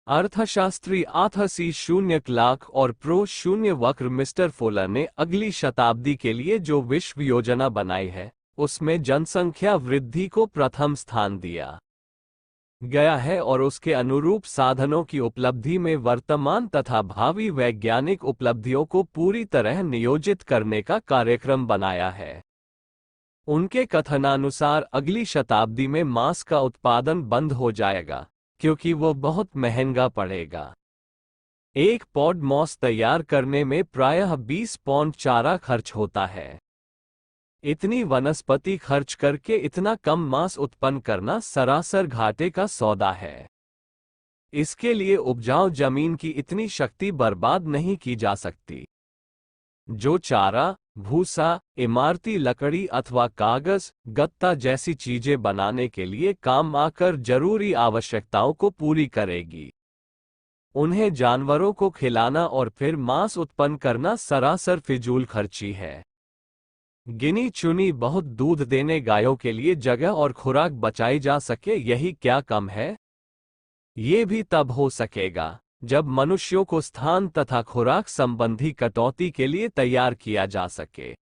अर्थशास्त्री Arthur C शून्य लाख और प्रो शून्य वक्र मिस्टर फुलर ने अगली शताब्दी के लिए जो विश्व योजना बनाई है उसमें जनसंख्या वृद्धि को प्रथम स्थान दिया गया है और उसके अनुरूप साधनों की उपलब्धि में वर्तमान तथा भावी वैज्ञानिक उपलब्धियों को पूरी तरह नियोजित करने का कार्यक्रम बनाया है। उनके कथनानुसार अगली शताब्दी में मांस का उत्पादन बंद हो जाएगा क्योंकि वो बहुत महंगा पड़ेगा। एक पॉड मॉस तैयार करने में प्रायः 20 पौंड चारा खर्च होता है। इतनी वनस्पति खर्च करके इतना कम मांस उत्पन्न करना सरासर घाटे का सौदा है। इसके लिए उपजाऊ जमीन की इतनी शक्ति बर्बाद नहीं की जा सकती। जो चारा, भूसा, इमारती लकड़ी अथवा कागज, गत्ता जैसी चीजें बनाने के लिए काम आकर जरूरी आवश्यकताओं को पूरी करेगी, उन्हें जानवरों को खिलाना और फिर मांस उत्पन्न करना सरासर फिजूल खर्ची है। गिनी चुनी बहुत दूध देने गायों के लिए जगह और खुराक बचाई जा सके, यही क्या कम है? ये भी तब हो सकेगा जब मनुष्यों को स्थान तथा खुराक संबंधी कटौती के लिए तैयार किया जा सके।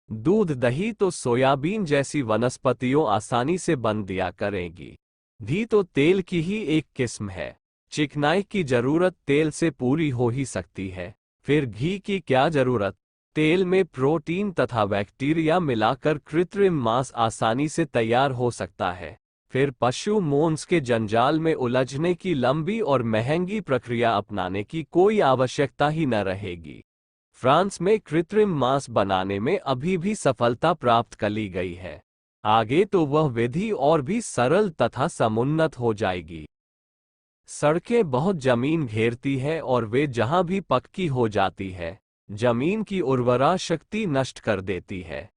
दूध दही तो सोयाबीन जैसी वनस्पतियों आसानी से बन दिया करेंगी। घी तो तेल की ही एक किस्म है। चिकनाई की जरूरत तेल से पूरी हो ही सकती है, फिर घी की क्या जरूरत? तेल में प्रोटीन तथा बैक्टीरिया मिलाकर कृत्रिम मांस आसानी से तैयार हो सकता है। फिर पशु मोंस के जंजाल में उलझने की लंबी और महंगी प्रक्रिया अपनाने की कोई आवश्यकता ही न रहेगी। फ्रांस में कृत्रिम मांस बनाने में अभी भी सफलता प्राप्त कर ली गई है। आगे तो वह विधि और भी सरल तथा समुन्नत हो जाएगी। सड़कें बहुत जमीन घेरती है और वे जहां भी पक्की हो जाती है, जमीन की उर्वरा शक्ति नष्ट कर देती है।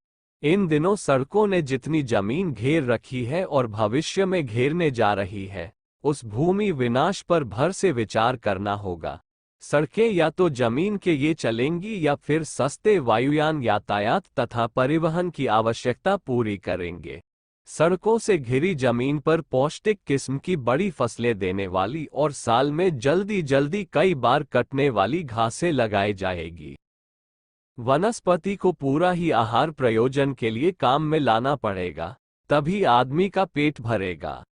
इन दिनों सड़कों ने जितनी जमीन घेर रखी है और भविष्य में घेरने जा रही है, उस भूमि विनाश पर भर से विचार करना होगा। सड़कें या तो जमीन के ये चलेंगी या फिर सस्ते वायुयान यातायात तथा परिवहन की आवश्यकता पूरी करेंगे। सड़कों से घिरी जमीन पर पौष्टिक किस्म की बड़ी फसलें देने वाली और साल में जल्दी जल्दी कई बार कटने वाली घासें लगाई जाएगी। वनस्पति को पूरा ही आहार प्रयोजन के लिए काम में लाना पड़ेगा, तभी आदमी का पेट भरेगा।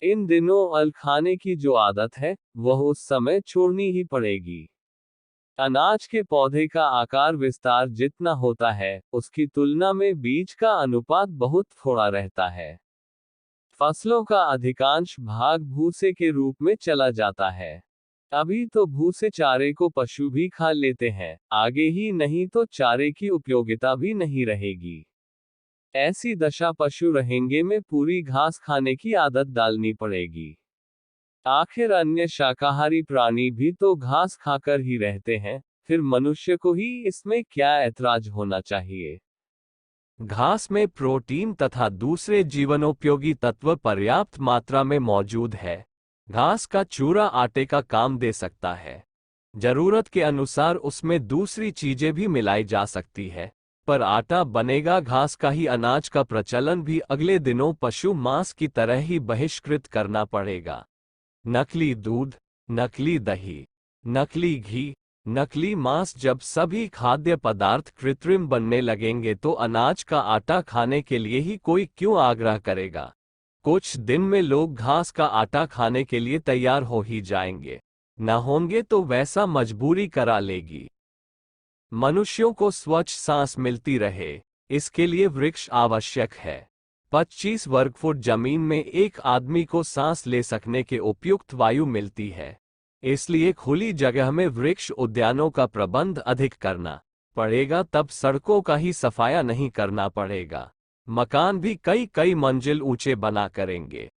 इन दिनों अल खाने की जो आदत है वह उस समय छोड़नी ही पड़ेगी। अनाज के पौधे का आकार विस्तार जितना होता है, उसकी तुलना में बीज का अनुपात बहुत थोड़ा रहता है। फसलों का अधिकांश भाग भूसे के रूप में चला जाता है। अभी तो भूसे चारे को पशु भी खा लेते हैं, आगे ही नहीं तो चारे की उपयोगिता भी नहीं रहेगी। ऐसी दशा पशु रहेंगे में पूरी घास खाने की आदत डालनी पड़ेगी। आखिर अन्य शाकाहारी प्राणी भी तो घास खाकर ही रहते हैं, फिर मनुष्य को ही इसमें क्या ऐतराज होना चाहिए। घास में प्रोटीन तथा दूसरे जीवनोपयोगी तत्व पर्याप्त मात्रा में मौजूद है। घास का चूरा आटे का काम दे सकता है। जरूरत के अनुसार उसमें दूसरी चीजें भी मिलाई जा सकती है, पर आटा बनेगा घास का ही। अनाज का प्रचलन भी अगले दिनों पशु मांस की तरह ही बहिष्कृत करना पड़ेगा। नकली दूध, नकली दही, नकली घी, नकली मांस, जब सभी खाद्य पदार्थ कृत्रिम बनने लगेंगे तो अनाज का आटा खाने के लिए ही कोई क्यों आग्रह करेगा। कुछ दिन में लोग घास का आटा खाने के लिए तैयार हो ही जाएंगे, न होंगे तो वैसा मजबूरी करा लेगी। मनुष्यों को स्वच्छ सांस मिलती रहे, इसके लिए वृक्ष आवश्यक है। 25 वर्ग फुट जमीन में एक आदमी को सांस ले सकने के उपयुक्त वायु मिलती है। इसलिए खुली जगह में वृक्ष उद्यानों का प्रबंध अधिक करना पड़ेगा, तब सड़कों का ही सफाया नहीं करना पड़ेगा। मकान भी कई कई मंजिल ऊंचे बना करेंगे,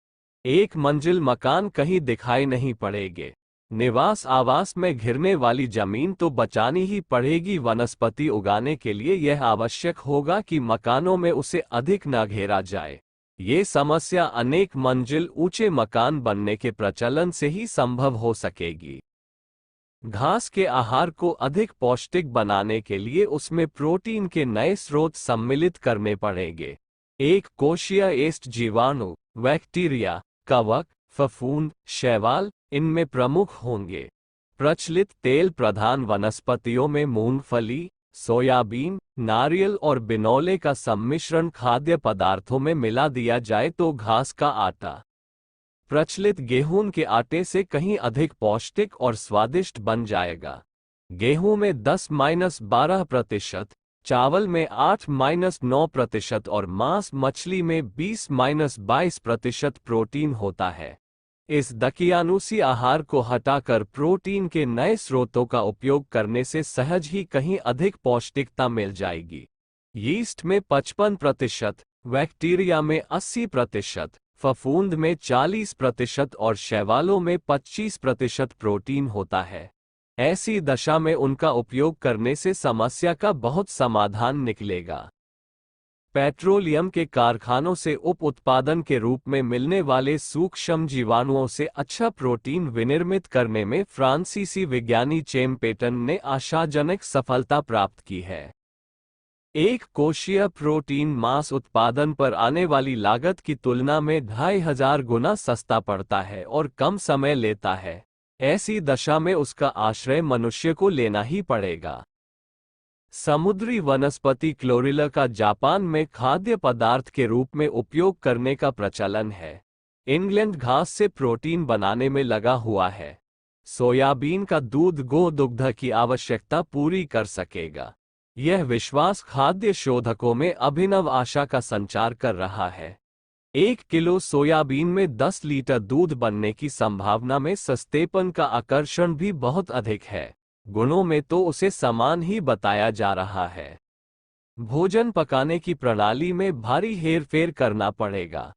एक मंजिल मकान कहीं दिखाई नहीं पड़ेंगे। निवास आवास में घिरने वाली जमीन तो बचानी ही पड़ेगी। वनस्पति उगाने के लिए यह आवश्यक होगा कि मकानों में उसे अधिक न घेरा जाए। ये समस्या अनेक मंजिल ऊंचे मकान बनने के प्रचलन से ही संभव हो सकेगी। घास के आहार को अधिक पौष्टिक बनाने के लिए उसमें प्रोटीन के नए स्रोत सम्मिलित करने पड़ेंगे। एक कोशीय एस्ट जीवाणु, बैक्टीरिया, कवक, फफूंद, शैवाल इनमें प्रमुख होंगे प्रचलित तेल प्रधान वनस्पतियों में मूंगफली, सोयाबीन, नारियल और बिनौले का सम्मिश्रण खाद्य पदार्थों में मिला दिया जाए तो घास का आटा। प्रचलित गेहूं के आटे से कहीं अधिक पौष्टिक और स्वादिष्ट बन जाएगा। गेहूं में 10-12%, चावल में 8-9% और मांस मछली में 20-22% प्रोटीन होता है। इस दकियानुसी आहार को हटाकर प्रोटीन के नए स्रोतों का उपयोग करने से सहज ही कहीं अधिक पौष्टिकता मिल जाएगी। यीस्ट में 55%, बैक्टीरिया में 80%, फफूंद में 40% और शैवालों में 25% प्रोटीन होता है। ऐसी दशा में उनका उपयोग करने से समस्या का बहुत समाधान निकलेगा। पेट्रोलियम के कारखानों से उप उत्पादन के रूप में मिलने वाले सूक्ष्म जीवाणुओं से अच्छा प्रोटीन विनिर्मित करने में फ्रांसीसी विज्ञानी चेम्पेटन ने आशाजनक सफलता प्राप्त की है। एक कोशीय प्रोटीन मांस उत्पादन पर आने वाली लागत की तुलना में 2500 गुना सस्ता पड़ता है और कम समय लेता है। ऐसी दशा में उसका आश्रय मनुष्य को लेना ही पड़ेगा। समुद्री वनस्पति क्लोरेला का जापान में खाद्य पदार्थ के रूप में उपयोग करने का प्रचलन है। इंग्लैंड घास से प्रोटीन बनाने में लगा हुआ है। सोयाबीन का दूध गोदुग्ध की आवश्यकता पूरी कर सकेगा। यह विश्वास खाद्य शोधकों में अभिनव आशा का संचार कर रहा है। 1 किलो सोयाबीन में 10 लीटर दूध बनने की संभावना में सस्तेपन का आकर्षण भी बहुत अधिक है। गुणों में तो उसे समान ही बताया जा रहा है। भोजन पकाने की प्रणाली में भारी हेरफेर करना पड़ेगा।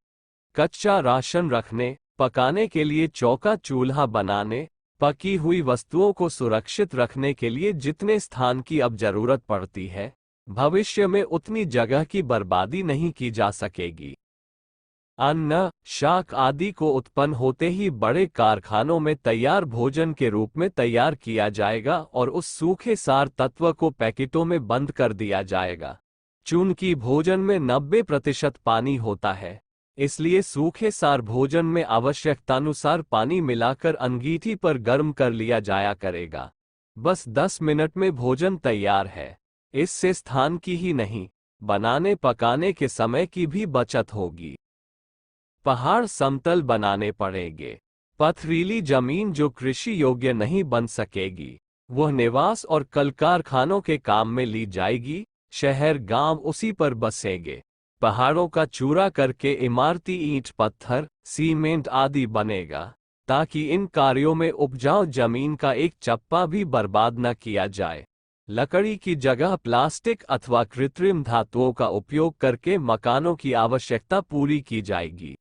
कच्चा राशन रखने, पकाने के लिए चौका चूल्हा बनाने, पकी हुई वस्तुओं को सुरक्षित रखने के लिए जितने स्थान की अब जरूरत पड़ती है, भविष्य में उतनी जगह की बर्बादी नहीं की जा सकेगी। अन्न, शाक आदि को उत्पन्न होते ही बड़े कारखानों में तैयार भोजन के रूप में तैयार किया जाएगा और उस सूखे सार तत्व को पैकेटों में बंद कर दिया जाएगा। चूंकि भोजन में 90% पानी होता है, इसलिए सूखे सार भोजन में आवश्यकतानुसार पानी मिलाकर अंगीठी पर गर्म कर लिया जाया करेगा। बस 10 मिनट में भोजन तैयार है। इससे स्थान की ही नहीं, बनाने पकाने के समय की भी बचत होगी। पहाड़ समतल बनाने पड़ेंगे। पथरीली जमीन जो कृषि योग्य नहीं बन सकेगी, वह निवास और कल कारखानों के काम में ली जाएगी। शहर गांव उसी पर बसेंगे। पहाड़ों का चूरा करके इमारती ईंट पत्थर, सीमेंट आदि बनेगा, ताकि इन कार्यों में उपजाऊ जमीन का एक चप्पा भी बर्बाद न किया जाए। लकड़ी की जगह प्लास्टिक अथवा कृत्रिम धातुओं का उपयोग करके मकानों की आवश्यकता पूरी की जाएगी।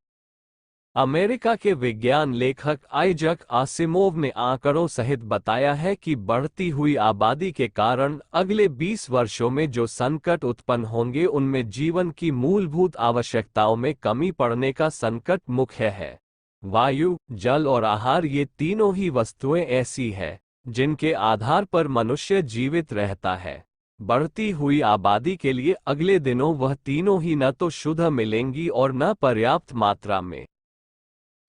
अमेरिका के विज्ञान लेखक आइजक आसिमोव ने आंकड़ों सहित बताया है कि बढ़ती हुई आबादी के कारण अगले 20 वर्षों में जो संकट उत्पन्न होंगे उनमें जीवन की मूलभूत आवश्यकताओं में कमी पड़ने का संकट मुख्य है। वायु, जल और आहार, ये तीनों ही वस्तुएं ऐसी है जिनके आधार पर मनुष्य जीवित रहता है। बढ़ती हुई आबादी के लिए अगले दिनों वह तीनों ही न तो शुद्ध मिलेंगी और न पर्याप्त मात्रा में।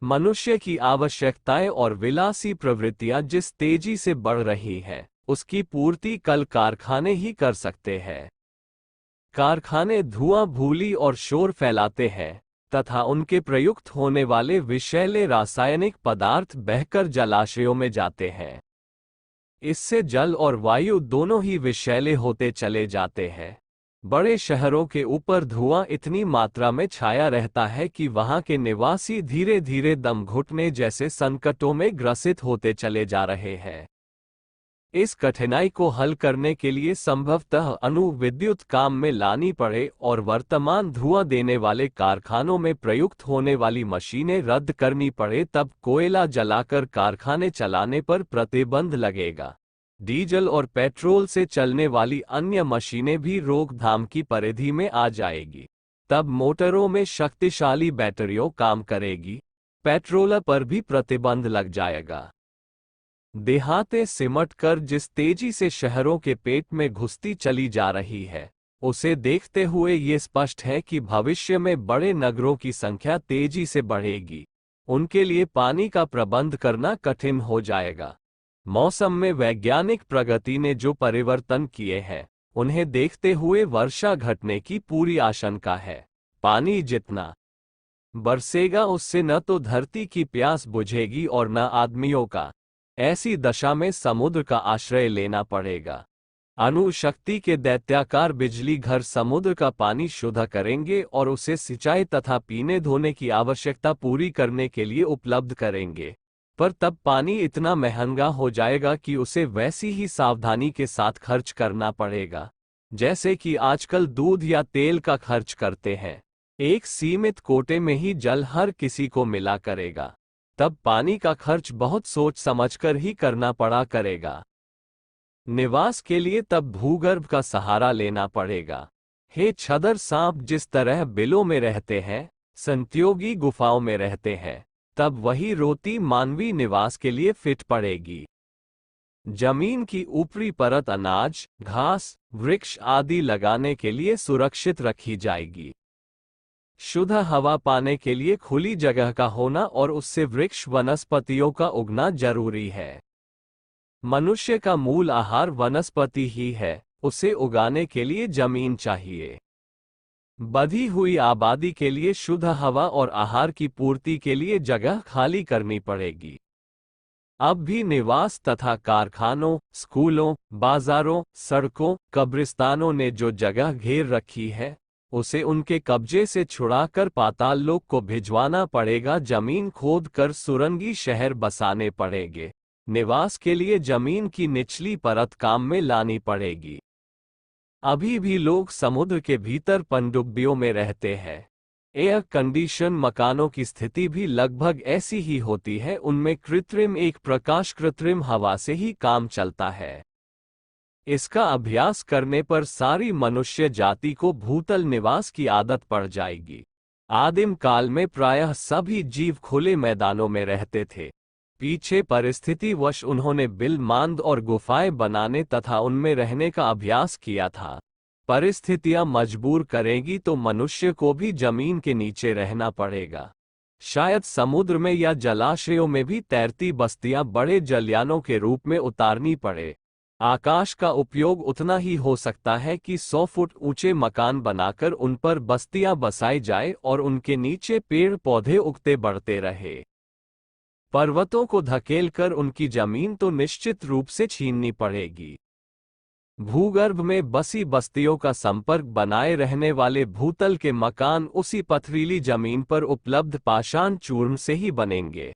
मनुष्य की आवश्यकताएं और विलासी प्रवृत्तियां जिस तेजी से बढ़ रही हैं, उसकी पूर्ति कल कारखाने ही कर सकते हैं। कारखाने धुआं, धूलि और शोर फैलाते हैं तथा उनके प्रयुक्त होने वाले विषैले रासायनिक पदार्थ बहकर जलाशयों में जाते हैं। इससे जल और वायु दोनों ही विषैले होते चले जाते हैं। बड़े शहरों के ऊपर धुआं इतनी मात्रा में छाया रहता है कि वहां के निवासी धीरे धीरे दम घुटने जैसे संकटों में ग्रसित होते चले जा रहे हैं। इस कठिनाई को हल करने के लिए संभवतः अणु विद्युत काम में लानी पड़े और वर्तमान धुआं देने वाले कारखानों में प्रयुक्त होने वाली मशीनें रद्द करनी पड़े, तब कोयला जलाकर कारखाने चलाने पर प्रतिबंध लगेगा। डीजल और पेट्रोल से चलने वाली अन्य मशीनें भी रोकथाम की परिधि में आ जाएगी। तब मोटरों में शक्तिशाली बैटरियों काम करेगी। पेट्रोल पर भी प्रतिबंध लग जाएगा। देहातें सिमट कर जिस तेजी से शहरों के पेट में घुसती चली जा रही है, उसे देखते हुए ये स्पष्ट है कि भविष्य में बड़े नगरों की संख्या तेजी से बढ़ेगी। उनके लिए पानी का प्रबंध करना कठिन हो जाएगा। मौसम में वैज्ञानिक प्रगति ने जो परिवर्तन किए हैं, उन्हें देखते हुए वर्षा घटने की पूरी आशंका है। पानी जितना बरसेगा उससे न तो धरती की प्यास बुझेगी और न आदमियों का। ऐसी दशा में समुद्र का आश्रय लेना पड़ेगा। अणुशक्ति के दैत्याकार बिजली घर समुद्र का पानी शुद्ध करेंगे और उसे सिंचाई तथा पीने धोने की आवश्यकता पूरी करने के लिए उपलब्ध करेंगे। पर तब पानी इतना महंगा हो जाएगा कि उसे वैसी ही सावधानी के साथ खर्च करना पड़ेगा जैसे कि आजकल दूध या तेल का खर्च करते हैं। एक सीमित कोटे में ही जल हर किसी को मिला करेगा। तब पानी का खर्च बहुत सोच समझकर ही करना पड़ा करेगा। निवास के लिए तब भूगर्भ का सहारा लेना पड़ेगा। हे छदर सांप जिस तरह बिलों में रहते हैं, संत्योगी गुफाओं में रहते हैं, तब वही रोटी मानवीय निवास के लिए फिट पड़ेगी। जमीन की ऊपरी परत अनाज, घास, वृक्ष आदि लगाने के लिए सुरक्षित रखी जाएगी। शुद्ध हवा पाने के लिए खुली जगह का होना और उससे वृक्ष वनस्पतियों का उगना जरूरी है। मनुष्य का मूल आहार वनस्पति ही है, उसे उगाने के लिए जमीन चाहिए। बढ़ी हुई आबादी के लिए शुद्ध हवा और आहार की पूर्ति के लिए जगह खाली करनी पड़ेगी। अब भी निवास तथा कारखानों, स्कूलों, बाजारों, सड़कों, कब्रिस्तानों ने जो जगह घेर रखी है, उसे उनके कब्जे से छुड़ाकर पाताल लोक को भिजवाना पड़ेगा। जमीन खोद कर सुरंगी शहर बसाने पड़ेंगे। निवास के लिए जमीन की निचली परत काम में लानी पड़ेगी। अभी भी लोग समुद्र के भीतर पनडुब्बियों में रहते हैं। एयर कंडीशन मकानों की स्थिति भी लगभग ऐसी ही होती है। उनमें कृत्रिम हवा से ही काम चलता है। इसका अभ्यास करने पर सारी मनुष्य जाति को भूतल निवास की आदत पड़ जाएगी। आदिम काल में प्रायः सभी जीव खुले मैदानों में रहते थे। पीछे परिस्थितिवश उन्होंने बिल मांद और गुफाएं बनाने तथा उनमें रहने का अभ्यास किया था। परिस्थितियां मजबूर करेंगी तो मनुष्य को भी जमीन के नीचे रहना पड़ेगा। शायद समुद्र में या जलाशयों में भी तैरती बस्तियां बड़े जलयानों के रूप में उतारनी पड़े। आकाश का उपयोग उतना ही हो सकता है कि 100 फुट ऊंचे मकान बनाकर उन पर बस्तियां बसाई जाए और उनके नीचे पेड़ पौधे उगते बढ़ते रहे। पर्वतों को धकेलकर उनकी जमीन तो निश्चित रूप से छीननी पड़ेगी। भूगर्भ में बसी बस्तियों का संपर्क बनाए रहने वाले भूतल के मकान उसी पथरीली जमीन पर उपलब्ध पाषाण चूर्ण से ही बनेंगे।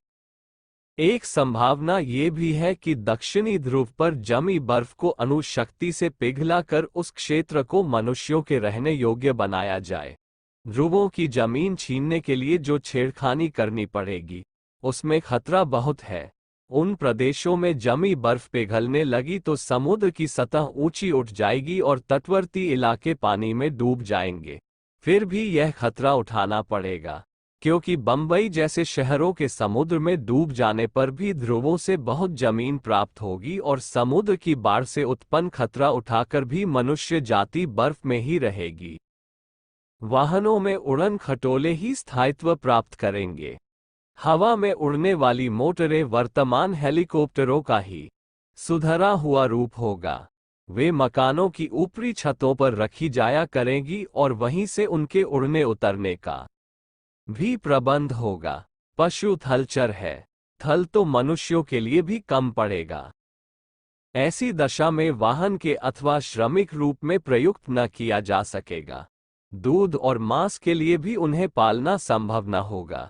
एक संभावना ये भी है कि दक्षिणी ध्रुव पर जमी बर्फ को अणुशक्ति से पिघलाकर उस क्षेत्र को मनुष्यों के रहने योग्य बनाया जाए। ध्रुवों की जमीन छीनने के लिए जो छेड़खानी करनी पड़ेगी, उसमें खतरा बहुत है। उन प्रदेशों में जमी बर्फ पिघलने लगी तो समुद्र की सतह ऊंची उठ जाएगी और तटवर्ती इलाके पानी में डूब जाएंगे। फिर भी यह खतरा उठाना पड़ेगा, क्योंकि बंबई जैसे शहरों के समुद्र में डूब जाने पर भी ध्रुवों से बहुत जमीन प्राप्त होगी और समुद्र की बाढ़ से उत्पन्न खतरा उठाकर भी मनुष्य जाति बर्फ में ही रहेगी। वाहनों में उड़न खटोले ही स्थायित्व प्राप्त करेंगे। हवा में उड़ने वाली मोटरें वर्तमान हेलीकॉप्टरों का ही सुधरा हुआ रूप होगा। वे मकानों की ऊपरी छतों पर रखी जाया करेंगी और वहीं से उनके उड़ने उतरने का भी प्रबंध होगा। पशु थलचर है, थल तो मनुष्यों के लिए भी कम पड़ेगा। ऐसी दशा में वाहन के अथवा श्रमिक रूप में प्रयुक्त न किया जा सकेगा। दूध और मांस के लिए भी उन्हें पालना संभव न होगा।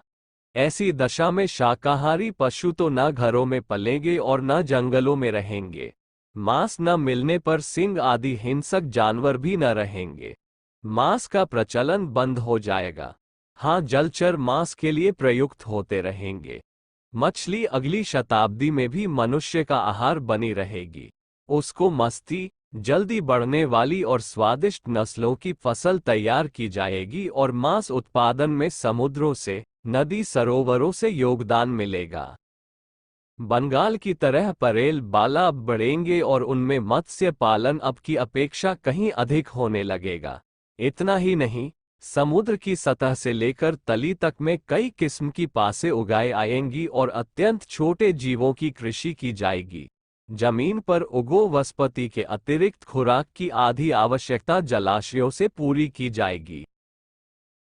ऐसी दशा में शाकाहारी पशु तो न घरों में पलेंगे और न जंगलों में रहेंगे। मांस न मिलने पर सिंह आदि हिंसक जानवर भी न रहेंगे। मांस का प्रचलन बंद हो जाएगा। हाँ, जलचर मांस के लिए प्रयुक्त होते रहेंगे। मछली अगली शताब्दी में भी मनुष्य का आहार बनी रहेगी। उसको मस्ती, जल्दी बढ़ने वाली और स्वादिष्ट नस्लों की फसल तैयार की जाएगी और मांस उत्पादन में समुद्रों से, नदी सरोवरों से योगदान मिलेगा। बंगाल की तरह परेल बाला अब बढ़ेंगे और उनमें मत्स्य पालन अब की अपेक्षा कहीं अधिक होने लगेगा। इतना ही नहीं, समुद्र की सतह से लेकर तली तक में कई किस्म की पासे उगाई आएंगी और अत्यंत छोटे जीवों की कृषि की जाएगी। जमीन पर उगो वनस्पति के अतिरिक्त खुराक की आधी आवश्यकता जलाशयों से पूरी की जाएगी।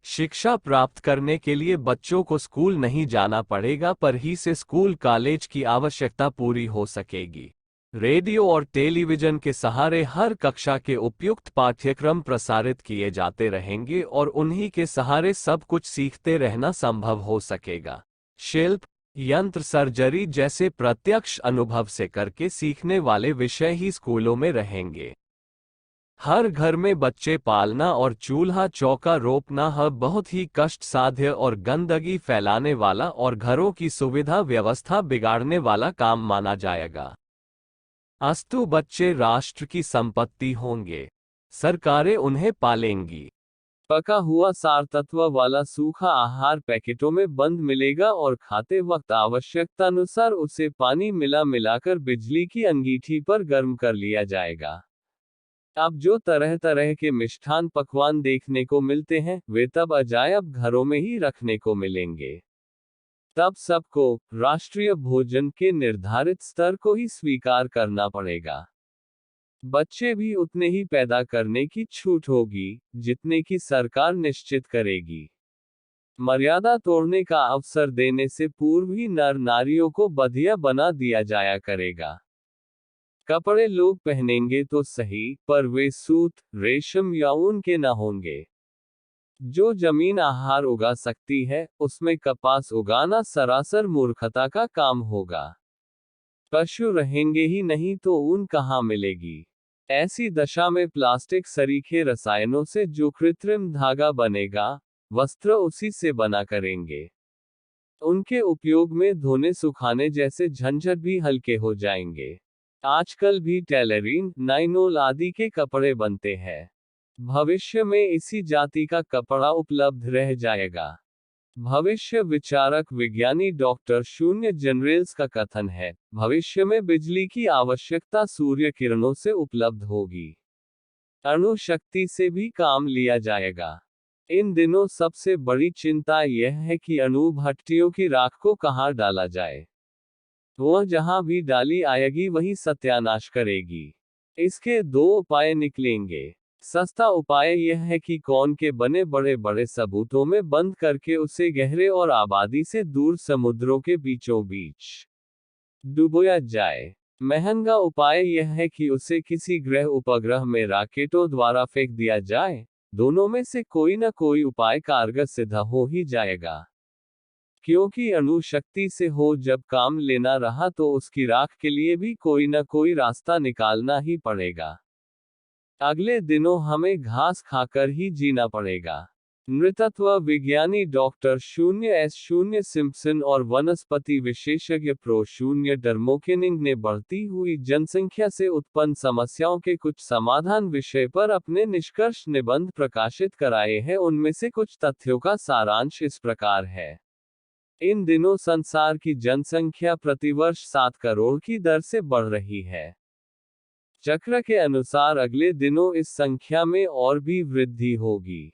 शिक्षा प्राप्त करने के लिए बच्चों को स्कूल नहीं जाना पड़ेगा, पर ही से स्कूल कॉलेज की आवश्यकता पूरी हो सकेगी। रेडियो और टेलीविजन के सहारे हर कक्षा के उपयुक्त पाठ्यक्रम प्रसारित किए जाते रहेंगे और उन्हीं के सहारे सब कुछ सीखते रहना संभव हो सकेगा। शिल्प, यंत्र, सर्जरी जैसे प्रत्यक्ष अनुभव से करके सीखने वाले विषय ही स्कूलों में रहेंगे। हर घर में बच्चे पालना और चूल्हा चौका रोपना बहुत ही कष्ट साध्य और गंदगी फैलाने वाला और घरों की सुविधा व्यवस्था बिगाड़ने वाला काम माना जाएगा। अस्तु बच्चे राष्ट्र की संपत्ति होंगे, सरकारें उन्हें पालेंगी। पका हुआ सार तत्व वाला सूखा आहार पैकेटों में बंद मिलेगा और खाते वक्त आवश्यकतानुसार उसे पानी मिलाकर बिजली की अंगीठी पर गर्म कर लिया जाएगा। अब जो तरह तरह के मिष्ठान पकवान देखने को मिलते हैं, वे तब अजायब घरों में ही रखने को मिलेंगे। तब सबको राष्ट्रीय भोजन के निर्धारित स्तर को ही स्वीकार करना पड़ेगा। बच्चे भी उतने ही पैदा करने की छूट होगी जितने की सरकार निश्चित करेगी। मर्यादा तोड़ने का अवसर देने से पूर्व ही नर नारियों को बधिया बना दिया जाया करेगा। कपड़े लोग पहनेंगे तो सही, पर वे सूत, रेशम या ऊन के न होंगे। जो जमीन आहार उगा सकती है, उसमें कपास उगाना सरासर मूर्खता का काम होगा। पशु रहेंगे ही नहीं तो ऊन कहाँ मिलेगी। ऐसी दशा में प्लास्टिक सरीखे रसायनों से जो कृत्रिम धागा बनेगा, वस्त्र उसी से बना करेंगे। उनके उपयोग में धोने सुखाने जैसे झंझट भी हल्के हो जाएंगे। आजकल भी टेलरिन, नाइलॉन आदि के कपड़े बनते हैं। भविष्य में इसी जाति का कपड़ा उपलब्ध रह जाएगा। भविष्य विचारक विज्ञानी डॉक्टर शून्य जनरेल्स का कथन है, भविष्य में बिजली की आवश्यकता सूर्य किरणों से उपलब्ध होगी। अणु शक्ति से भी काम लिया जाएगा। इन दिनों सबसे बड़ी चिंता यह है कि अणु भट्टियों की राख को कहाँ डाला जाए। वह जहां भी डाली आएगी वही सत्यानाश करेगी। इसके दो उपाय निकलेंगे। सस्ता उपाय यह है कि कौन के बने बड़े बड़े सबूतों में बंद करके उसे गहरे और आबादी से दूर समुद्रों के बीचों बीच डुबोया जाए। महंगा उपाय यह है कि उसे किसी ग्रह उपग्रह में रॉकेटों द्वारा फेंक दिया जाए। दोनों में से कोई न कोई उपाय कारगर सिद्ध हो ही जाएगा। क्योंकि अणु शक्ति से हो जब काम लेना रहा तो उसकी राख के लिए भी कोई न कोई रास्ता निकालना ही पड़ेगा। अगले दिनों हमें घास खाकर ही जीना पड़ेगा। नृतत्व विज्ञानी डॉक्टर शून्य सिम्पसन और वनस्पति विशेषज्ञ प्रो शून्य डर्मोकेनिंग ने बढ़ती हुई जनसंख्या से उत्पन्न समस्याओं के कुछ समाधान विषय पर अपने निष्कर्ष निबंध प्रकाशित कराए हैं। उनमें से कुछ तथ्यों का सारांश इस प्रकार है। इन दिनों संसार की जनसंख्या प्रतिवर्ष 7 करोड़ की दर से बढ़ रही है। चक्र के अनुसार अगले दिनों इस संख्या में और भी वृद्धि होगी।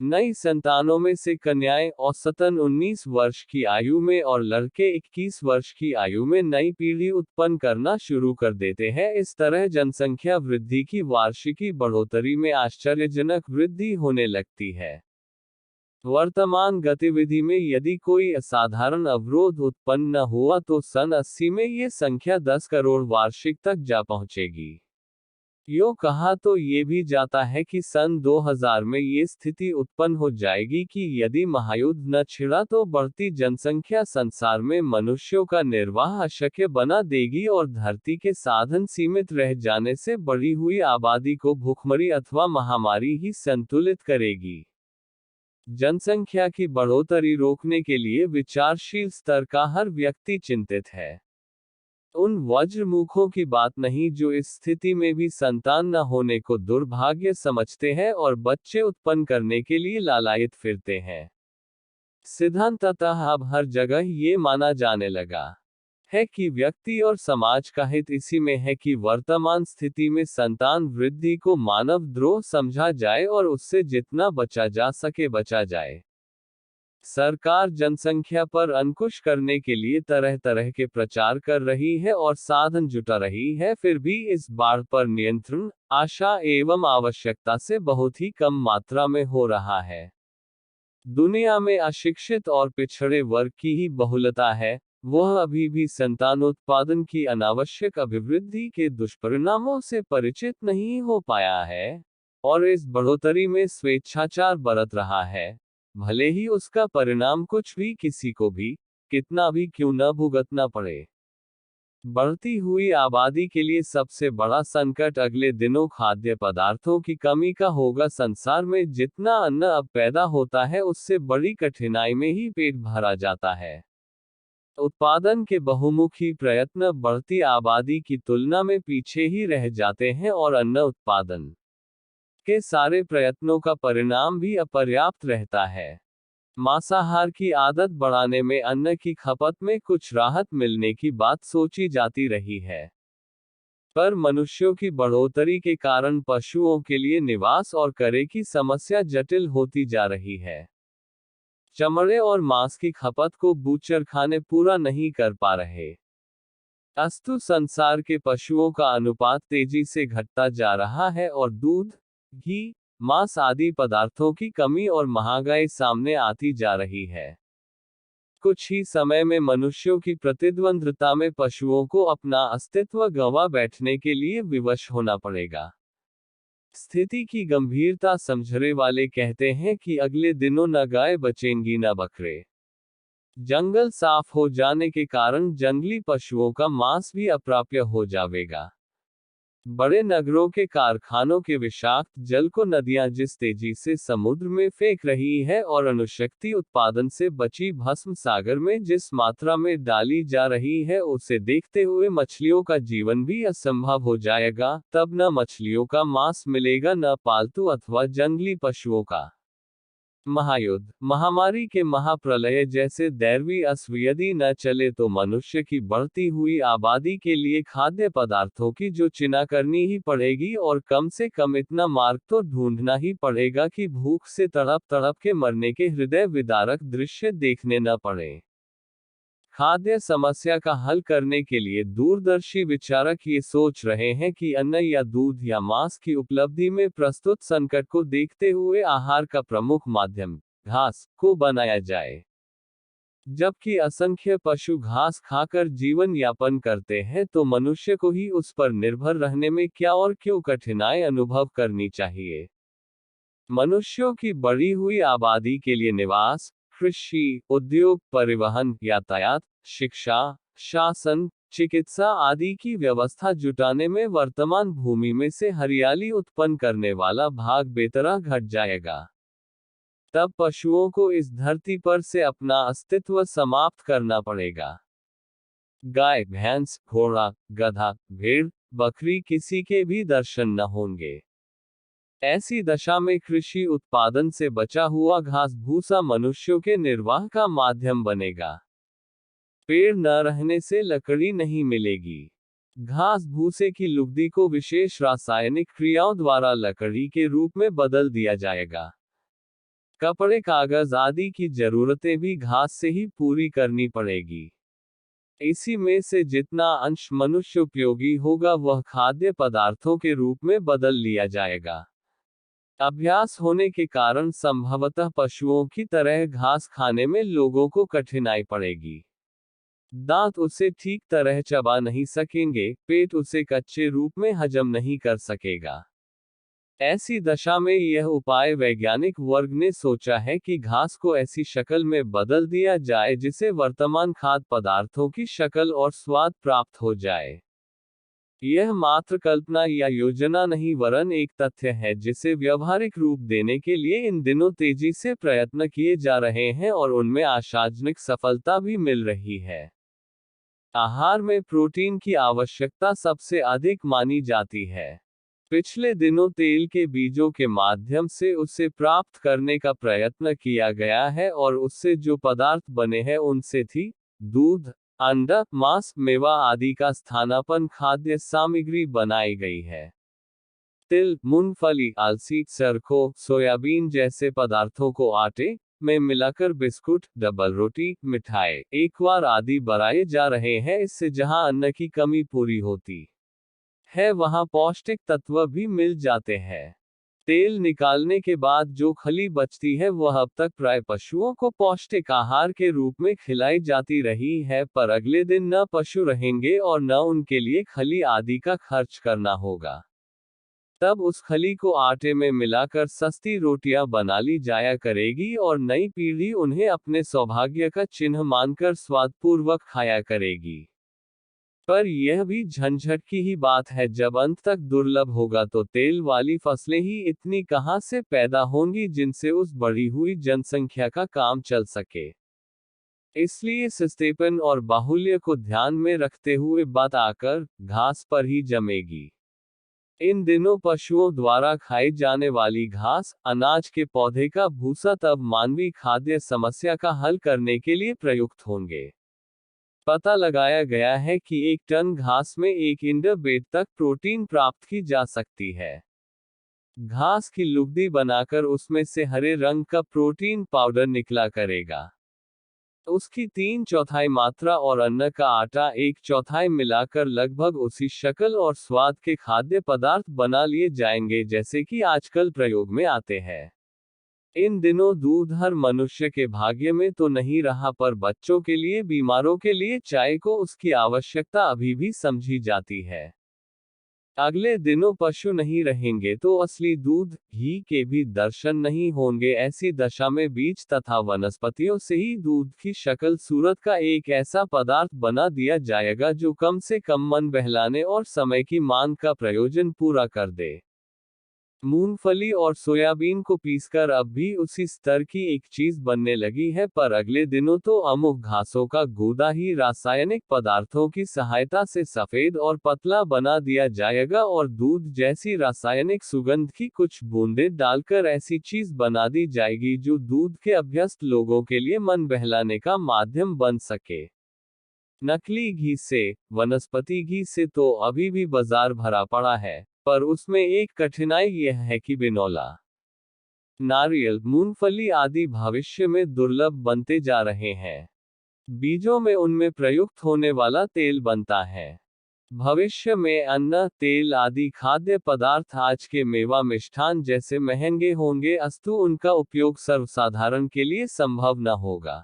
नई संतानों में से कन्याएं औसतन 19 वर्ष की आयु में और लड़के 21 वर्ष की आयु में नई पीढ़ी उत्पन्न करना शुरू कर देते हैं। इस तरह जनसंख्या वृद्धि की वार्षिकी बढ़ोतरी में आश्चर्यजनक वृद्धि होने लगती है। वर्तमान गतिविधि में यदि कोई असाधारण अवरोध उत्पन्न न हुआ तो सन 80 में ये संख्या 10 करोड़ वार्षिक तक जा पहुंचेगी। यूं कहा तो ये भी जाता है कि सन 2000 में ये स्थिति उत्पन्न हो जाएगी कि यदि महायुद्ध न छिड़ा तो बढ़ती जनसंख्या संसार में मनुष्यों का निर्वाह अशक्य बना देगी और धरती के साधन सीमित रह जाने से बढ़ी हुई आबादी को भूखमरी अथवा महामारी ही संतुलित करेगी। जनसंख्या की बढ़ोतरी रोकने के लिए विचारशील स्तर का हर व्यक्ति चिंतित है। उन वज्रमुखों की बात नहीं जो इस स्थिति में भी संतान न होने को दुर्भाग्य समझते हैं और बच्चे उत्पन्न करने के लिए लालायित फिरते हैं। सिद्धांततः अब हर जगह ये माना जाने लगा है कि व्यक्ति और समाज का हित इसी में है कि वर्तमान स्थिति में संतान वृद्धि को मानव द्रोह समझा जाए और उससे जितना बचा जा सके बचा जाए। सरकार जनसंख्या पर अंकुश करने के लिए तरह तरह के प्रचार कर रही है और साधन जुटा रही है, फिर भी इस बाढ़ पर नियंत्रण आशा एवं आवश्यकता से बहुत ही कम मात्रा में हो रहा है। दुनिया में अशिक्षित और पिछड़े वर्ग की ही बहुलता है, वह अभी भी संतानोत्पादन की अनावश्यक अभिवृद्धि के दुष्परिणामों से परिचित नहीं हो पाया है, और इस बढ़ोतरी में स्वेच्छाचार बरत रहा है, भले ही उसका परिणाम कुछ भी किसी को भी कितना भी क्यों न भुगतना पड़े। बढ़ती हुई आबादी के लिए सबसे बड़ा संकट अगले दिनों खाद्य पदार्थों की कमी का होगा। संसार में जितना अन्न अब पैदा होता है उससे बड़ी कठिनाई में ही पेट भरा जाता है। उत्पादन के बहुमुखी प्रयत्न बढ़ती आबादी की तुलना में पीछे ही रह जाते हैं और अन्न उत्पादन के सारे प्रयत्नों का परिणाम भी अपर्याप्त रहता है। मांसाहार की आदत बढ़ाने में अन्न की खपत में कुछ राहत मिलने की बात सोची जाती रही है, पर मनुष्यों की बढ़ोतरी के कारण पशुओं के लिए निवास और करे की समस्या जटिल होती जा रही है। चमड़े और मांस की खपत को बूचड़खाने पूरा नहीं कर पा रहे। अस्तु संसार के पशुओं का अनुपात तेजी से घटता जा रहा है और दूध, घी, मांस आदि पदार्थों की कमी और महंगाई सामने आती जा रही है। कुछ ही समय में मनुष्यों की प्रतिद्वंद्विता में पशुओं को अपना अस्तित्व गंवा बैठने के लिए विवश होना पड़ेगा। स्थिति की गंभीरता समझने वाले कहते हैं कि अगले दिनों न गाय बचेंगी न बकरे। जंगल साफ हो जाने के कारण जंगली पशुओं का मांस भी अप्राप्य हो जाएगा। बड़े नगरों के कारखानों के विषाक्त जल को नदियां जिस तेजी से समुद्र में फेंक रही है और अणुशक्ति उत्पादन से बची भस्म सागर में जिस मात्रा में डाली जा रही है, उसे देखते हुए मछलियों का जीवन भी असंभव हो जाएगा। तब न मछलियों का मांस मिलेगा न पालतू अथवा जंगली पशुओं का। महायुद्ध, महामारी के महाप्रलय जैसे दैवी अस्व यदि न चले तो मनुष्य की बढ़ती हुई आबादी के लिए खाद्य पदार्थों की जो चिना करनी ही पड़ेगी, और कम से कम इतना मार्ग तो ढूंढना ही पड़ेगा कि भूख से तड़प तड़प के मरने के हृदय विदारक दृश्य देखने न पड़े। खाद्य समस्या का हल करने के लिए दूरदर्शी विचारक ये सोच रहे हैं कि अन्न या दूध या मांस की उपलब्धि में प्रस्तुत संकट को देखते हुए आहार का प्रमुख माध्यम घास को बनाया जाए। जबकि असंख्य पशु घास खाकर जीवन यापन करते हैं, तो मनुष्य को ही उस पर निर्भर रहने में क्या और क्यों कठिनाई अनुभव करनी चाहिए। मनुष्यों की बढ़ी हुई आबादी के लिए निवास, कृषि, उद्योग, परिवहन, यातायात, शिक्षा, शासन, चिकित्सा आदि की व्यवस्था जुटाने में वर्तमान भूमि में से हरियाली उत्पन्न करने वाला भाग बेतरह घट जाएगा। तब पशुओं को इस धरती पर से अपना अस्तित्व समाप्त करना पड़ेगा। गाय, भैंस, घोड़ा, गधा, भेड़, बकरी किसी के भी दर्शन न होंगे। ऐसी दशा में कृषि उत्पादन से बचा हुआ घास भूसा मनुष्यों के निर्वाह का माध्यम बनेगा। पेड़ न रहने से लकड़ी नहीं मिलेगी। घास भूसे की लुगदी को विशेष रासायनिक क्रियाओं द्वारा लकड़ी के रूप में बदल दिया जाएगा। कपड़े, कागज आदि की जरूरतें भी घास से ही पूरी करनी पड़ेगी। इसी में से जितना अंश मनुष्य उपयोगी होगा वह खाद्य पदार्थों के रूप में बदल लिया जाएगा। अभ्यास होने के कारण संभवतः पशुओं की तरह घास खाने में लोगों को कठिनाई पड़ेगी। दांत उसे ठीक तरह चबा नहीं सकेंगे, पेट उसे कच्चे रूप में हजम नहीं कर सकेगा। ऐसी दशा में यह उपाय वैज्ञानिक वर्ग ने सोचा है कि घास को ऐसी शक्ल में बदल दिया जाए जिसे वर्तमान खाद्य पदार्थों की शक्ल और स्वाद प्राप्त हो जाए। यह मात्र कल्पना या योजना नहीं वरन एक तथ्य है जिसे व्यावहारिक रूप देने के लिए इन दिनों तेजी से प्रयत्न किए जा रहे हैं और उनमें आशाजनक सफलता भी मिल रही है। आहार में प्रोटीन की आवश्यकता सबसे अधिक मानी जाती है। पिछले दिनों तेल के बीजों के माध्यम से उसे प्राप्त करने का प्रयत्न किया गया है और उससे जो पदार्थ बने हैं उनसे थी दूध, अंडा, मांस, मेवा आदि का स्थानापन्न खाद्य सामग्री बनाई गई है। तिल, मूंगफली, अलसी, सरसों, सोयाबीन जैसे पदार्थों को आटे में मिलाकर बिस्कुट, डबल रोटी, मिठाई, एकवार आदि बनाए जा रहे हैं। इससे जहां अन्न की कमी पूरी होती है वहां पौष्टिक तत्व भी मिल जाते हैं। तेल निकालने के बाद जो खली बचती है वह अब तक प्राय पशुओं को पौष्टिक आहार के रूप में खिलाई जाती रही है, पर अगले दिन न पशु रहेंगे और न उनके लिए खली आदि का खर्च करना होगा। तब उस खली को आटे में मिलाकर सस्ती रोटियां बना ली जाया करेगी और नई पीढ़ी उन्हें अपने सौभाग्य का चिन्ह मानकर स्वादपूर्वक खाया करेगी। पर यह भी झंझट की ही बात है, जब अंत तक दुर्लभ होगा तो तेल वाली फसलें ही इतनी कहां से पैदा होंगी जिनसे उस बढ़ी हुई जनसंख्या का काम चल सके। इसलिए सस्तेपन और बाहुल्य को ध्यान में रखते हुए बात आकर घास पर ही जमेगी। इन दिनों पशुओं द्वारा खाई जाने वाली घास, अनाज के पौधे का भूसा तब मानवीय खाद्य समस्या का हल करने के लिए प्रयुक्त होंगे। पता लगाया गया है कि 1 टन घास में 1 इंडरबेट तक प्रोटीन प्राप्त की जा सकती है। घास की लुगदी बनाकर उसमें से हरे रंग का प्रोटीन पाउडर निकला करेगा। उसकी 3/4 मात्रा और अन्न का आटा 1/4 मिलाकर लगभग उसी शक्ल और स्वाद के खाद्य पदार्थ बना लिए जाएंगे जैसे कि आजकल प्रयोग में आते हैं। इन दिनों दूध हर मनुष्य के भाग्य में तो नहीं रहा, पर बच्चों के लिए, बीमारों के लिए चाय को उसकी आवश्यकता अभी भी समझी जाती है। अगले दिनों पशु नहीं रहेंगे तो असली दूध, घी के भी दर्शन नहीं होंगे। ऐसी दशा में बीज तथा वनस्पतियों से ही दूध की शक्ल सूरत का एक ऐसा पदार्थ बना दिया जाएगा जो कम से कम मन बहलाने और समय की मांग का प्रयोजन पूरा कर दे। मूंगफली और सोयाबीन को पीसकर अब भी उसी स्तर की एक चीज बनने लगी है, पर अगले दिनों तो अमुक घासों का गूदा ही रासायनिक पदार्थों की सहायता से सफेद और पतला बना दिया जाएगा और दूध जैसी रासायनिक सुगंध की कुछ बूंदें डालकर ऐसी चीज बना दी जाएगी जो दूध के अभ्यस्त लोगों के लिए मन बहलाने का माध्यम बन सके। नकली घी से, वनस्पति घी से तो अभी भी बाजार भरा पड़ा है, पर उसमें एक कठिनाई यह है कि बिनौला, नारियल, मूंगफली आदि भविष्य में दुर्लभ बनते जा रहे हैं। बीजों में उनमें प्रयुक्त होने वाला तेल बनता है। भविष्य में अन्न, तेल आदि खाद्य पदार्थ आज के मेवा मिष्ठान जैसे महंगे होंगे, अस्तु उनका उपयोग सर्वसाधारण के लिए संभव न होगा।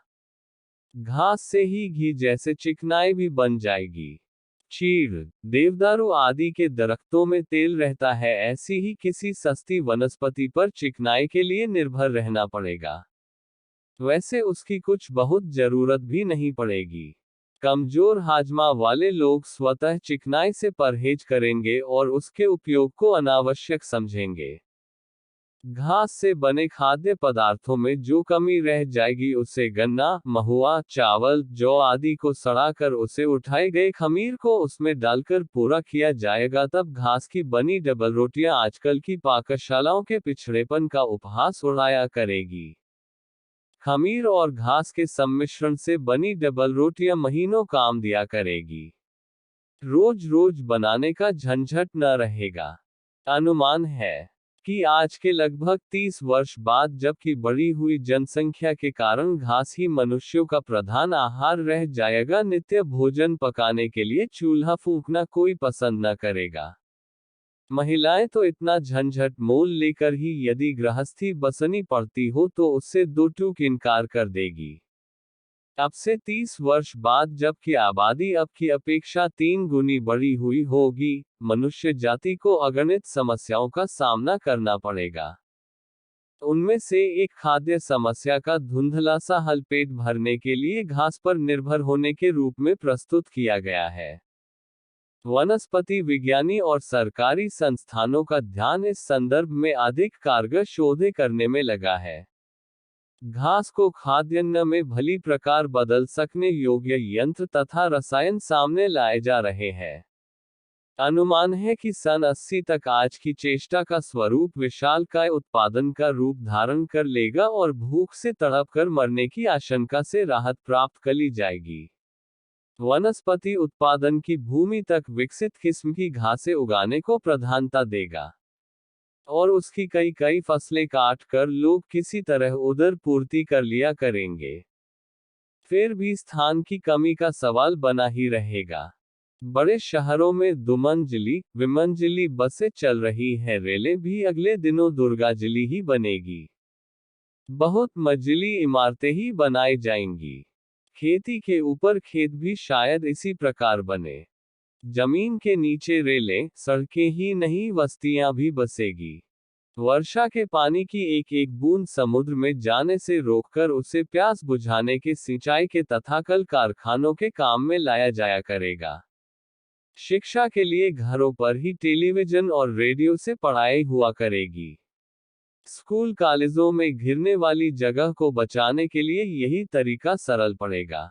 घास से ही घी जैसे चिकनाई भी बन जाएगी। चीड़, देवदारू आदि के दरख्तों में तेल रहता है, ऐसी ही किसी सस्ती वनस्पति पर चिकनाई के लिए निर्भर रहना पड़ेगा। वैसे उसकी कुछ बहुत जरूरत भी नहीं पड़ेगी। कमजोर हाजमा वाले लोग स्वतः चिकनाई से परहेज करेंगे और उसके उपयोग को अनावश्यक समझेंगे। घास से बने खाद्य पदार्थों में जो कमी रह जाएगी उसे गन्ना, महुआ, चावल, जौ आदि को सड़ाकर उसे उठाए गए खमीर को उसमें डालकर पूरा किया जाएगा। तब घास की बनी डबल रोटियां आजकल की पाकशालाओं के पिछड़ेपन का उपहास उड़ाया करेगी। खमीर और घास के सम्मिश्रण से बनी डबल रोटियां महीनों काम दिया करेगी। रोज रोज बनाने का झंझट न रहेगा। अनुमान है कि आज के लगभग 30 वर्ष बाद, जबकि बढ़ी हुई जनसंख्या के कारण घास ही मनुष्यों का प्रधान आहार रह जाएगा, नित्य भोजन पकाने के लिए चूल्हा फूंकना कोई पसंद न करेगा। महिलाएं तो इतना झंझट मोल लेकर ही यदि गृहस्थी बसनी पड़ती हो तो उससे दो टूक इनकार कर देगी। अब से 30 वर्ष बाद, जबकि आबादी अब की अपेक्षा 3 गुनी बढ़ी हुई होगी, मनुष्य जाति को अगणित समस्याओं का सामना करना पड़ेगा। उनमें से एक खाद्य समस्या का धुंधला सा हल पेट भरने के लिए घास पर निर्भर होने के रूप में प्रस्तुत किया गया है। वनस्पति विज्ञानी और सरकारी संस्थानों का ध्यान इस संदर्भ में अधिक कारगर शोध करने में लगा है। घास को खाद्यान्न में भली प्रकार बदल सकने योग्य यंत्र तथा रसायन सामने लाए जा रहे हैं। अनुमान है कि सन 80 तक आज की चेष्टा का स्वरूप विशालकाय उत्पादन का रूप धारण कर लेगा और भूख से तड़प कर मरने की आशंका से राहत प्राप्त कर ली जाएगी। वनस्पति उत्पादन की भूमि तक विकसित किस्म की घासें उगाने को प्रधानता देगा और उसकी कई कई फसलें काट कर लोग किसी तरह उधर पूर्ति कर लिया करेंगे। फिर भी स्थान की कमी का सवाल बना ही रहेगा। बड़े शहरों में दुमंजिली, विमंजिली बसें चल रही हैं, रेलें भी अगले दिनों दुर्गाजिली ही बनेगी। बहुत मंजिली इमारतें ही बनाई जाएंगी। खेती के ऊपर खेत भी शायद इसी प्रकार बने। जमीन के नीचे रेलें, सड़कें ही नहीं बस्तियां भी बसेगी। वर्षा के पानी की एक एक बूंद समुद्र में जाने से रोककर उसे प्यास बुझाने के सिंचाई के तथा कल कारखानों के काम में लाया जाया करेगा। शिक्षा के लिए घरों पर ही टेलीविजन और रेडियो से पढ़ाई हुआ करेगी। स्कूल कॉलेजों में घिरने वाली जगह को बचाने के लिए यही तरीका सरल पड़ेगा।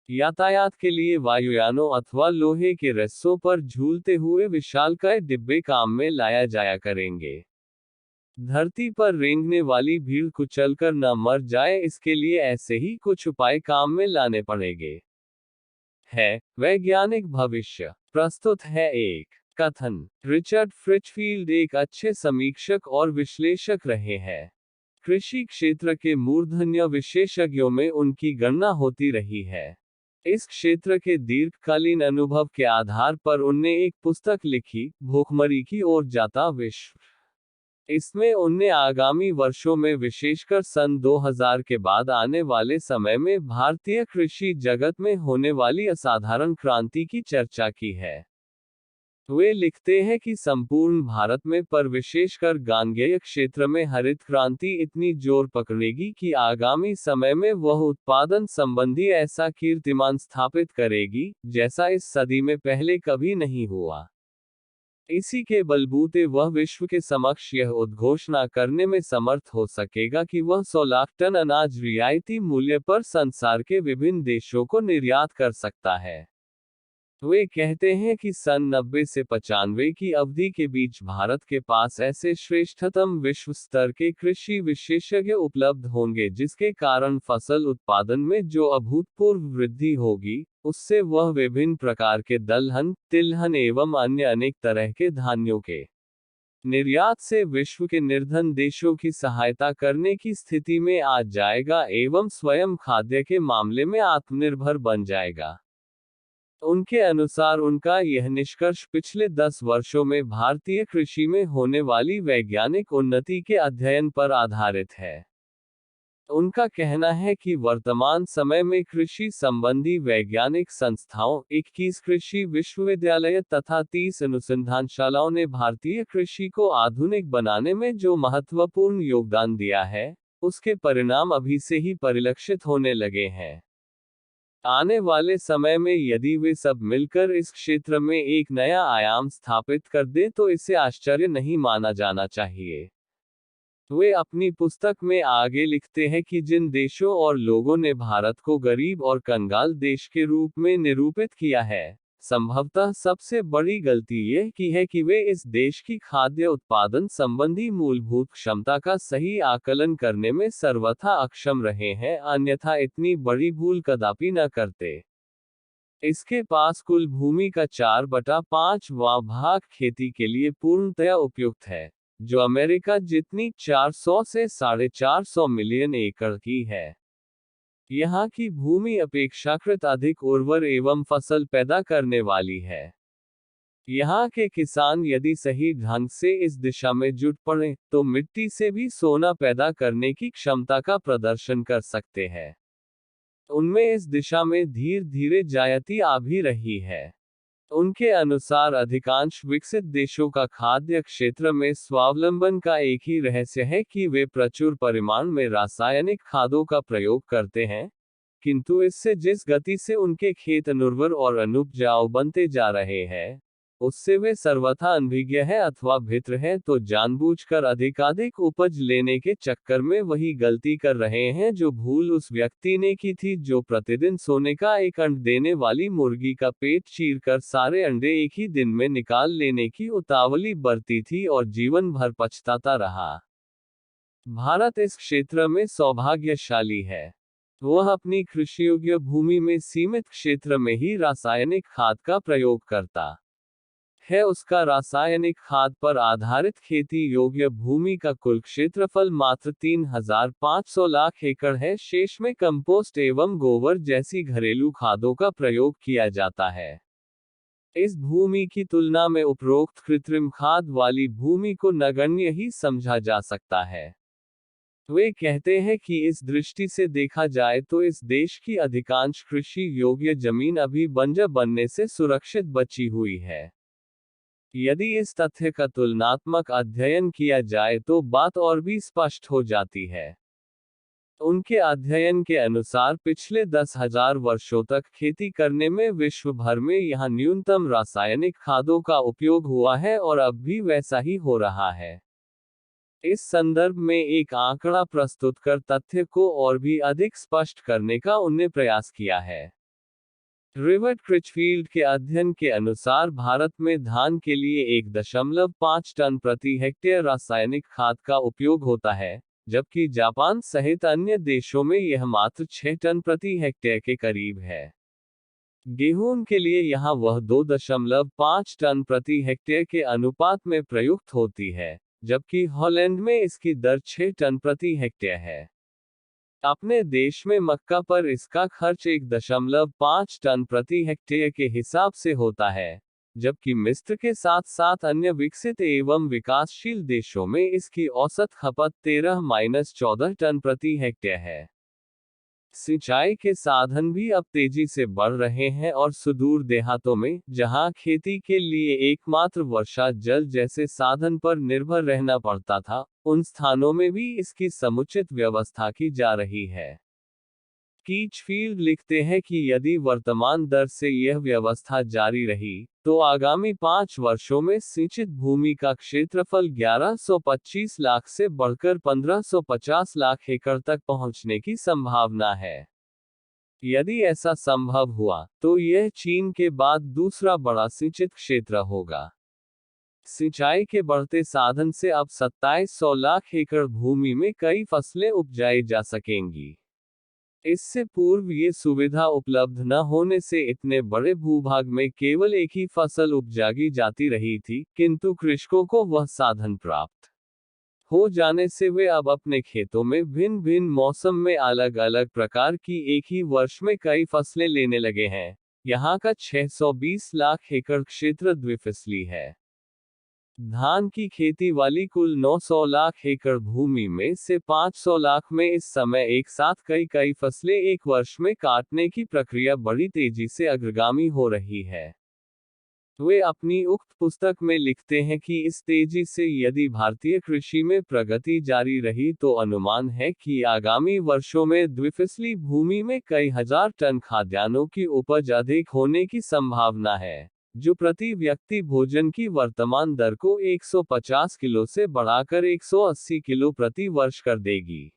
यातायात के लिए वायुयानों अथवा लोहे के रस्सों पर झूलते हुए विशालकाय डिब्बे काम में लाया जाया करेंगे। धरती पर रेंगने वाली भीड़ कुचलकर न मर जाए, इसके लिए ऐसे ही कुछ उपाय काम में लाने पड़ेंगे। है वैज्ञानिक भविष्य। प्रस्तुत है एक कथन। रिचर्ड फ्रिचफील्ड एक अच्छे समीक्षक और विश्लेषक रहे हैं। कृषि क्षेत्र के मूर्धन्य विशेषज्ञों में उनकी गणना होती रही है। इस क्षेत्र के दीर्घकालीन अनुभव के आधार पर उनने एक पुस्तक लिखी, भूखमरी की ओर जाता विश्व। इसमें उनने आगामी वर्षों में, विशेषकर सन 2000 के बाद आने वाले समय में भारतीय कृषि जगत में होने वाली असाधारण क्रांति की चर्चा की है। वे लिखते हैं कि संपूर्ण भारत में, पर विशेषकर गांगेय क्षेत्र में हरित क्रांति इतनी जोर पकड़ेगी कि आगामी समय में वह उत्पादन संबंधी ऐसा कीर्तिमान स्थापित करेगी, जैसा इस सदी में पहले कभी नहीं हुआ। इसी के बलबूते वह विश्व के समक्ष यह उद्घोषणा करने में समर्थ हो सकेगा कि वह 100 लाख टन अनाज रियायती मूल्य पर संसार के विभिन्न देशों को निर्यात कर सकता है। वे कहते हैं कि सन 90 से 95 की अवधि के बीच भारत के पास ऐसे श्रेष्ठतम विश्व स्तर के कृषि विशेषज्ञ उपलब्ध होंगे, जिसके कारण फसल उत्पादन में जो अभूतपूर्व वृद्धि होगी, उससे वह विभिन्न प्रकार के दलहन, तिलहन एवं अन्य अनेक तरह के धान्यों के निर्यात से विश्व के निर्धन देशों की सहायता करने की स्थिति में आ जाएगा एवं स्वयं खाद्य के मामले में आत्मनिर्भर बन जाएगा। उनके अनुसार उनका यह निष्कर्ष पिछले 10 वर्षों में भारतीय कृषि में होने वाली वैज्ञानिक उन्नति के अध्ययन पर आधारित है। उनका कहना है कि वर्तमान समय में कृषि संबंधी वैज्ञानिक संस्थाओं, 21 कृषि विश्वविद्यालय तथा 30 अनुसंधानशालाओं ने भारतीय कृषि को आधुनिक बनाने में जो महत्वपूर्ण योगदान दिया है, उसके परिणाम अभी से ही परिलक्षित होने लगे हैं। आने वाले समय में यदि वे सब मिलकर इस क्षेत्र में एक नया आयाम स्थापित कर दें तो इसे आश्चर्य नहीं माना जाना चाहिए। वे अपनी पुस्तक में आगे लिखते हैं कि जिन देशों और लोगों ने भारत को गरीब और कंगाल देश के रूप में निरूपित किया है, संभवतः सबसे बड़ी गलती यह की है कि वे इस देश की खाद्य उत्पादन संबंधी मूलभूत क्षमता का सही आकलन करने में सर्वथा अक्षम रहे हैं, अन्यथा इतनी बड़ी भूल कदापि न करते। इसके पास कुल भूमि का 4/5वां भाग खेती के लिए पूर्णतया उपयुक्त है, जो अमेरिका जितनी 400 से 450 मिलियन एकड़ की है। यहाँ की भूमि अपेक्षाकृत अधिक उर्वर एवं फसल पैदा करने वाली है। यहाँ के किसान यदि सही ढंग से इस दिशा में जुट पड़े, तो मिट्टी से भी सोना पैदा करने की क्षमता का प्रदर्शन कर सकते हैं। उनमें इस दिशा में धीरे धीरे जायती आ भी रही है। उनके अनुसार अधिकांश विकसित देशों का खाद्य क्षेत्र में स्वावलंबन का एक ही रहस्य है कि वे प्रचुर परिमाण में रासायनिक खादों का प्रयोग करते हैं, किंतु इससे जिस गति से उनके खेत अनुर्वर और अनुपजाऊ बनते जा रहे हैं, उससे वे सर्वथा अनभिज्ञ है अथवा भित्र है, तो जानबूझकर अधिकाधिक उपज लेने के चक्कर में वही गलती कर रहे हैं जो भूल उस व्यक्ति ने की थी जो प्रतिदिन सोने का एक अंड देने वाली मुर्गी का पेट चीरकर सारे अंडे एक ही दिन में निकाल लेने की उतावली बरती थी और जीवन भर पछताता रहा। भारत इस क्षेत्र में सौभाग्यशाली है। वह अपनी कृषियोग्य भूमि में सीमित क्षेत्र में ही रासायनिक खाद का प्रयोग करता है। उसका रासायनिक खाद पर आधारित खेती योग्य भूमि का कुल क्षेत्रफल मात्र 3,500 लाख एकड़ है। शेष में कंपोस्ट एवं गोबर जैसी घरेलू खादों का प्रयोग किया जाता है। इस भूमि की तुलना में उपरोक्त कृत्रिम खाद वाली भूमि को नगण्य ही समझा जा सकता है। वे कहते हैं कि इस दृष्टि से देखा जाए तो इस देश की अधिकांश कृषि योग्य जमीन अभी बंजर बनने से सुरक्षित बची हुई है। यदि इस तथ्य का तुलनात्मक अध्ययन किया जाए तो बात और भी स्पष्ट हो जाती है। उनके अध्ययन के अनुसार पिछले 10,000 वर्षों तक खेती करने में विश्व भर में यहाँ न्यूनतम रासायनिक खादों का उपयोग हुआ है और अब भी वैसा ही हो रहा है। इस संदर्भ में एक आंकड़ा प्रस्तुत कर तथ्य को और भी अधिक स्पष्ट करने का उन्होंने प्रयास किया है। रिवर्ट क्रिचफील्ड के अध्ययन के अनुसार भारत में धान के लिए 1.5 टन प्रति हेक्टेयर रासायनिक खाद का उपयोग होता है, जबकि जापान सहित अन्य देशों में यह मात्र 6 टन प्रति हेक्टेयर के करीब है। गेहूं के लिए यहाँ वह 2.5 टन प्रति हेक्टेयर के अनुपात में प्रयुक्त होती है, जबकि हॉलैंड में इसकी दर 6 टन प्रति हेक्टेयर है। अपने देश में मक्का पर इसका खर्च 1.5 टन प्रति हेक्टेयर के हिसाब से होता है, जबकि मिस्र के साथ साथ अन्य विकसित एवं विकासशील देशों में इसकी औसत खपत 13-14 टन प्रति हेक्टेयर है। सिंचाई के साधन भी अब तेजी से बढ़ रहे हैं और सुदूर देहातों में, जहां खेती के लिए एकमात्र वर्षा जल जैसे साधन पर निर्भर रहना पड़ता था, उन स्थानों में भी इसकी समुचित व्यवस्था की जा रही है। कीचफील्ड लिखते हैं कि यदि वर्तमान दर से यह व्यवस्था जारी रही, तो आगामी 5 वर्षों में सिंचित भूमि का क्षेत्रफल 1125 लाख से बढ़कर 1550 लाख एकड़ तक पहुंचने की संभावना है। यदि ऐसा संभव हुआ, तो यह चीन के बाद दूसरा बड़ा सिंचित क्षेत्र होगा। सिंचाई के बढ़ते साधन से अब 2700 लाख एकड़ भूमि में कई फसलें उपजाई जा सकेंगी। इससे पूर्व ये सुविधा उपलब्ध न होने से इतने बड़े भूभाग में केवल एक ही फसल उपजाई जाती रही थी, किंतु कृषकों को वह साधन प्राप्त हो जाने से वे अब अपने खेतों में भिन्न भिन्न मौसम में अलग अलग प्रकार की एक ही वर्ष में कई फसलें लेने लगे हैं। यहाँ का 620 लाख एकड़ क्षेत्र द्विफसली है। धान की खेती वाली कुल 900 लाख एकड़ भूमि में से 500 लाख में इस समय एक साथ कई फसलें एक वर्ष में काटने की प्रक्रिया बड़ी तेजी से अग्रगामी हो रही है। वे अपनी उक्त पुस्तक में लिखते हैं कि इस तेजी से यदि भारतीय कृषि में प्रगति जारी रही तो अनुमान है कि आगामी वर्षों में द्विफसली भूमि में कई हजार टन खाद्यान्नों की उपज अधिक होने की संभावना है, जो प्रति व्यक्ति भोजन की वर्तमान दर को 150 किलो से बढ़ाकर 180 किलो प्रति वर्ष कर देगी।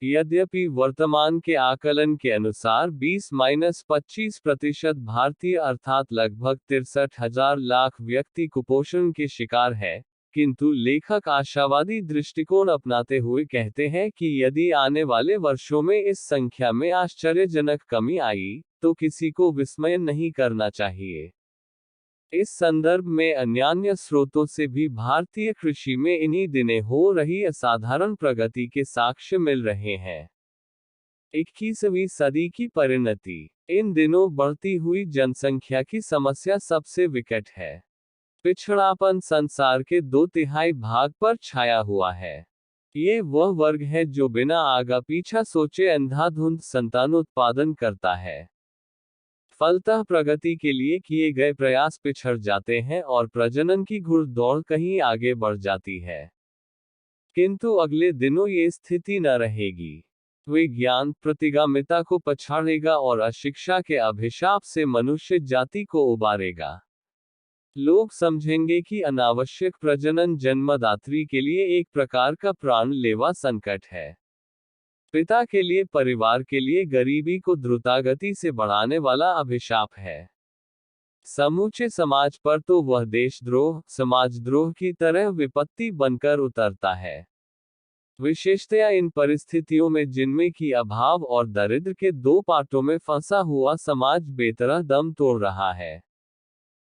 यद्यपि वर्तमान के आकलन के अनुसार 20-25% भारतीय अर्थात लगभग 63,000 लाख व्यक्ति कुपोषण के शिकार है, किंतु लेखक आशावादी दृष्टिकोण अपनाते हुए कहते हैं कि यदि आने वाले वर्षों में इस संख्या में आश्चर्यजनक कमी आई, तो किसी को विस्मय नहीं करना चाहिए। इस संदर्भ में अन्यान्य स्रोतों से भी भारतीय कृषि में इन्हीं दिने हो रही असाधारण प्रगति के साक्ष्य मिल रहे हैं। 21वीं सदी की परिणति। इन दिनों बढ़ती हुई जनसंख्या की समस्या सबसे विकट है। पिछड़ापन संसार के 2/3 भाग पर छाया हुआ है। ये वह वर्ग है जो बिना आगा पीछा सोचे अंधाधुंध संतानोत्पादन करता है। फलतः प्रगति के लिए किए गए प्रयास पिछड़ जाते हैं और प्रजनन की घुड़दौड़ कहीं आगे बढ़ जाती है। किंतु अगले दिनों ये स्थिति न रहेगी। विज्ञान प्रतिगामिता को पछाड़ेगा और अशिक्षा के अभिशाप से मनुष्य जाति को उबारेगा। लोग समझेंगे कि अनावश्यक प्रजनन जन्मदात्री के लिए एक प्रकार का प्राणलेवा संकट है। पिता के लिए, परिवार के लिए गरीबी को द्रुतगति से बढ़ाने वाला अभिशाप है। समूचे समाज पर तो वह देशद्रोह, समाजद्रोह की तरह विपत्ति बनकर उतरता है। विशेषतया इन परिस्थितियों में जिनमें कि अभाव और दरिद्र के दो पाटों में फंसा हुआ समाज बेतरह दम तोड़ रहा है।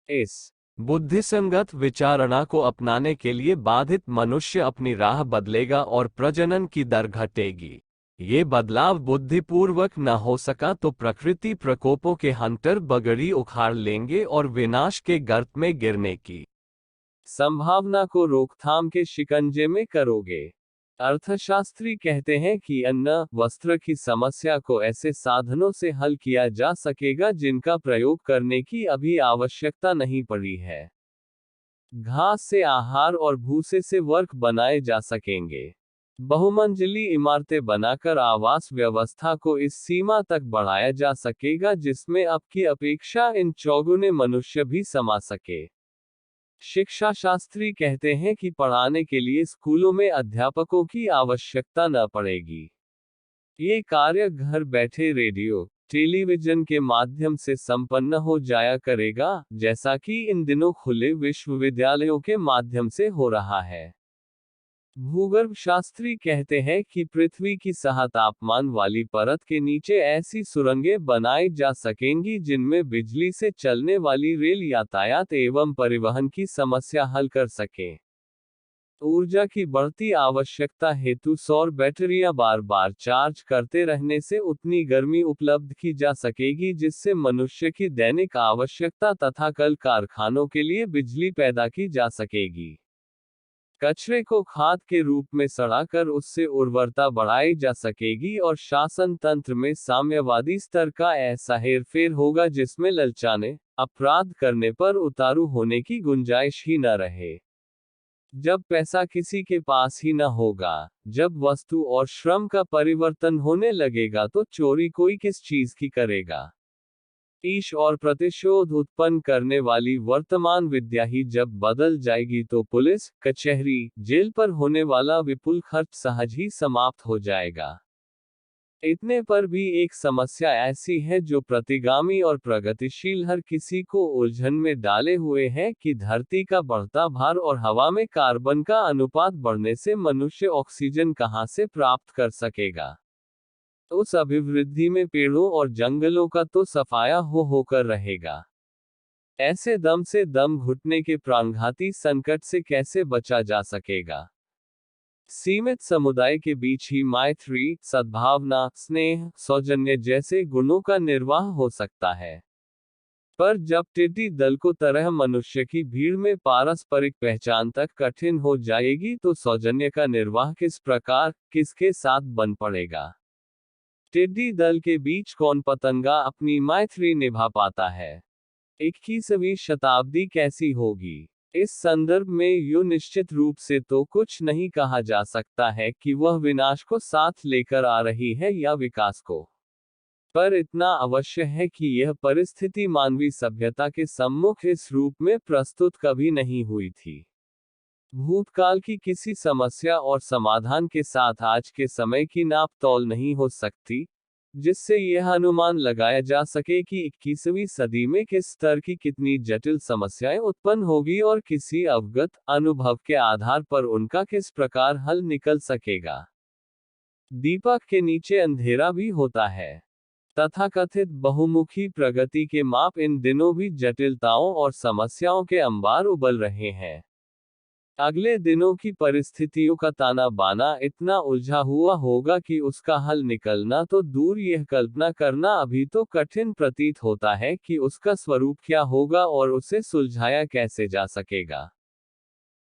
इस बुद्धिसंगत विचारणा को अपनाने के लिए बाधित मनुष्य अपनी राह बदलेगा और प्रजनन की दर घटेगी। ये बदलाव बुद्धिपूर्वक न हो सका तो प्रकृति प्रकोपों के हंटर बगड़ी उखाड़ लेंगे और विनाश के गर्त में गिरने की संभावना को रोकथाम के शिकंजे में करोगे। अर्थशास्त्री कहते हैं कि अन्न वस्त्र की समस्या को ऐसे साधनों से हल किया जा सकेगा जिनका प्रयोग करने की अभी आवश्यकता नहीं पड़ी है। घास से आहार और भूसे से वर्क बनाए जा सकेंगे। बहुमंजिली इमारतें बनाकर आवास व्यवस्था को इस सीमा तक बढ़ाया जा सकेगा जिसमें अब की अपेक्षा इन चौगुने मनुष्य भी समा सके। शिक्षा शास्त्री कहते हैं कि पढ़ाने के लिए स्कूलों में अध्यापकों की आवश्यकता न पड़ेगी। ये कार्य घर बैठे रेडियो टेलीविजन के माध्यम से संपन्न हो जाया करेगा, जैसा कि इन दिनों खुले विश्वविद्यालयों के माध्यम से हो रहा है। भूगर्भ शास्त्री कहते हैं कि पृथ्वी की सह तापमान वाली परत के नीचे ऐसी सुरंगें बनाई जा सकेंगी जिनमें बिजली से चलने वाली रेल यातायात एवं परिवहन की समस्या हल कर सके। ऊर्जा की बढ़ती आवश्यकता हेतु सौर बैटरियां बार बार चार्ज करते रहने से उतनी गर्मी उपलब्ध की जा सकेगी जिससे मनुष्य की दैनिक आवश्यकता तथा कल कारखानों के लिए बिजली पैदा की जा सकेगी। कचरे को खाद के रूप में सड़ाकर उससे उर्वरता बढ़ाई जा सकेगी और शासन तंत्र में साम्यवादी स्तर का ऐसा हेरफेर होगा जिसमें ललचाने, अपराध करने पर उतारू होने की गुंजाइश ही न रहे। जब पैसा किसी के पास ही न होगा, जब वस्तु और श्रम का परिवर्तन होने लगेगा तो चोरी कोई किस चीज की करेगा। ईश और प्रतिशोध उत्पन्न करने वाली वर्तमान विद्या ही जब बदल जाएगी तो पुलिस, कचहरी, जेल पर होने वाला विपुल खर्च सहज ही समाप्त हो जाएगा। इतने पर भी एक समस्या ऐसी है जो प्रतिगामी और प्रगतिशील हर किसी को उलझन में डाले हुए है कि धरती का बढ़ता भार और हवा में कार्बन का अनुपात बढ़ने से मनुष्य ऑक्सीजन कहां से प्राप्त कर सकेगा। उस अभिवृद्धि में पेड़ों और जंगलों का तो सफाया होकर रहेगा। ऐसे दम से दम घुटने के प्राणघाती संकट से कैसे बचा जा सकेगा। सीमित समुदाय के बीच ही मैत्री, सद्भावना, स्नेह, सौजन्य जैसे गुणों का निर्वाह हो सकता है। पर जब टिड्डी दल को तरह मनुष्य की भीड़ में पारस्परिक पहचान तक कठिन हो जाएगी तो सौजन्य का निर्वाह किस प्रकार, किसके साथ बन पड़ेगा। टिड्डी दल के बीच कौन पतंगा अपनी मैत्री निभा पाता है। 21वीं शताब्दी कैसी होगी। इस संदर्भ में यूं निश्चित रूप से तो कुछ नहीं कहा जा सकता है कि वह विनाश को साथ लेकर आ रही है या विकास को। पर इतना अवश्य है कि यह परिस्थिति मानवीय सभ्यता के सम्मुख इस रूप में प्रस्तुत कभी नहीं हुई थी। भूतकाल की किसी समस्या और समाधान के साथ आज के समय की नाप तौल नहीं हो सकती, जिससे यह अनुमान लगाया जा सके कि 21वीं सदी में किस स्तर की कितनी जटिल समस्याएं उत्पन्न होगी और किसी अवगत अनुभव के आधार पर उनका किस प्रकार हल निकल सकेगा। दीपक के नीचे अंधेरा भी होता है। तथाकथित बहुमुखी प्रगति के माप इन दिनों भी जटिलताओं और समस्याओं के अंबार उबल रहे हैं। अगले दिनों की परिस्थितियों का ताना बाना इतना उलझा हुआ होगा कि उसका हल निकलना तो दूर, यह कल्पना करना अभी तो कठिन प्रतीत होता है कि उसका स्वरूप क्या होगा और उसे सुलझाया कैसे जा सकेगा।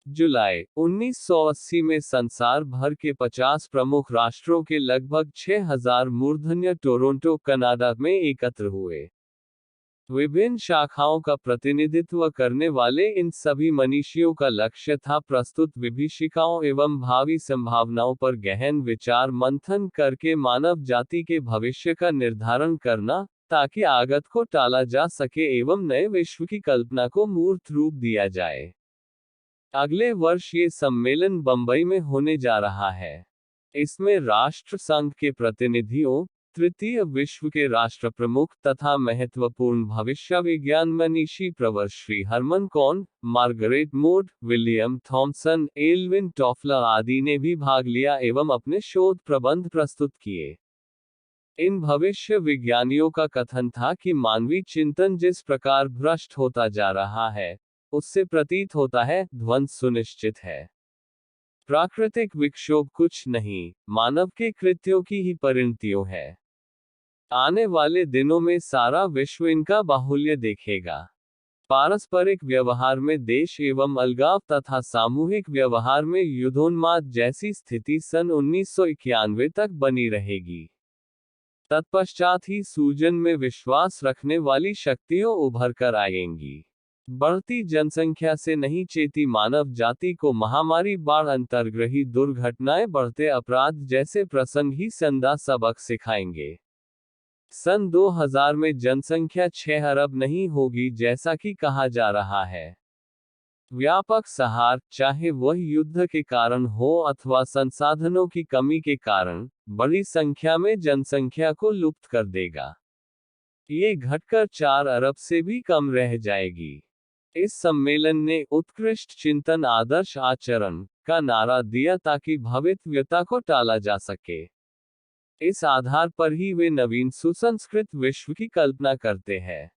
जुलाई 1980 में संसार भर के 50 प्रमुख राष्ट्रों के लगभग 6000 मूर्धन्य टोरंटो, कनाडा में एकत्र हुए। विभिन्न शाखाओं का प्रतिनिधित्व करने वाले इन सभी मनीषियों का लक्ष्य था प्रस्तुत विभीषिकाओं एवं भावी संभावनाओं पर गहन विचार मंथन करके मानव जाति के भविष्य का निर्धारण करना, ताकि आगत को टाला जा सके एवं नए विश्व की कल्पना को मूर्त रूप दिया जाए। अगले वर्ष ये सम्मेलन बंबई में होने जा रहा है। इसमें राष्ट्र संघ के प्रतिनिधियों, तृतीय विश्व के राष्ट्र प्रमुख तथा महत्वपूर्ण भविष्य विज्ञान मनीषी प्रवर Shri Herman Kahn, Margaret Mead, William Thomson, Alvin Toffler आदि ने भी भाग लिया एवं अपने शोध प्रबंध प्रस्तुत किए। इन भविष्य विज्ञानियों का कथन था कि मानवीय चिंतन जिस प्रकार भ्रष्ट होता जा रहा है, उससे प्रतीत होता है ध्वंस सुनिश्चित है। प्राकृतिक विक्षोभ कुछ नहीं, मानव के कृत्यों की ही परिणतियों है। आने वाले दिनों में सारा विश्व इनका बाहुल्य देखेगा। पारस्परिक व्यवहार में देश एवं अलगाव तथा सामूहिक व्यवहार में युद्धोन्माद जैसी स्थिति सन 1991 तक बनी रहेगी। तत्पश्चात ही सूजन में विश्वास रखने वाली शक्तियों उभर कर आएंगी। बढ़ती जनसंख्या से नहीं चेती मानव जाति को महामारी, बाढ़, अंतर्ग्रही दुर्घटनाएं, बढ़ते अपराध जैसे प्रसंग ही संदा सबक सिखाएंगे। सन 2000 में जनसंख्या 6 अरब नहीं होगी जैसा कि कहा जा रहा है। व्यापक सहार, चाहे वह युद्ध के कारण हो अथवा संसाधनों की कमी के कारण, बड़ी संख्या में जनसंख्या को लुप्त कर देगा। ये घटकर 4 अरब से भी कम रह जाएगी। इस सम्मेलन ने उत्कृष्ट चिंतन, आदर्श आचरण का नारा दिया ताकि भविष्यता को टाला जा सके। इस आधार पर ही वे नवीन सुसंस्कृत विश्व की कल्पना करते हैं।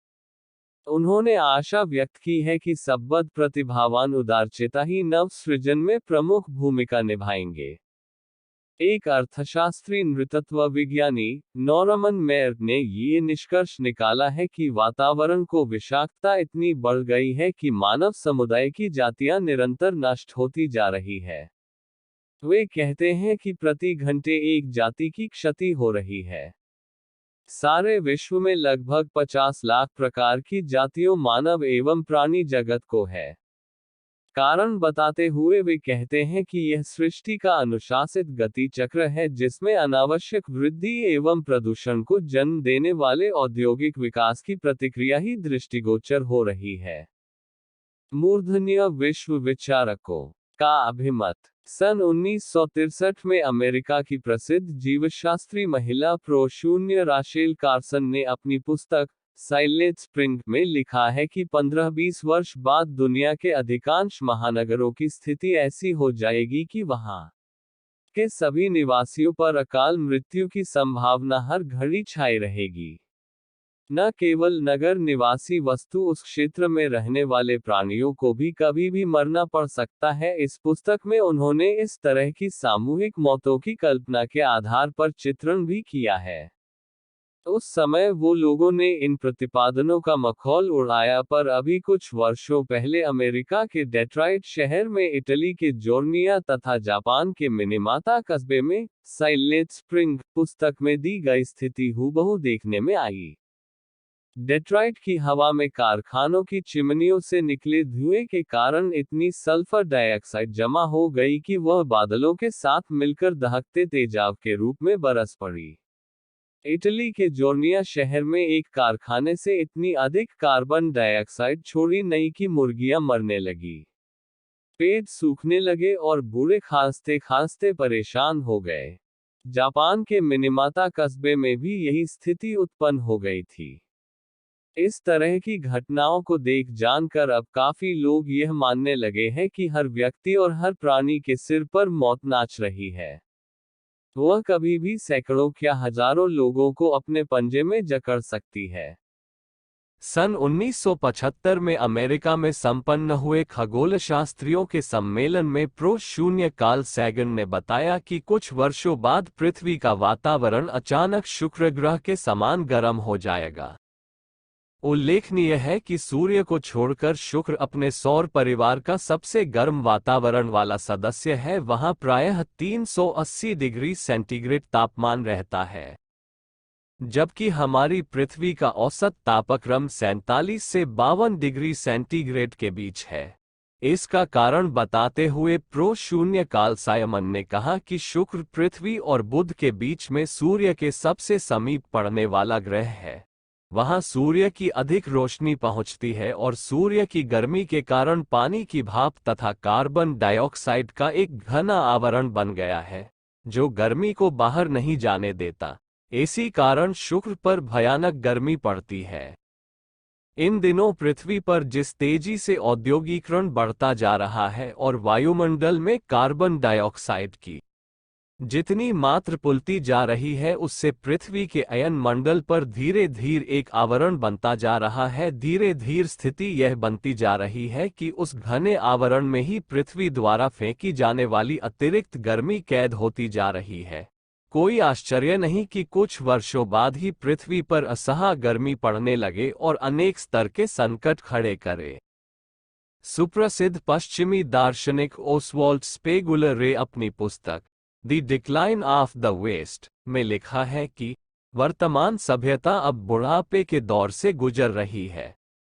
उन्होंने आशा व्यक्त की है कि संबद्ध प्रतिभावान उदारचेता ही नव सृजन में प्रमुख भूमिका निभाएंगे। एक अर्थशास्त्री, नृतत्व विज्ञानी नॉरमन मेयर ने ये निष्कर्ष निकाला है कि वातावरण को विषाक्तता इतनी बढ़ गई है कि मानव समुदाय की जातियां निरंतर नष्ट होती जा रही है। वे कहते हैं कि प्रति घंटे एक जाति की क्षति हो रही है। सारे विश्व में लगभग 50 लाख प्रकार की जातियों मानव एवं प्राणी जगत को है। कारण बताते हुए वे कहते हैं कि यह सृष्टि का अनुशासित गति चक्र है जिसमें अनावश्यक वृद्धि एवं प्रदूषण को जन्म देने वाले औद्योगिक विकास की प्रतिक्रिया ही दृष्टिगोचर हो रही है। मूर्धन्य विश्व विचारकों का अभिमत। सन 1963 में अमेरिका की प्रसिद्ध जीवशास्त्री महिला प्रो शून्य राशेल कार्सन ने अपनी पुस्तक साइलेंट स्प्रिंग में लिखा है कि 15-20 वर्ष बाद दुनिया के अधिकांश महानगरों की स्थिति ऐसी हो जाएगी कि वहां के सभी निवासियों पर अकाल मृत्यु की संभावना हर घड़ी छाई रहेगी। न केवल नगर निवासी वस्तु, उस क्षेत्र में रहने वाले प्राणियों को भी कभी भी मरना पड़ सकता है। इस पुस्तक में उन्होंने इस तरह की सामूहिक मौतों की कल्पना के आधार पर चित्रण भी किया है। उस समय वो लोगों ने इन प्रतिपादनों का मखौल उड़ाया, पर अभी कुछ वर्षों पहले अमेरिका के डेट्रॉइट शहर में, इटली के जोर्निया तथा जापान के मिनेमाता कस्बे में साइलेंट स्प्रिंग पुस्तक में दी गई स्थिति हूबहू देखने में आई। डेट्रॉइट की हवा में कारखानों की चिमनियों से निकले धुएं के कारण इतनी सल्फर डाइऑक्साइड जमा हो गई कि वह बादलों के साथ मिलकर दहकते तेजाब के रूप में बरस पड़ी। इटली के जोर्निया शहर में एक कारखाने से इतनी अधिक कार्बन डाइऑक्साइड छोड़ी नहीं कि मुर्गियां मरने लगी, पेट सूखने लगे और बूढ़े खांसते खांसते परेशान हो गए। जापान के मिनेमाता कस्बे में भी यही स्थिति उत्पन्न हो गई थी। इस तरह की घटनाओं को देख जानकर अब काफी लोग यह मानने लगे हैं कि हर व्यक्ति और हर प्राणी के सिर पर मौत नाच रही है। वह कभी भी सैकड़ों क्या हजारों लोगों को अपने पंजे में जकड़ सकती है। सन 1975 में अमेरिका में संपन्न हुए खगोलशास्त्रियों के सम्मेलन में प्रो शून्य कार्ल सैगन ने बताया कि कुछ वर्षों बाद पृथ्वी का वातावरण अचानक शुक्र ग्रह के समान गर्म हो जाएगा। उल्लेखनीय है कि सूर्य को छोड़कर शुक्र अपने सौर परिवार का सबसे गर्म वातावरण वाला सदस्य है। वहां प्रायः 380 डिग्री सेंटीग्रेड तापमान रहता है, जबकि हमारी पृथ्वी का औसत तापक्रम 47 से 52 डिग्री सेंटीग्रेड के बीच है। इसका कारण बताते हुए प्रो शून्य कार्ल साइमन ने कहा कि शुक्र पृथ्वी और बुध के बीच में सूर्य के सबसे समीप पड़ने वाला ग्रह है। वहां सूर्य की अधिक रोशनी पहुंचती है और सूर्य की गर्मी के कारण पानी की भाप तथा कार्बन डाइऑक्साइड का एक घना आवरण बन गया है, जो गर्मी को बाहर नहीं जाने देता। इसी कारण शुक्र पर भयानक गर्मी पड़ती है। इन दिनों पृथ्वी पर जिस तेजी से औद्योगिकरण बढ़ता जा रहा है और वायुमंडल में कार्बन डाइऑक्साइड की जितनी मात्रा फूलती जा रही है, उससे पृथ्वी के अयन मंडल पर धीरे धीरे एक आवरण बनता जा रहा है। धीरे धीरे स्थिति यह बनती जा रही है कि उस घने आवरण में ही पृथ्वी द्वारा फेंकी जाने वाली अतिरिक्त गर्मी कैद होती जा रही है। कोई आश्चर्य नहीं कि कुछ वर्षों बाद ही पृथ्वी पर असह्य गर्मी पड़ने लगे और अनेक स्तर के संकट खड़े करे। सुप्रसिद्ध पश्चिमी दार्शनिक ओसवाल्ड स्पेगुलर रे अपनी पुस्तक the decline of the West में लिखा है कि वर्तमान सभ्यता अब बुढ़ापे के दौर से गुजर रही है।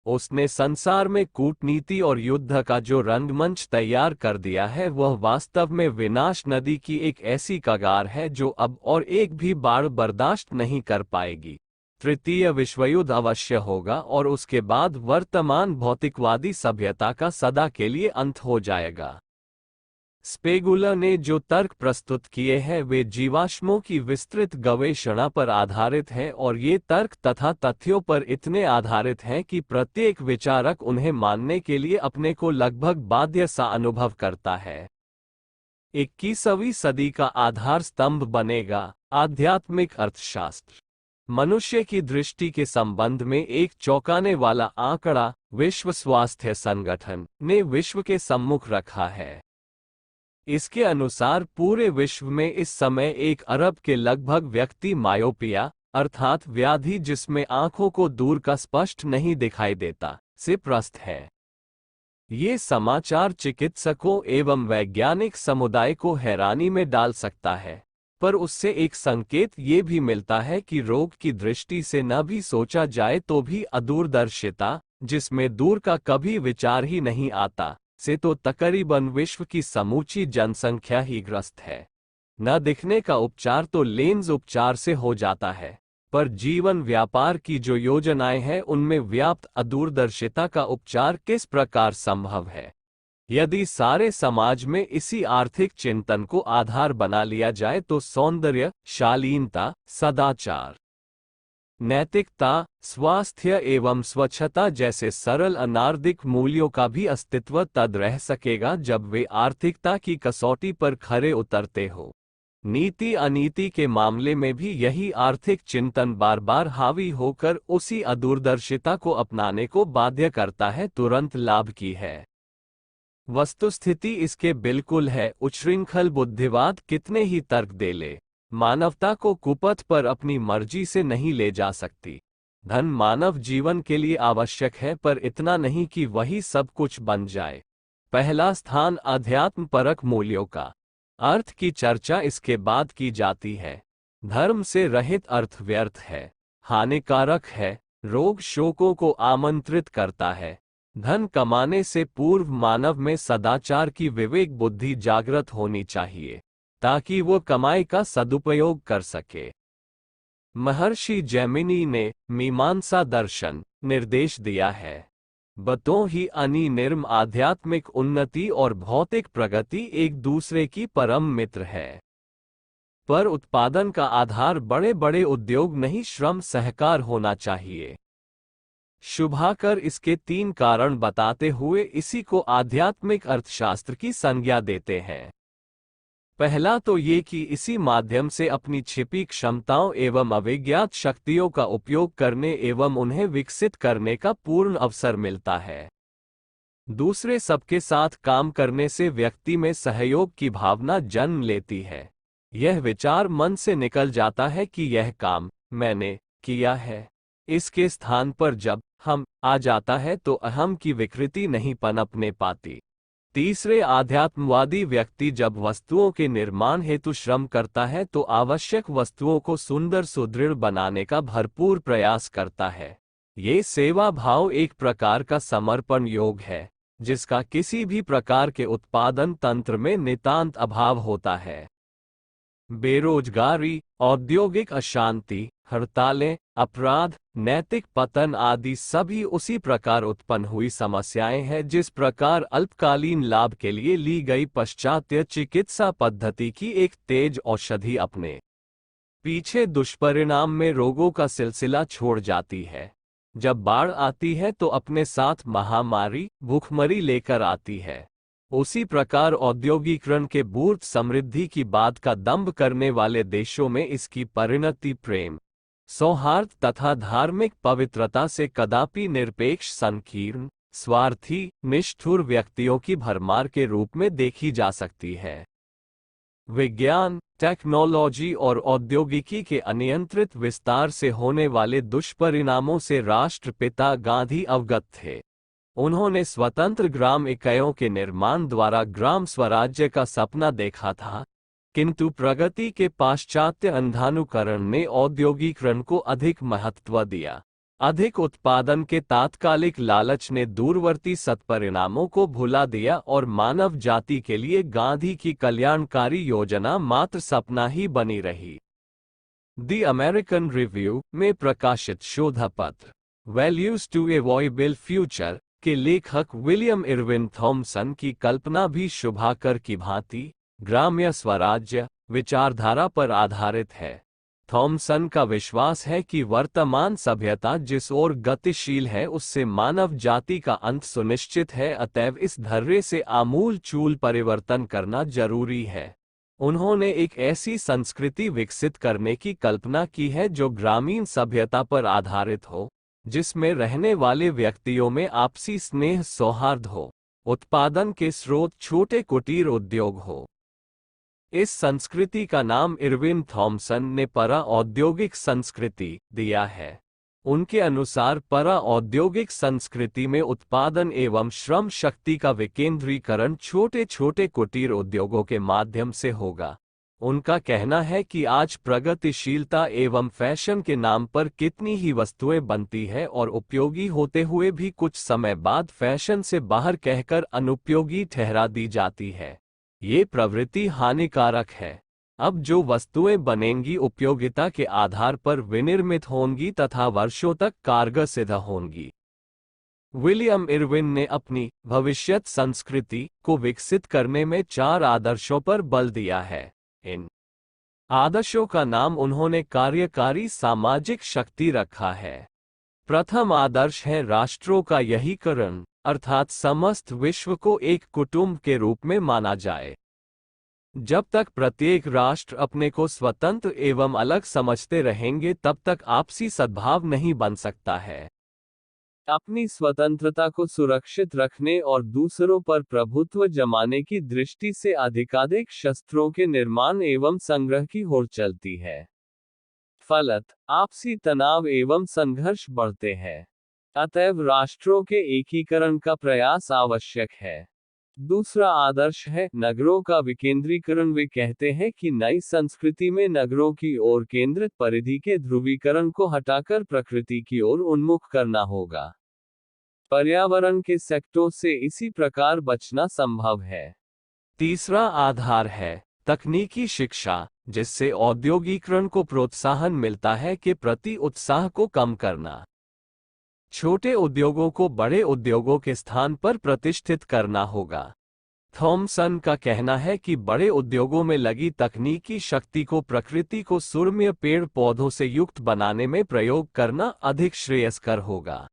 उसने संसार में कूटनीति और युद्ध का जो रंगमंच तैयार कर दिया है, वह वास्तव में विनाश नदी की एक ऐसी कगार है जो अब और एक भी बाढ़ बर्दाश्त नहीं कर पाएगी। तृतीय विश्वयुद्ध अवश्य होगा और उसके बाद वर्तमान भौतिकवादी सभ्यता का सदा के लिए अंत हो जाएगा। स्पेगुलर ने जो तर्क प्रस्तुत किए हैं वे जीवाश्मों की विस्तृत गवेषणा पर आधारित हैं और ये तर्क तथा तथ्यों पर इतने आधारित हैं कि प्रत्येक विचारक उन्हें मानने के लिए अपने को लगभग बाध्य सा अनुभव करता है। 21वीं सदी का आधार स्तंभ बनेगा आध्यात्मिक अर्थशास्त्र। मनुष्य की दृष्टि के संबंध में एक चौंकाने वाला आंकड़ा विश्व स्वास्थ्य संगठन ने विश्व के सम्मुख रखा है। इसके अनुसार पूरे विश्व में इस समय 1 अरब के लगभग व्यक्ति मायोपिया अर्थात व्याधि जिसमें आंखों को दूर का स्पष्ट नहीं दिखाई देता से ग्रस्त है। ये समाचार चिकित्सकों एवं वैज्ञानिक समुदाय को हैरानी में डाल सकता है, पर उससे एक संकेत ये भी मिलता है कि रोग की दृष्टि से न भी सोचा जाए तो भी अदूरदर्शिता, जिसमें दूर का कभी विचार ही नहीं आता, से तो तकरीबन विश्व की समूची जनसंख्या ही ग्रस्त है। न दिखने का उपचार तो लेंस उपचार से हो जाता है, पर जीवन व्यापार की जो योजनाएं हैं उनमें व्याप्त अदूरदर्शिता का उपचार किस प्रकार संभव है? यदि सारे समाज में इसी आर्थिक चिंतन को आधार बना लिया जाए तो सौंदर्य, शालीनता, सदाचार, नैतिकता, स्वास्थ्य एवं स्वच्छता जैसे सरल अनार्दिक मूल्यों का भी अस्तित्व तद रह सकेगा जब वे आर्थिकता की कसौटी पर खरे उतरते हो। नीति अनीति के मामले में भी यही आर्थिक चिंतन बार बार हावी होकर उसी अदूरदर्शिता को अपनाने को बाध्य करता है, तुरंत लाभ की है। वस्तुस्थिति इसके बिल्कुल है। उच्छृंखल बुद्धिवाद कितने ही तर्क दे ले, मानवता को कुपथ पर अपनी मर्जी से नहीं ले जा सकती। धन मानव जीवन के लिए आवश्यक है, पर इतना नहीं कि वही सब कुछ बन जाए। पहला स्थान अध्यात्म परक मूल्यों का। अर्थ की चर्चा इसके बाद की जाती है। धर्म से रहित अर्थ व्यर्थ है, हानिकारक है, रोग शोकों को आमंत्रित करता है। धन कमाने से पूर्व मानव में सदाचार की विवेक बुद्धि जागृत होनी चाहिए ताकि वो कमाई का सदुपयोग कर सके। महर्षि जैमिनी ने मीमांसा दर्शन निर्देश दिया है। बतों ही अनि निर्म आध्यात्मिक उन्नति और भौतिक प्रगति एक दूसरे की परम मित्र है, पर उत्पादन का आधार बड़े बड़े उद्योग नहीं, श्रम सहकार होना चाहिए। शुभाकर इसके 3 कारण बताते हुए इसी को आध्यात्मिक अर्थशास्त्र की संज्ञा देते हैं। पहला तो ये कि इसी माध्यम से अपनी छिपी क्षमताओं एवं अविज्ञात शक्तियों का उपयोग करने एवं उन्हें विकसित करने का पूर्ण अवसर मिलता है। दूसरे सबके साथ काम करने से व्यक्ति में सहयोग की भावना जन्म लेती है। यह विचार मन से निकल जाता है कि यह काम मैंने किया है। इसके स्थान पर जब हम आ जाता है तो अहम की विकृति नहीं पनपने पाती। तीसरे, आध्यात्मवादी व्यक्ति जब वस्तुओं के निर्माण हेतु श्रम करता है तो आवश्यक वस्तुओं को सुंदर सुदृढ़ बनाने का भरपूर प्रयास करता है। ये सेवा भाव एक प्रकार का समर्पण योग है, जिसका किसी भी प्रकार के उत्पादन तंत्र में नितांत अभाव होता है। बेरोजगारी, औद्योगिक अशांति, हड़तालें, अपराध, नैतिक पतन आदि सभी उसी प्रकार उत्पन्न हुई समस्याएं हैं जिस प्रकार अल्पकालीन लाभ के लिए ली गई पाश्चात्य चिकित्सा पद्धति की एक तेज औषधि अपने पीछे दुष्परिणाम में रोगों का सिलसिला छोड़ जाती है। जब बाढ़ आती है तो अपने साथ महामारी, भूखमरी लेकर आती है। उसी प्रकार औद्योगिकरण के बूर्त समृद्धि की बात का दंभ करने वाले देशों में इसकी परिणति प्रेम, सौहार्द तथा धार्मिक पवित्रता से कदापि निरपेक्ष, संकीर्ण, स्वार्थी, निष्ठुर व्यक्तियों की भरमार के रूप में देखी जा सकती है। विज्ञान, टेक्नोलॉजी और औद्योगिकी के अनियंत्रित विस्तार से होने वाले दुष्परिणामों से राष्ट्रपिता गांधी अवगत थे। उन्होंने स्वतंत्र ग्राम इकाइयों के निर्माण द्वारा ग्राम स्वराज्य का सपना देखा था, किंतु प्रगति के पाश्चात्य अंधानुकरण ने औद्योगिकरण को अधिक महत्व दिया। अधिक उत्पादन के तात्कालिक लालच ने दूरवर्ती सत्परिणामों को भुला दिया और मानव जाति के लिए गांधी की कल्याणकारी योजना मात्र सपना ही बनी रही। द अमेरिकन रिव्यू में प्रकाशित शोधपत्र वैल्यूज टू ए वॉयबल फ्यूचर के लेखक विलियम इरविन थॉमसन की कल्पना भी शुभाकर की भांति ग्राम्य स्वराज्य विचारधारा पर आधारित है। थॉमसन का विश्वास है कि वर्तमान सभ्यता जिस ओर गतिशील है उससे मानव जाति का अंत सुनिश्चित है, अतएव इस धर्रे से आमूल चूल परिवर्तन करना जरूरी है। उन्होंने एक ऐसी संस्कृति विकसित करने की कल्पना की है जो ग्रामीण सभ्यता पर आधारित हो, जिसमें रहने वाले व्यक्तियों में आपसी स्नेह सौहार्द हो, उत्पादन के स्रोत छोटे कुटीर उद्योग हो। इस संस्कृति का नाम इरविन थॉमसन ने परा औद्योगिक संस्कृति दिया है। उनके अनुसार परा औद्योगिक संस्कृति में उत्पादन एवं श्रम शक्ति का विकेंद्रीकरण छोटे छोटे कुटीर उद्योगों के माध्यम से होगा। उनका कहना है कि आज प्रगतिशीलता एवं फैशन के नाम पर कितनी ही वस्तुएं बनती है और उपयोगी होते हुए भी कुछ समय बाद फैशन से बाहर कहकर अनुपयोगी ठहरा दी जाती है। ये प्रवृत्ति हानिकारक है। अब जो वस्तुएं बनेंगी उपयोगिता के आधार पर विनिर्मित होंगी तथा वर्षों तक कारगर सिद्ध होंगी। विलियम इरविन ने अपनी भविष्यत संस्कृति को विकसित करने में 4 आदर्शों पर बल दिया है। इन आदर्शों का नाम उन्होंने कार्यकारी सामाजिक शक्ति रखा है। प्रथम आदर्श है राष्ट्रों का यहीकरण, अर्थात समस्त विश्व को एक कुटुंब के रूप में माना जाए। जब तक प्रत्येक राष्ट्र अपने को स्वतंत्र एवं अलग समझते रहेंगे तब तक आपसी सद्भाव नहीं बन सकता है। अपनी स्वतंत्रता को सुरक्षित रखने और दूसरों पर प्रभुत्व जमाने की दृष्टि से अधिकाधिक शस्त्रों के निर्माण एवं संग्रह की होड़ चलती है। फलत आपसी तनाव एवं संघर्ष बढ़ते हैं। अतएव राष्ट्रों के एकीकरण का प्रयास आवश्यक है। दूसरा आदर्श है नगरों का विकेंद्रीकरण। वे कहते हैं कि नई संस्कृति में नगरों की ओर केंद्रित परिधि के ध्रुवीकरण को हटाकर प्रकृति की ओर उन्मुख करना होगा। पर्यावरण के सेक्टरों से इसी प्रकार बचना संभव है। तीसरा आधार है तकनीकी शिक्षा, जिससे औद्योगिकरण को प्रोत्साहन मिलता है के प्रति उत्साह को कम करना। छोटे उद्योगों को बड़े उद्योगों के स्थान पर प्रतिष्ठित करना होगा। थॉमसन का कहना है कि बड़े उद्योगों में लगी तकनीकी शक्ति को प्रकृति को सुरम्य पेड़ पौधों से युक्त बनाने में प्रयोग करना अधिक श्रेयस्कर होगा।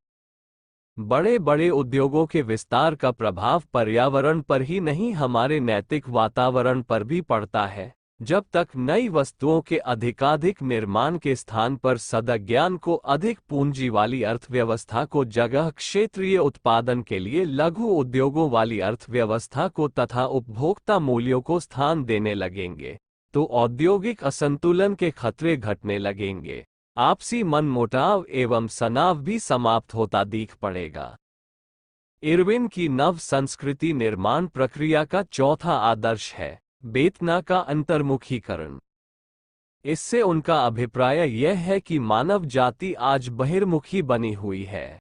बड़े बड़े उद्योगों के विस्तार का प्रभाव पर्यावरण पर ही नहीं हमारे नैतिक वातावरण पर भी पड़ता है। जब तक नई वस्तुओं के अधिकाधिक निर्माण के स्थान पर सद्ज्ञान को अधिक पूंजी वाली अर्थव्यवस्था को जगह क्षेत्रीय उत्पादन के लिए लघु उद्योगों वाली अर्थव्यवस्था को तथा उपभोक्ता मूल्यों को स्थान देने लगेंगे, तो औद्योगिक असंतुलन के खतरे घटने लगेंगे। आपसी मनमुटाव एवं तनाव भी समाप्त होता दिख पड़ेगा। इरविन की नव संस्कृति निर्माण प्रक्रिया का चौथा आदर्श है वेतना का अंतर्मुखीकरण। इससे उनका अभिप्राय यह है कि मानव जाति आज बहिर्मुखी बनी हुई है।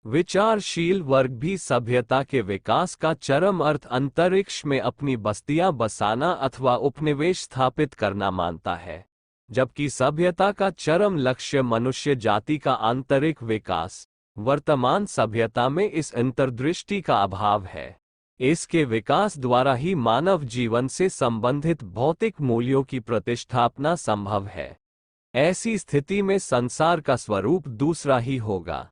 विचारशील वर्ग भी सभ्यता के विकास का चरम अर्थ अंतरिक्ष में अपनी बस्तियां बसाना अथवा उपनिवेश स्थापित करना मानता है, जबकि सभ्यता का चरम लक्ष्य मनुष्य जाति का आंतरिक विकास। वर्तमान सभ्यता में इस अंतर्दृष्टि का अभाव है। इसके विकास द्वारा ही मानव जीवन से संबंधित भौतिक मूल्यों की प्रतिष्ठापना संभव है। ऐसी स्थिति में संसार का स्वरूप दूसरा ही होगा।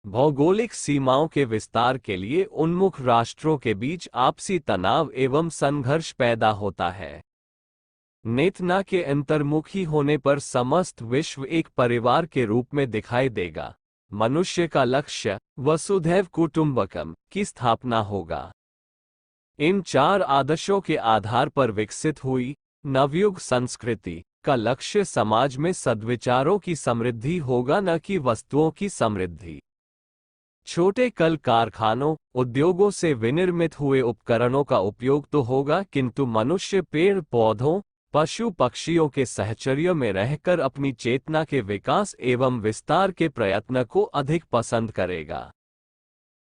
भौगोलिक सीमाओं के विस्तार के लिए उन्मुख राष्ट्रों के बीच आपसी तनाव एवं संघर्ष पैदा होता है। नेतना के अंतर्मुखी होने पर समस्त विश्व एक परिवार के रूप में दिखाई देगा। मनुष्य का लक्ष्य वसुधैव कुटुंबकम की स्थापना होगा। इन चार आदर्शों के आधार पर विकसित हुई नवयुग संस्कृति का लक्ष्य समाज में सद्विचारों की समृद्धि होगा, न कि वस्तुओं की समृद्धि। छोटे कल कारखानों उद्योगों से विनिर्मित हुए उपकरणों का उपयोग तो होगा, किंतु मनुष्य पेड़ पौधों पशु पक्षियों के सहचर्य में रहकर अपनी चेतना के विकास एवं विस्तार के प्रयत्न को अधिक पसंद करेगा।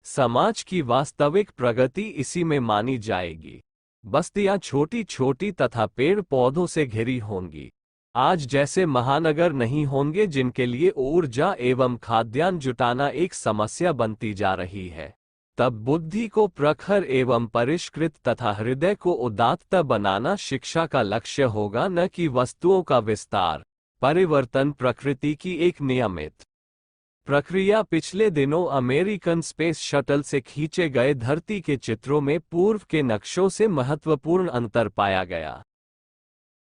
समाज की वास्तविक प्रगति इसी में मानी जाएगी। बस्तियां छोटी छोटी तथा पेड़ पौधों से घिरी होंगी। आज जैसे महानगर नहीं होंगे जिनके लिए ऊर्जा एवं खाद्यान्न जुटाना एक समस्या बनती जा रही है। तब बुद्धि को प्रखर एवं परिष्कृत तथा हृदय को उदात्त बनाना शिक्षा का लक्ष्य होगा, न कि वस्तुओं का विस्तार परिवर्तन प्रकृति की एक नियमित प्रक्रिया। पिछले दिनों अमेरिकन स्पेस शटल से खींचे गए धरती के चित्रों में पूर्व के नक्शों से महत्वपूर्ण अंतर पाया गया।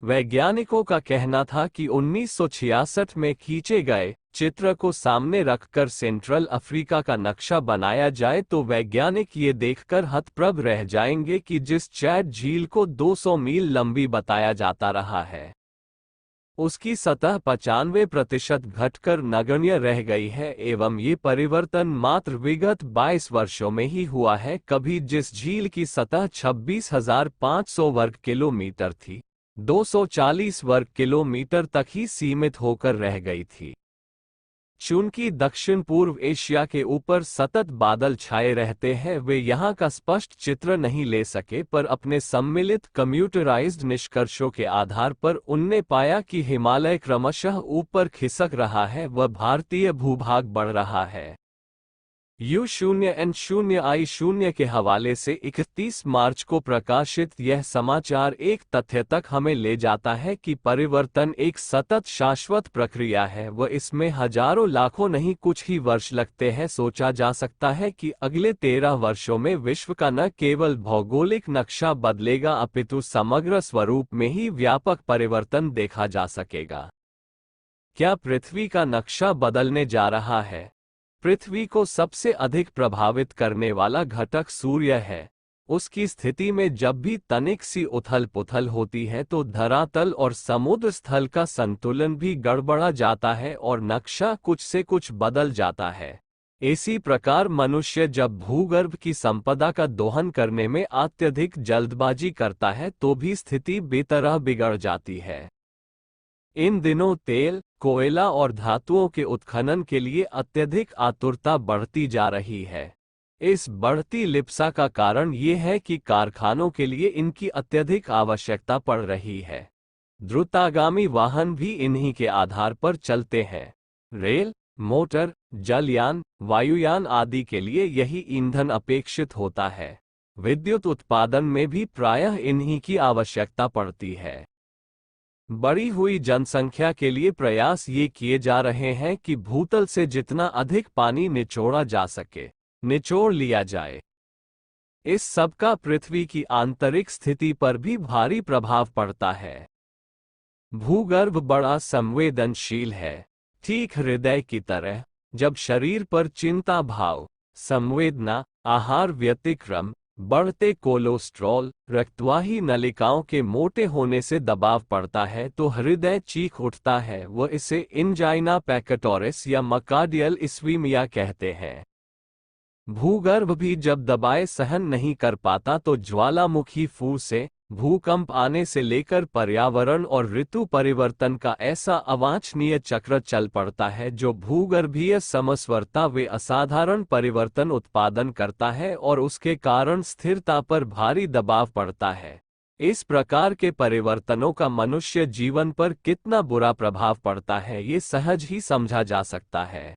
वैज्ञानिकों का कहना था कि 1966 में खींचे गए चित्र को सामने रखकर सेंट्रल अफ्रीका का नक्शा बनाया जाए तो वैज्ञानिक ये देखकर हतप्रभ रह जाएंगे कि जिस चैड झील को 200 मील लंबी बताया जाता रहा है, उसकी सतह 95% घटकर नगण्य रह गई है एवं ये परिवर्तन मात्र विगत 22 वर्षों में ही हुआ है। कभी जिस झील की सतह 26,500 वर्ग किलोमीटर थी, 240 वर्ग किलोमीटर तक ही सीमित होकर रह गई थी। चूंकि दक्षिण पूर्व एशिया के ऊपर सतत बादल छाए रहते हैं, वे यहाँ का स्पष्ट चित्र नहीं ले सके, पर अपने सम्मिलित कंप्यूटराइज्ड निष्कर्षों के आधार पर उनने पाया कि हिमालय क्रमशः ऊपर खिसक रहा है व भारतीय भूभाग बढ़ रहा है। U0N0I0 के हवाले से 31 मार्च को प्रकाशित यह समाचार एक तथ्य तक हमें ले जाता है कि परिवर्तन एक सतत शाश्वत प्रक्रिया है व इसमें हजारों लाखों नहीं कुछ ही वर्ष लगते हैं। सोचा जा सकता है कि अगले 13 वर्षों में विश्व का न केवल भौगोलिक नक्शा बदलेगा अपितु समग्र स्वरूप में ही व्यापक परिवर्तन देखा जा सकेगा। क्या पृथ्वी का नक्शा बदलने जा रहा है? पृथ्वी को सबसे अधिक प्रभावित करने वाला घटक सूर्य है। उसकी स्थिति में जब भी तनिक सी उथल पुथल होती है तो धरातल और समुद्र स्थल का संतुलन भी गड़बड़ा जाता है और नक्शा कुछ से कुछ बदल जाता है। इसी प्रकार मनुष्य जब भूगर्भ की संपदा का दोहन करने में अत्यधिक जल्दबाजी करता है तो भी स्थिति बेतरह बिगड़ जाती है। इन दिनों तेल, कोयला और धातुओं के उत्खनन के लिए अत्यधिक आतुरता बढ़ती जा रही है। इस बढ़ती लिप्सा का कारण ये है कि कारखानों के लिए इनकी अत्यधिक आवश्यकता पड़ रही है। द्रुतगामी वाहन भी इन्हीं के आधार पर चलते हैं। रेल, मोटर, जलयान, वायुयान आदि के लिए यही ईंधन अपेक्षित होता है। विद्युत उत्पादन में भी प्रायः इन्हीं की आवश्यकता पड़ती है। बढ़ी हुई जनसंख्या के लिए प्रयास ये किए जा रहे हैं कि भूतल से जितना अधिक पानी निचोड़ा जा सके, निचोड़ लिया जाए। इस सब का पृथ्वी की आंतरिक स्थिति पर भी भारी प्रभाव पड़ता है। भूगर्भ बड़ा संवेदनशील है, ठीक हृदय की तरह। जब शरीर पर चिंता भाव, संवेदना, आहार व्यतिक्रम, बढ़ते कोलेस्ट्रॉल, रक्तवाही नलिकाओं के मोटे होने से दबाव पड़ता है तो हृदय चीख उठता है व इसे एंजाइना पेक्टोरिस या मकार्डियल इस्वीमिया कहते हैं। भूगर्भ भी जब दबाए सहन नहीं कर पाता तो ज्वालामुखी फूस से, भूकंप आने से लेकर पर्यावरण और ऋतु परिवर्तन का ऐसा अवांछनीय चक्र चल पड़ता है जो भूगर्भीय समस्वरता व असाधारण परिवर्तन उत्पादन करता है और उसके कारण स्थिरता पर भारी दबाव पड़ता है। इस प्रकार के परिवर्तनों का मनुष्य जीवन पर कितना बुरा प्रभाव पड़ता है ये सहज ही समझा जा सकता है।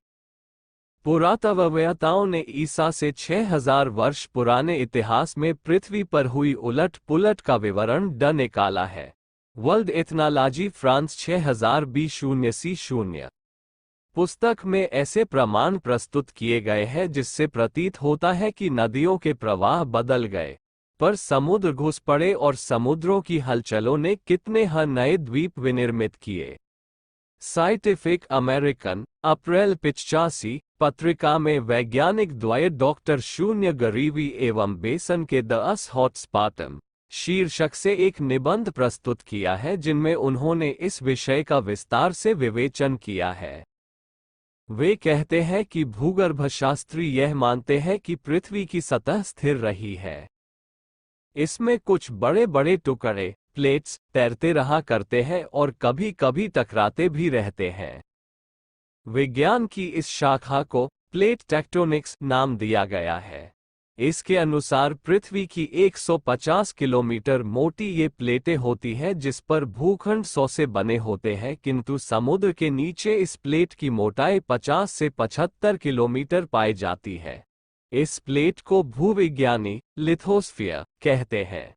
पुरातत्ववेत्ताओं ने ईसा से 6000 वर्ष पुराने इतिहास में पृथ्वी पर हुई उलट पुलट का विवरण निकाला है। वर्ल्ड एथनोलॉजी फ्रांस 6000 B0C0 पुस्तक में ऐसे प्रमाण प्रस्तुत किए गए हैं जिससे प्रतीत होता है कि नदियों के प्रवाह बदल गए, पर समुद्र घुस पड़े और समुद्रों की हलचलों ने कितने नए द्वीप विनिर्मित किए। साइंटिफिक अमेरिकन अप्रैल 85 पत्रिका में वैज्ञानिक द्वय डॉक्टर शून्य गरीबी एवं बेसन के 10 हॉटस्पॉटम शीर्षक से एक निबंध प्रस्तुत किया है जिनमें उन्होंने इस विषय का विस्तार से विवेचन किया है। वे कहते हैं कि भूगर्भशास्त्री यह मानते हैं कि पृथ्वी की सतह स्थिर रही है। इसमें कुछ बड़े बड़े टुकड़े प्लेट्स तैरते रहा करते हैं और कभी कभी टकराते भी रहते हैं। विज्ञान की इस शाखा को प्लेट टेक्टोनिक्स नाम दिया गया है। इसके अनुसार पृथ्वी की 150 किलोमीटर मोटी ये प्लेटें होती हैं जिस पर भूखंड 100 से बने होते हैं, किंतु समुद्र के नीचे इस प्लेट की मोटाई 50 से 75 किलोमीटर पाई जाती है। इस प्लेट को भूविज्ञानी लिथोस्फीयर कहते हैं।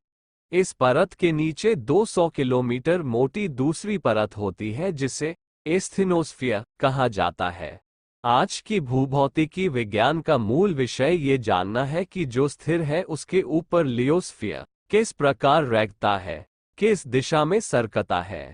इस परत के नीचे 200 किलोमीटर मोटी दूसरी परत होती है जिसे एस्थेनोस्फीयर कहा जाता है। आज की भूभौतिकी विज्ञान का मूल विषय ये जानना है कि जो स्थिर है उसके ऊपर लियोस्फीयर किस प्रकार रेंगता है, किस दिशा में सरकता है।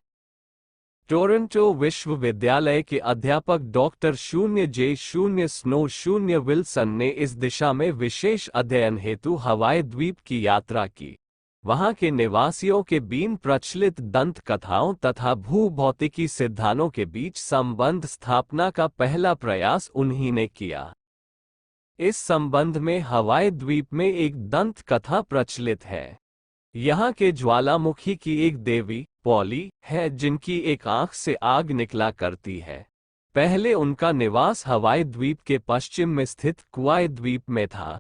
टोरंटो विश्वविद्यालय के अध्यापक डॉक्टर शून्य स्नो शून्य विल्सन ने इस दिशा में विशेष अध्ययन हेतु हवाई द्वीप की यात्रा की। वहां के निवासियों के बीच प्रचलित दंत कथाओं तथा भूभौतिकी सिद्धांतों के बीच संबंध स्थापना का पहला प्रयास उन्हीं ने किया। इस संबंध में हवाई द्वीप में एक दंत कथा प्रचलित है। यहाँ के ज्वालामुखी की एक देवी पॉली है जिनकी एक आंख से आग निकला करती है। पहले उनका निवास हवाई द्वीप के पश्चिम में स्थित कुआई द्वीप में था,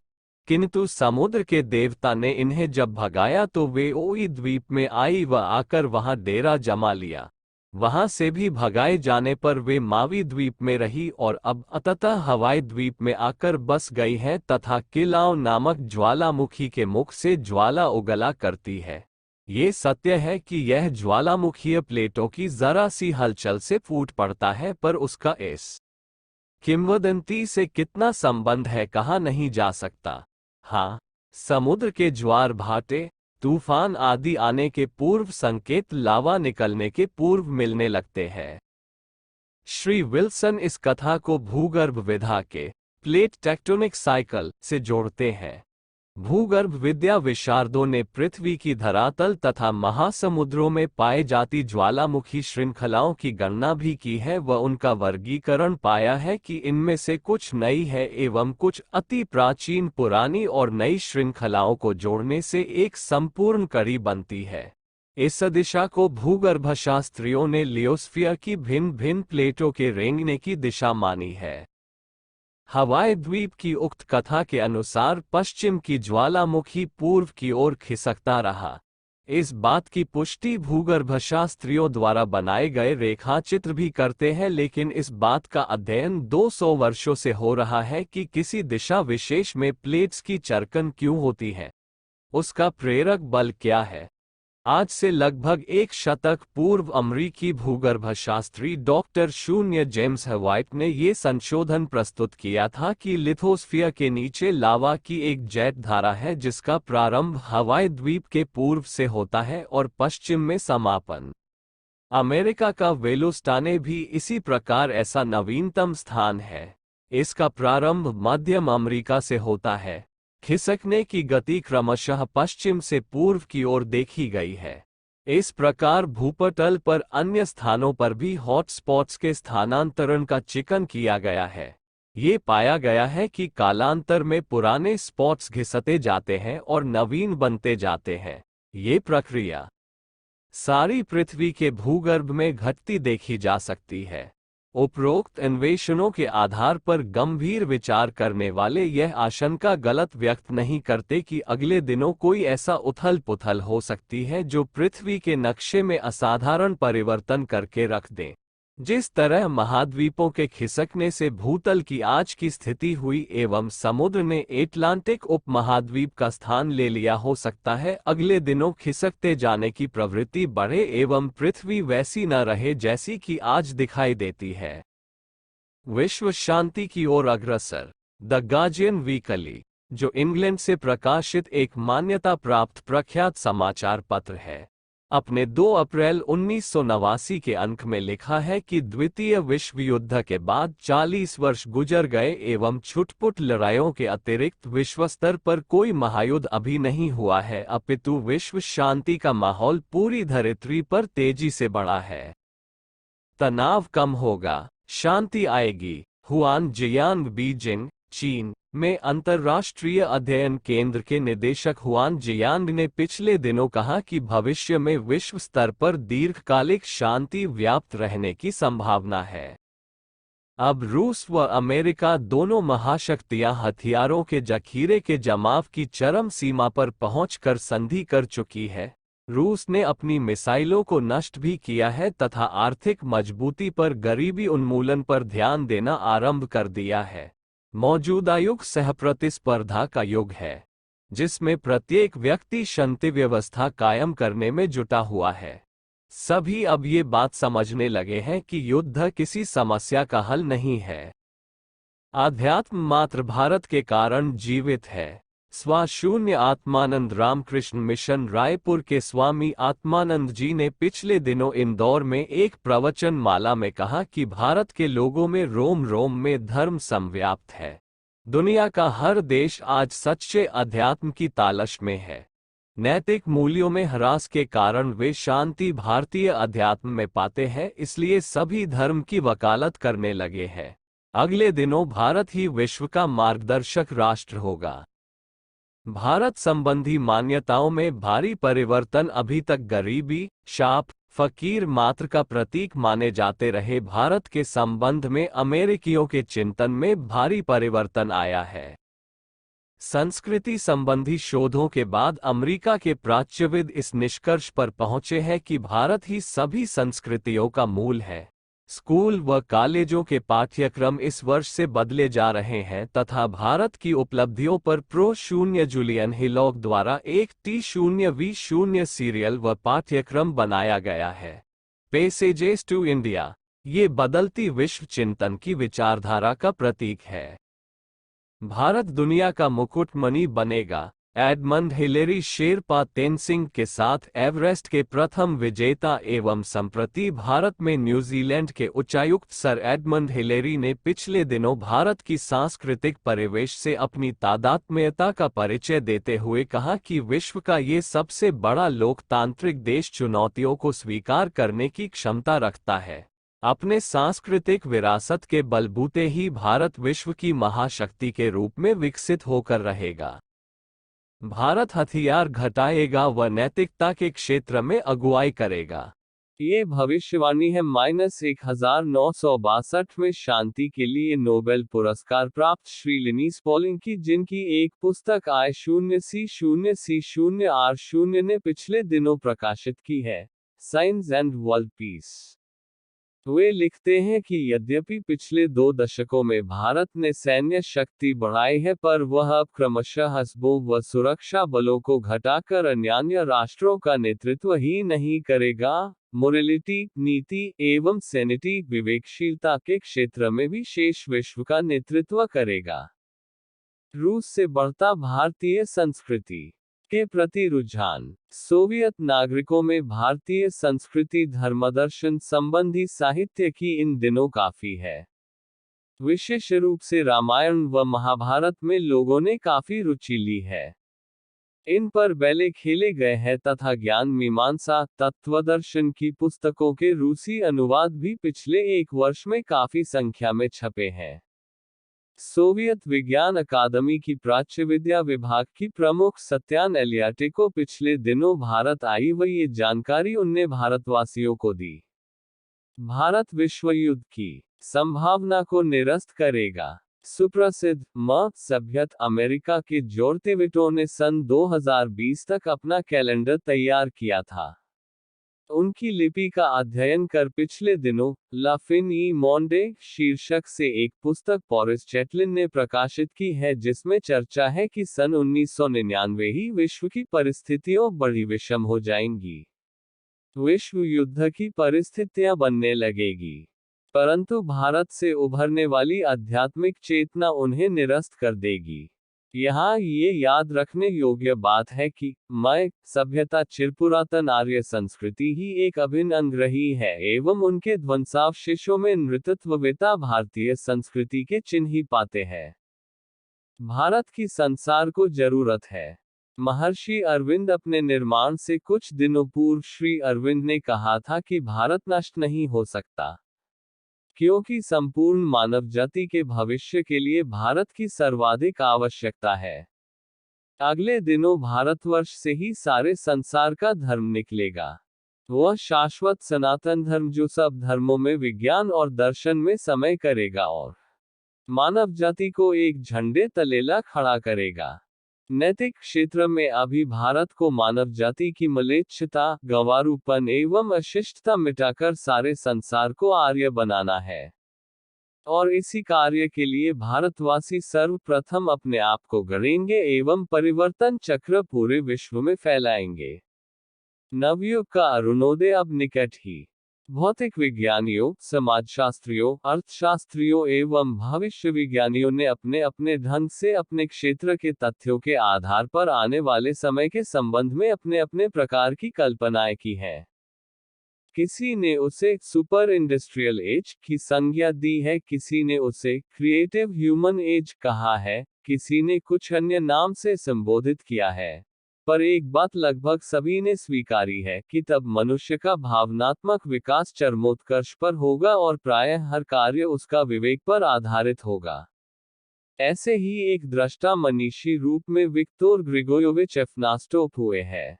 किंतु समुद्र के देवता ने इन्हें जब भगाया तो वे ओई द्वीप में आई व आकर वहां डेरा जमा लिया। वहां से भी भगाए जाने पर वे मावी द्वीप में रही और अब अंततः हवाई द्वीप में आकर बस गई हैं तथा किलाओ नामक ज्वालामुखी के मुख से ज्वाला उगला करती है। ये सत्य है कि यह ज्वालामुखीय प्लेटों की जरा सी हलचल से फूट पड़ता है, पर उसका इस किंवदंती से कितना संबंध है कहा नहीं जा सकता। हाँ, समुद्र के ज्वार भाटे तूफान आदि आने के पूर्व संकेत लावा निकलने के पूर्व मिलने लगते हैं। श्री विल्सन इस कथा को भूगर्भ विधा के प्लेट टेक्टोनिक साइकिल से जोड़ते हैं। भूगर्भ विद्या विशारदों ने पृथ्वी की धरातल तथा महासमुद्रों में पाए जाती ज्वालामुखी श्रृंखलाओं की गणना भी की है व उनका वर्गीकरण पाया है कि इनमें से कुछ नई है एवं कुछ अति प्राचीन पुरानी और नई श्रृंखलाओं को जोड़ने से एक संपूर्ण कड़ी बनती है। इस दिशा को भूगर्भशास्त्रियों ने लियोस्फीयर की भिन्न भिन्न प्लेटों के रेंगने की दिशा मानी है। हवाई द्वीप की उक्त कथा के अनुसार पश्चिम की ज्वालामुखी पूर्व की ओर खिसकता रहा। इस बात की पुष्टि भूगर्भशास्त्रियों द्वारा बनाए गए रेखाचित्र भी करते हैं, लेकिन इस बात का अध्ययन 200 वर्षों से हो रहा है कि किसी दिशा विशेष में प्लेट्स की चरकन क्यों होती है, उसका प्रेरक बल क्या है। आज से लगभग एक शतक पूर्व अमरीकी भूगर्भशास्त्री डॉक्टर शून्य जेम्स व्हाइट ने ये संशोधन प्रस्तुत किया था कि लिथोस्फीयर के नीचे लावा की एक जेट धारा है जिसका प्रारंभ हवाई द्वीप के पूर्व से होता है और पश्चिम में समापन। अमेरिका का वेलोस्टाने भी इसी प्रकार ऐसा नवीनतम स्थान है। इसका प्रारंभ मध्यम अमेरिका से होता है। खिसकने की गति क्रमशः पश्चिम से पूर्व की ओर देखी गई है। इस प्रकार भूपटल पर अन्य स्थानों पर भी हॉटस्पॉट्स के स्थानांतरण का चिकन किया गया है। ये पाया गया है कि कालांतर में पुराने स्पॉट्स घिसते जाते हैं और नवीन बनते जाते हैं। ये प्रक्रिया सारी पृथ्वी के भूगर्भ में घटती देखी जा सकती है। उपरोक्त अन्वेषणों के आधार पर गंभीर विचार करने वाले यह आशंका गलत व्यक्त नहीं करते कि अगले दिनों कोई ऐसा उथल पुथल हो सकती है जो पृथ्वी के नक्शे में असाधारण परिवर्तन करके रख दे। जिस तरह महाद्वीपों के खिसकने से भूतल की आज की स्थिति हुई एवं समुद्र ने एटलांटिक उपमहाद्वीप का स्थान ले लिया, हो सकता है अगले दिनों खिसकते जाने की प्रवृत्ति बढ़े एवं पृथ्वी वैसी न रहे जैसी कि आज दिखाई देती है। विश्व शांति की ओर अग्रसर। द गार्जियन वीकली, जो इंग्लैंड से प्रकाशित एक मान्यता प्राप्त प्रख्यात समाचार पत्र है, अपने 2 अप्रैल 1989 के अंक में लिखा है कि द्वितीय विश्व युद्ध के बाद 40 वर्ष गुजर गए एवं छुटपुट लड़ाइयों के अतिरिक्त विश्व स्तर पर कोई महायुद्ध अभी नहीं हुआ है, अपितु विश्व शांति का माहौल पूरी धरित्री पर तेजी से बढ़ा है। तनाव कम होगा, शांति आएगी। हुआन जियांग, बीजिंग, चीन में अंतर्राष्ट्रीय अध्ययन केंद्र के निदेशक हुआन जियांग ने पिछले दिनों कहा कि भविष्य में विश्व स्तर पर दीर्घकालिक शांति व्याप्त रहने की संभावना है। अब रूस व अमेरिका दोनों महाशक्तियां हथियारों के जखीरे के जमाव की चरम सीमा पर पहुंचकर संधि कर चुकी है। रूस ने अपनी मिसाइलों को नष्ट भी किया है तथा आर्थिक मजबूती पर गरीबी उन्मूलन पर ध्यान देना आरंभ कर दिया है। मौजूदा युग सहप्रतिस्पर्धा का युग है, जिसमें प्रत्येक व्यक्ति शांति व्यवस्था कायम करने में जुटा हुआ है। सभी अब ये बात समझने लगे हैं कि युद्ध किसी समस्या का हल नहीं है। आध्यात्म मात्र भारत के कारण जीवित है। स्वाशून्य आत्मानंद रामकृष्ण मिशन रायपुर के स्वामी आत्मानंद जी ने पिछले दिनों इंदौर में एक प्रवचन माला में कहा कि भारत के लोगों में रोम रोम में धर्म समव्याप्त है। दुनिया का हर देश आज सच्चे अध्यात्म की तालाश में है। नैतिक मूल्यों में ह्रास के कारण वे शांति भारतीय अध्यात्म में पाते हैं, इसलिए सभी धर्म की वकालत करने लगे हैं। अगले दिनों भारत ही विश्व का मार्गदर्शक राष्ट्र होगा। भारत संबंधी मान्यताओं में भारी परिवर्तन अभी तक गरीबी, शाप, फकीर मात्र का प्रतीक माने जाते रहे। भारत के संबंध में अमेरिकियों के चिंतन में भारी परिवर्तन आया है। संस्कृति संबंधी शोधों के बाद अमेरिका के प्राच्यविद इस निष्कर्ष पर पहुंचे हैं कि भारत ही सभी संस्कृतियों का मूल है। स्कूल व कॉलेजों के पाठ्यक्रम इस वर्ष से बदले जा रहे हैं तथा भारत की उपलब्धियों पर प्रो. जूलियन हिलॉग द्वारा एक T0V0 सीरियल व पाठ्यक्रम बनाया गया है। पैसेजेस टू इंडिया, ये बदलती विश्व चिंतन की विचारधारा का प्रतीक है। भारत दुनिया का मुकुटमणि बनेगा। एडमंड हिलेरी शेरपा तेनसिंग के साथ एवरेस्ट के प्रथम विजेता एवं संप्रति भारत में न्यूजीलैंड के उच्चायुक्त सर एडमंड हिलेरी ने पिछले दिनों भारत की सांस्कृतिक परिवेश से अपनी तादात्म्यता का परिचय देते हुए कहा कि विश्व का ये सबसे बड़ा लोकतांत्रिक देश चुनौतियों को स्वीकार करने की क्षमता रखता है। अपने सांस्कृतिक विरासत के बलबूते ही भारत विश्व की महाशक्ति के रूप में विकसित होकर रहेगा। भारत हथियार घटाएगा व नैतिकता के क्षेत्र में अगुवाई करेगा। ये भविष्यवाणी है। 1962 में शांति के लिए नोबेल पुरस्कार प्राप्त श्री लिनीस पॉलिंग की, जिनकी एक पुस्तक I0C0C0R0 ने पिछले दिनों प्रकाशित की है, साइंस एंड वर्ल्ड पीस। वे लिखते हैं कि यद्यपि पिछले 2 दशकों में भारत ने सैन्य शक्ति बढ़ाई है, पर वह अब क्रमशः हस्बों व सुरक्षा बलों को घटाकर अन्य राष्ट्रों का नेतृत्व ही नहीं करेगा। मोरलिटी, नीति एवं सैनिटी, विवेकशीलता के क्षेत्र में भी शेष विश्व का नेतृत्व करेगा। रूस से बढ़ता भारतीय संस्कृति के प्रति रुझान। सोवियत नागरिकों में भारतीय संस्कृति धर्मदर्शन संबंधी साहित्य की इन दिनों काफी है। विशेष रूप से रामायण व महाभारत में लोगों ने काफी रुचि ली है। इन पर बैले खेले गए हैं तथा ज्ञान मीमांसा, तत्वदर्शन की पुस्तकों के रूसी अनुवाद भी पिछले 1 वर्ष में काफी संख्या में छपे हैं। सोवियत विज्ञान अकादमी की प्राच्यविद्या विभाग की प्रमुख सत्यान एलियाटिको पिछले दिनों भारत आई व ये जानकारी उनने भारतवासियों को दी। भारत विश्व युद्ध की संभावना को निरस्त करेगा। सुप्रसिद्ध सभ्यत अमेरिका के जॉर्ज विटो ने सन 2020 तक अपना कैलेंडर तैयार किया था। उनकी लिपि का अध्ययन कर पिछले दिनों ला फिन ई मोंडे शीर्षक से एक पुस्तक बोरिस चैटलिन ने प्रकाशित की है, जिसमें चर्चा है कि सन 1999 ही विश्व की परिस्थितियां बड़ी विषम हो जाएंगी। विश्व युद्ध की परिस्थितियां बनने लगेगी, परंतु भारत से उभरने वाली आध्यात्मिक चेतना उन्हें निरस्त कर देगी। यहाँ ये याद रखने योग्य बात है कि मय सभ्यता चिरपुरातन आर्य संस्कृति ही एक अभिन्न अंग रही है एवं उनके ध्वंसावशेषों में नृतत्ववेता भारतीय संस्कृति के चिन्ह ही पाते हैं। भारत की संसार को जरूरत है। महर्षि अरविंद अपने निर्माण से कुछ दिनों पूर्व श्री अरविंद ने कहा था कि भारत नष्ट नहीं हो सकता, क्योंकि संपूर्ण मानव जाति के भविष्य के लिए भारत की सर्वाधिक आवश्यकता है। अगले दिनों भारतवर्ष से ही सारे संसार का धर्म निकलेगा, वह शाश्वत सनातन धर्म जो सब धर्मों में विज्ञान और दर्शन में समय करेगा और मानव जाति को एक झंडे तलेला खड़ा करेगा। नैतिक क्षेत्र में अभी भारत को मानव जाति की म्लेच्छता, गंवारूपन एवं अशिष्टता मिटाकर सारे संसार को आर्य बनाना है, और इसी कार्य के लिए भारतवासी सर्वप्रथम अपने आप को गढ़ेंगे एवं परिवर्तन चक्र पूरे विश्व में फैलाएंगे। नवयुग का अरुणोदय अब निकट ही। भौतिक विज्ञानियों, समाजशास्त्रियों, अर्थशास्त्रियों एवं भविष्य विज्ञानियों ने अपने अपने ढंग से अपने क्षेत्र के तथ्यों के आधार पर आने वाले समय के संबंध में अपने अपने प्रकार की कल्पनाएं की हैं। किसी ने उसे सुपर इंडस्ट्रियल एज की संज्ञा दी है, किसी ने उसे क्रिएटिव ह्यूमन एज कहा है, किसी ने कुछ अन्य नाम से संबोधित किया है, पर एक बात लगभग सभी ने स्वीकारी है कि तब मनुष्य का भावनात्मक विकास चरमोत्कर्ष पर होगा और प्रायः हर कार्य उसका विवेक पर आधारित होगा। ऐसे ही एक दृष्टा मनीषी रूप में विक्तोर ग्रिगोयोविच एफनास्टोप हुए हैं।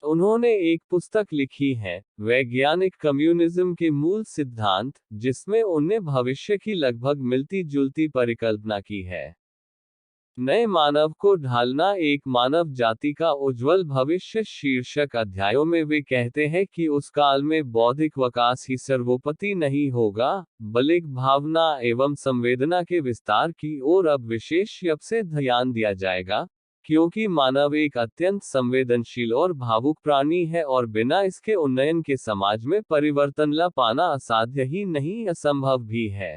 उन्होंने एक पुस्तक लिखी है, वैज्ञानिक कम्युनिज्म के मूल सिद्धांत, जिसमें उन्हें भविष्य की लगभग मिलती जुलती परिकल्पना की है। नए मानव को ढालना एक मानव जाति का उज्जवल भविष्य शीर्षक अध्यायों में वे कहते हैं कि उस काल में बौद्धिक विकास ही सर्वोपरि नहीं होगा, बल्कि भावना एवं संवेदना के विस्तार की ओर अब विशेष रूप से ध्यान दिया जाएगा, क्योंकि मानव एक अत्यंत संवेदनशील और भावुक प्राणी है और बिना इसके उन्नयन के समाज में परिवर्तन ला पाना असाध्य ही नहीं असंभव भी है।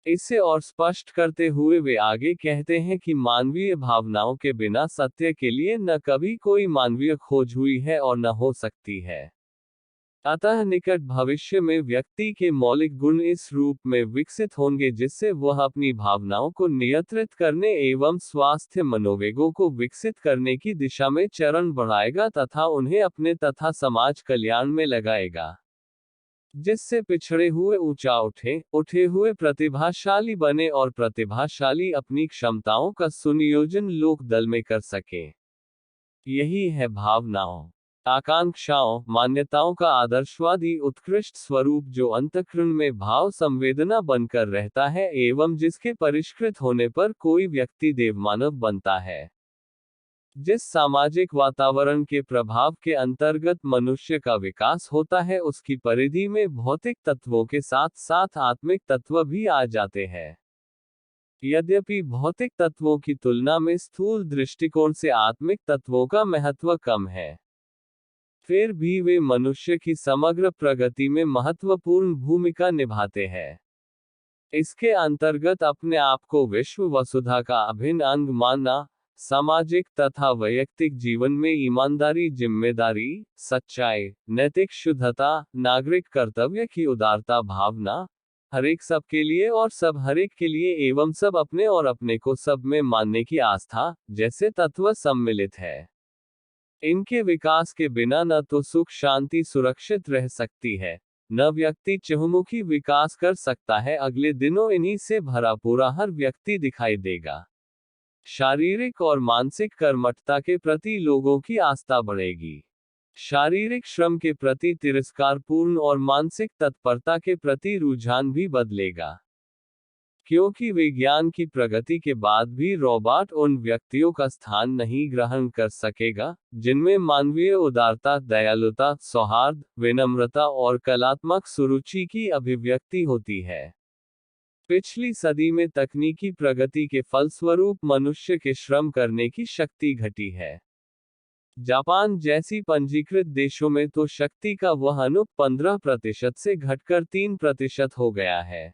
इसे और स्पष्ट करते हुए वे आगे कहते हैं कि मानवीय भावनाओं के बिना सत्य के लिए न कभी कोई मानवीय खोज हुई है और न हो सकती है। अतः निकट भविष्य में व्यक्ति के मौलिक गुण इस रूप में विकसित होंगे जिससे वह अपनी भावनाओं को नियंत्रित करने एवं स्वास्थ्य मनोवेगों को विकसित करने की दिशा में चरण बढ़ाएगा तथा उन्हें अपने तथा समाज कल्याण में लगाएगा, जिससे पिछड़े हुए ऊंचा उठे हुए प्रतिभाशाली बने और प्रतिभाशाली अपनी क्षमताओं का सुनियोजन लोक दल में कर सके। यही है भावनाओं, आकांक्षाओं, मान्यताओं का आदर्शवादी उत्कृष्ट स्वरूप जो अंतःकरण में भाव संवेदना बनकर रहता है एवं जिसके परिष्कृत होने पर कोई व्यक्ति देवमानव बनता है। जिस सामाजिक वातावरण के प्रभाव के अंतर्गत मनुष्य का विकास होता है उसकी परिधि में भौतिक तत्वों के साथ साथ आत्मिक तत्व भी आ जाते हैं। यद्यपि भौतिक तत्वों की तुलना में स्थूल दृष्टिकोण से आत्मिक तत्वों का महत्व कम है, फिर भी वे मनुष्य की समग्र प्रगति में महत्वपूर्ण भूमिका निभाते हैं। इसके अंतर्गत अपने आप को विश्व वसुधा का अभिन्न अंग मानना, सामाजिक तथा वैयक्तिक जीवन में ईमानदारी, जिम्मेदारी, सच्चाई, नैतिक शुद्धता, नागरिक कर्तव्य की उदारता भावना, हरेक सब के लिए और सब हरेक के लिए एवं सब अपने और अपने को सब में मानने की आस्था, जैसे तत्व सम्मिलित है। इनके विकास के बिना न तो सुख शांति सुरक्षित रह सकती है, न व्यक्ति चहुमुखी विकास कर सकता है। अगले दिनों इन्हीं से भरा पूरा हर व्यक्ति दिखाई देगा। शारीरिक और मानसिक कर्मठता के प्रति लोगों की आस्था बढ़ेगी, शारीरिक श्रम के प्रति तिरस्कारपूर्ण और मानसिक तत्परता के प्रति रुझान भी बदलेगा। क्योंकि विज्ञान की प्रगति के बाद भी रोबोट उन व्यक्तियों का स्थान नहीं ग्रहण कर सकेगा, जिनमें मानवीय उदारता, दयालुता, सौहार्द, विनम्रता और कलात्मक सुरुचि की अभिव्यक्ति होती है। पिछली सदी में तकनीकी प्रगति के फलस्वरूप मनुष्य के श्रम करने की शक्ति घटी है। जापान जैसी पंजीकृत देशों में तो शक्ति का वह अनुपात 15% से घटकर 3% हो गया है।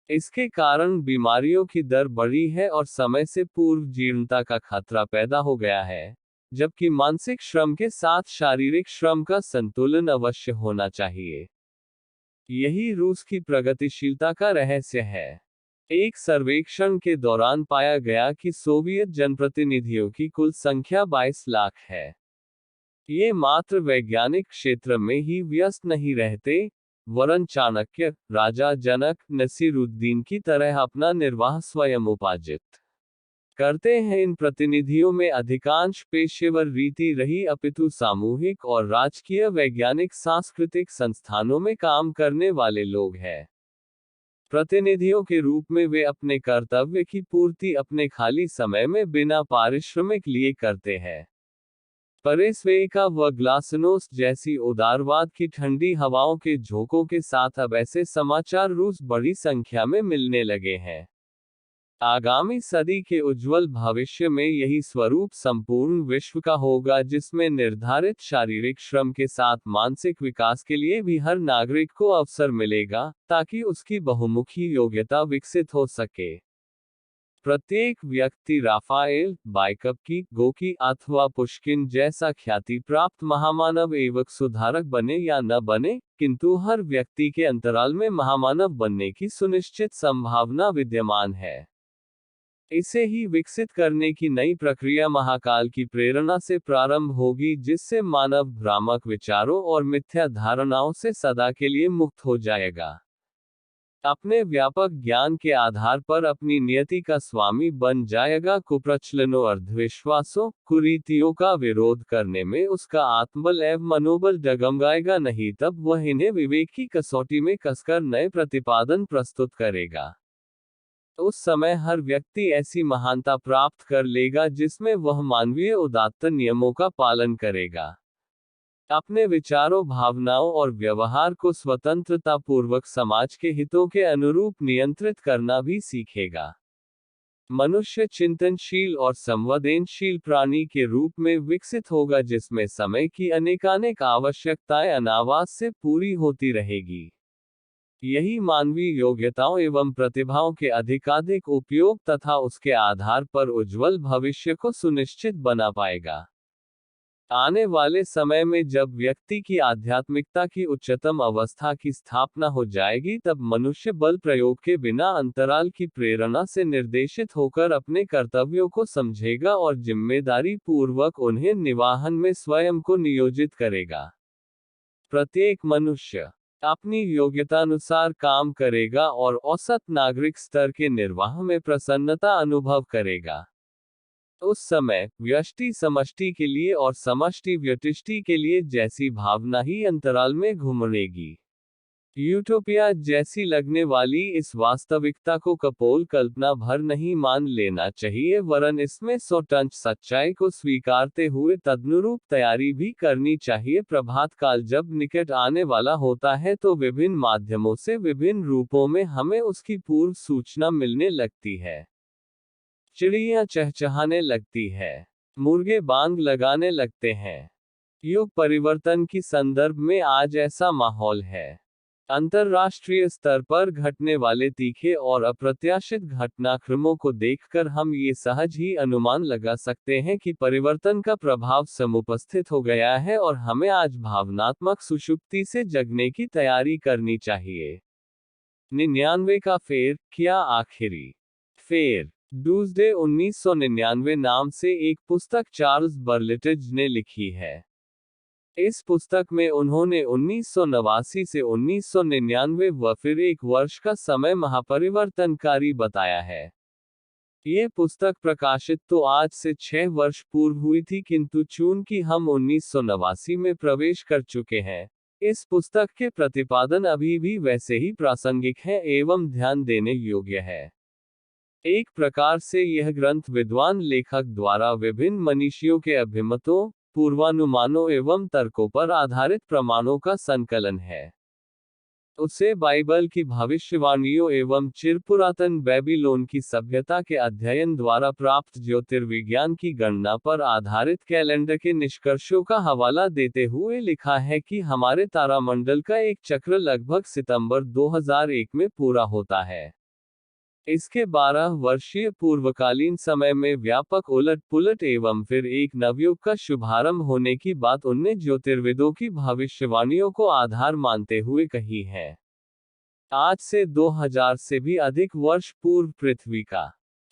इसके कारण बीमारियों की दर बढ़ी है और समय से पूर्व जीर्णता का खतरा पैदा हो गया है, जबकि मानसिक श्रम के साथ शारीरिक श्रम का संतुलन अवश्य होना चाहिए। यही रूस की प्रगतिशीलता का रहस्य है। एक सर्वेक्षण के दौरान पाया गया कि सोवियत जनप्रतिनिधियों की कुल संख्या 22 लाख है। ये मात्र वैज्ञानिक क्षेत्र में ही व्यस्त नहीं रहते, वरन चाणक्य, राजा जनक, नसीरुद्दीन की तरह अपना निर्वाह स्वयं उपार्जित करते हैं। इन प्रतिनिधियों में अधिकांश पेशेवर रीति रही अपितु सामूहिक और राजकीय वैज्ञानिक सांस्कृतिक संस्थानों में काम करने वाले लोग हैं। प्रतिनिधियों के रूप में वे अपने कर्तव्य की पूर्ति अपने खाली समय में बिना पारिश्रमिक लिए करते हैं। परेस्वेका व ग्लासनोस्ट जैसी उदारवाद की ठंडी हवाओं के झोंकों के साथ अब ऐसे समाचार रूस बड़ी संख्या में मिलने लगे हैं। आगामी सदी के उज्जवल भविष्य में यही स्वरूप संपूर्ण विश्व का होगा, जिसमें निर्धारित शारीरिक श्रम के साथ मानसिक विकास के लिए भी हर नागरिक को अवसर मिलेगा, ताकि उसकी बहुमुखी योग्यता विकसित हो सके। प्रत्येक व्यक्ति राफाएल, बाइकप्की, गोकी अथवा पुष्किन जैसा ख्याति प्राप्त महामानव एवं सुधारक बने या न बने, किंतु हर व्यक्ति के अंतराल में महामानव बनने की सुनिश्चित संभावना विद्यमान है। इसे ही विकसित करने की नई प्रक्रिया महाकाल की प्रेरणा से प्रारंभ होगी, जिससे मानव भ्रामक विचारों और मिथ्या धारणाओं से सदा के लिए मुक्त हो जाएगा। अपने व्यापक ज्ञान के आधार पर अपनी नियति का स्वामी बन जाएगा। कुप्रचलनों, अर्धविश्वासों, कुरीतियों का विरोध करने में उसका आत्मबल एवं मनोबल डगमगाएगा नहीं, तब वह इन्हें विवेक की कसौटी में कसकर नए प्रतिपादन प्रस्तुत करेगा। उस समय हर व्यक्ति ऐसी महानता प्राप्त कर लेगा जिसमें वह मानवीय उदात्त नियमों का पालन करेगा, अपने विचारों, भावनाओं और व्यवहार को स्वतंत्रतापूर्वक समाज के हितों के अनुरूप नियंत्रित करना भी सीखेगा। मनुष्य चिंतनशील और संवेदनशील प्राणी के रूप में विकसित होगा, जिसमें समय की अनेकानेक आवश्यकताएं अनावास से पूरी होती रहेगी। यही मानवीय योग्यताओं एवं प्रतिभाओं के अधिकाधिक उपयोग तथा उसके आधार पर उज्जवल भविष्य को सुनिश्चित बना पाएगा। आने वाले समय में जब व्यक्ति की आध्यात्मिकता की उच्चतम अवस्था की स्थापना हो जाएगी, तब मनुष्य बल प्रयोग के बिना अंतराल की प्रेरणा से निर्देशित होकर अपने कर्तव्यों को समझेगा और जिम्मेदारी पूर्वक उन्हें निवाहन में स्वयं को नियोजित करेगा। प्रत्येक मनुष्य अपनी योग्यतानुसार काम करेगा और औसत नागरिक स्तर के निर्वाह में प्रसन्नता अनुभव करेगा। उस समय व्यष्टि समष्टि के लिए और समष्टि व्यष्टि के लिए जैसी भावना ही अंतराल में घुमड़ेगी। यूटोपिया जैसी लगने वाली इस वास्तविकता को कपोल कल्पना भर नहीं मान लेना चाहिए, वरन इसमें 100% सच्चाई को स्वीकारते हुए तदनुरूप तैयारी भी करनी चाहिए। प्रभात काल जब निकट आने वाला होता है तो विभिन्न माध्यमों से विभिन्न रूपों में हमें उसकी पूर्व सूचना मिलने लगती है। चिड़ियां चहचहाने लगती है, मुर्गे बांग लगाने लगते हैं। युग परिवर्तन की संदर्भ में आज ऐसा माहौल है। अंतर्राष्ट्रीय स्तर पर घटने वाले तीखे और अप्रत्याशित घटनाक्रमों को देखकर हम ये सहज ही अनुमान लगा सकते हैं कि परिवर्तन का प्रभाव समुपस्थित हो गया है और हमें आज भावनात्मक सुषुप्ति से जगने की तैयारी करनी चाहिए। 99 का फेर, क्या आखिरी फेर। डूसडे 1999 नाम से एक पुस्तक चार्ल्स बर्लिटज ने लिखी है। इस पुस्तक में उन्होंने 1989 से 1999 व फिर एक वर्ष का समय महापरिवर्तनकारी बताया है। ये पुस्तक प्रकाशित तो आज से 6 वर्ष पूर्व हुई थी, किंतु चूंकि हम 1989 में प्रवेश कर चुके हैं, इस पुस्तक के प्रतिपादन अभी भी वैसे ही प्रासंगिक हैं एवं ध्यान देने योग्य है। एक प्रकार से यह ग्रंथ विद्वान लेखक द्वारा विभिन्न मनीषियों के अभिमतों, पूर्वानुमानों एवं तर्कों पर आधारित प्रमाणों का संकलन है। उसे बाइबल की भविष्यवाणियों एवं चिरपुरातन बेबीलोन की सभ्यता के अध्ययन द्वारा प्राप्त ज्योतिर्विज्ञान की गणना पर आधारित कैलेंडर के निष्कर्षों का हवाला देते हुए लिखा है कि हमारे तारामंडल का एक चक्र लगभग सितंबर 2001 में पूरा होता है। इसके 12 वर्षीय पूर्वकालीन समय में व्यापक उलट पुलट एवं फिर एक नवयुग का शुभारंभ होने की बात उनने ज्योतिर्विदों की भविष्यवाणियों को आधार मानते हुए कही है। आज से 2000 से भी अधिक वर्ष पूर्व पृथ्वी का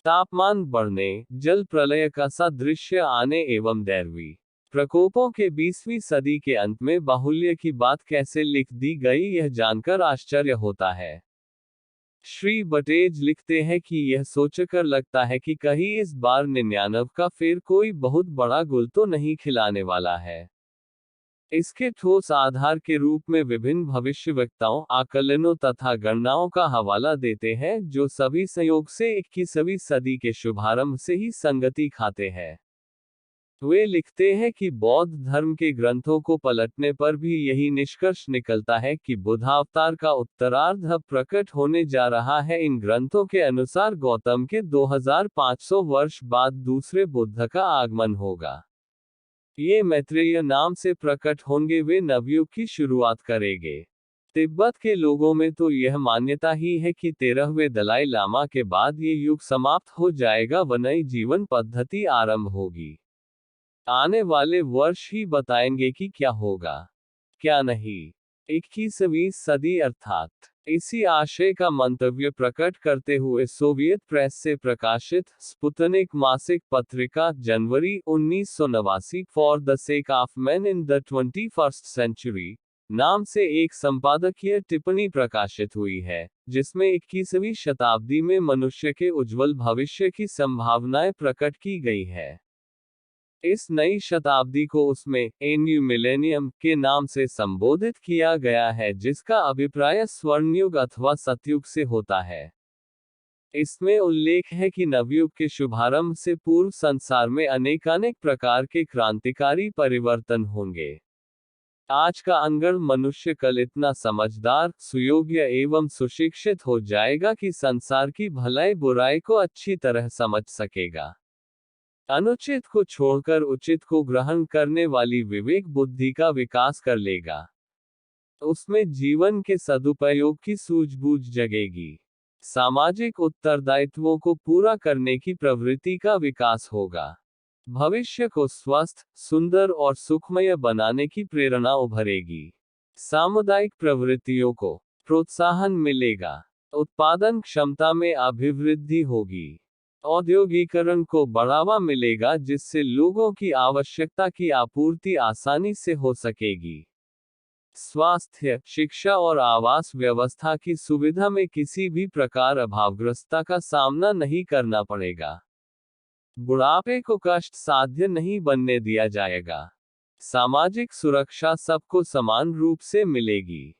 तापमान बढ़ने, जल प्रलय का सा दृश्य आने एवं दैवी प्रकोपों के 20वीं सदी के अंत में बाहुल्य की बात कैसे लिख दी गई यह जानकर आश्चर्य होता है। श्री बटेज लिखते हैं कि यह सोचकर लगता है कि कहीं इस बार 99 का फिर कोई बहुत बड़ा गुल तो नहीं खिलाने वाला है। इसके ठोस आधार के रूप में विभिन्न भविष्यवक्ताओं, आकलनों तथा गणनाओं का हवाला देते हैं जो सभी संयोग से 21वीं सदी के शुभारंभ से ही संगति खाते हैं। वे लिखते हैं कि बौद्ध धर्म के ग्रंथों को पलटने पर भी यही निष्कर्ष निकलता है कि बुद्धावतार का उत्तरार्ध अब प्रकट होने जा रहा है। इन ग्रंथों के अनुसार गौतम के 2500 वर्ष बाद दूसरे बुद्ध का आगमन होगा। ये मैत्रेय नाम से प्रकट होंगे, वे नवयुग की शुरुआत करेंगे। तिब्बत के लोगों में तो यह मान्यता ही है कि 13वें दलाई लामा के बाद ये युग समाप्त हो जाएगा व नई जीवन पद्धति आरंभ होगी। आने वाले वर्ष ही बताएंगे कि क्या होगा, क्या नहीं। 21वीं सदी अर्थात इसी आशय का मंतव्य प्रकट करते हुए सोवियत प्रेस से प्रकाशित स्पुतनिक मासिक पत्रिका जनवरी 1989 for the sake of man in the 21st century नाम से एक संपादकीय टिप्पणी प्रकाशित हुई है, जिसमें 21वीं शताब्दी में मनुष्य के उज्जवल भविष्य की संभावनाएं प्रकट की गई है। इस नई शताब्दी को उसमें ए न्यू मिलेनियम के नाम से संबोधित किया गया है, जिसका अभिप्राय स्वर्णयुग अथवा सतयुग से होता है। इसमें उल्लेख है कि नवयुग के शुभारंभ से पूर्व संसार में अनेकानेक प्रकार के क्रांतिकारी परिवर्तन होंगे। आज का अनगढ़ मनुष्य कल इतना समझदार, सुयोग्य एवं सुशिक्षित हो जाएगा कि संसार की भलाई बुराई को अच्छी तरह समझ सकेगा। अनुचित को छोड़कर उचित को ग्रहण करने वाली विवेक बुद्धि का विकास कर लेगा। उसमें जीवन के सदुपयोग की सूझबूझ जगेगी। सामाजिक उत्तरदायित्वों को पूरा करने की प्रवृत्ति का विकास होगा। भविष्य को स्वस्थ, सुंदर और सुखमय बनाने की प्रेरणा उभरेगी। सामुदायिक प्रवृत्तियों को प्रोत्साहन मिलेगा। उत्पादन क्षमता में अभिवृद्धि होगी। औद्योगिकरण को बढ़ावा मिलेगा, जिससे लोगों की आवश्यकता की आपूर्ति आसानी से हो सकेगी। स्वास्थ्य, शिक्षा और आवास व्यवस्था की सुविधा में किसी भी प्रकार अभावग्रस्तता का सामना नहीं करना पड़ेगा। बुढ़ापे को कष्ट साध्य नहीं बनने दिया जाएगा। सामाजिक सुरक्षा सबको समान रूप से मिलेगी।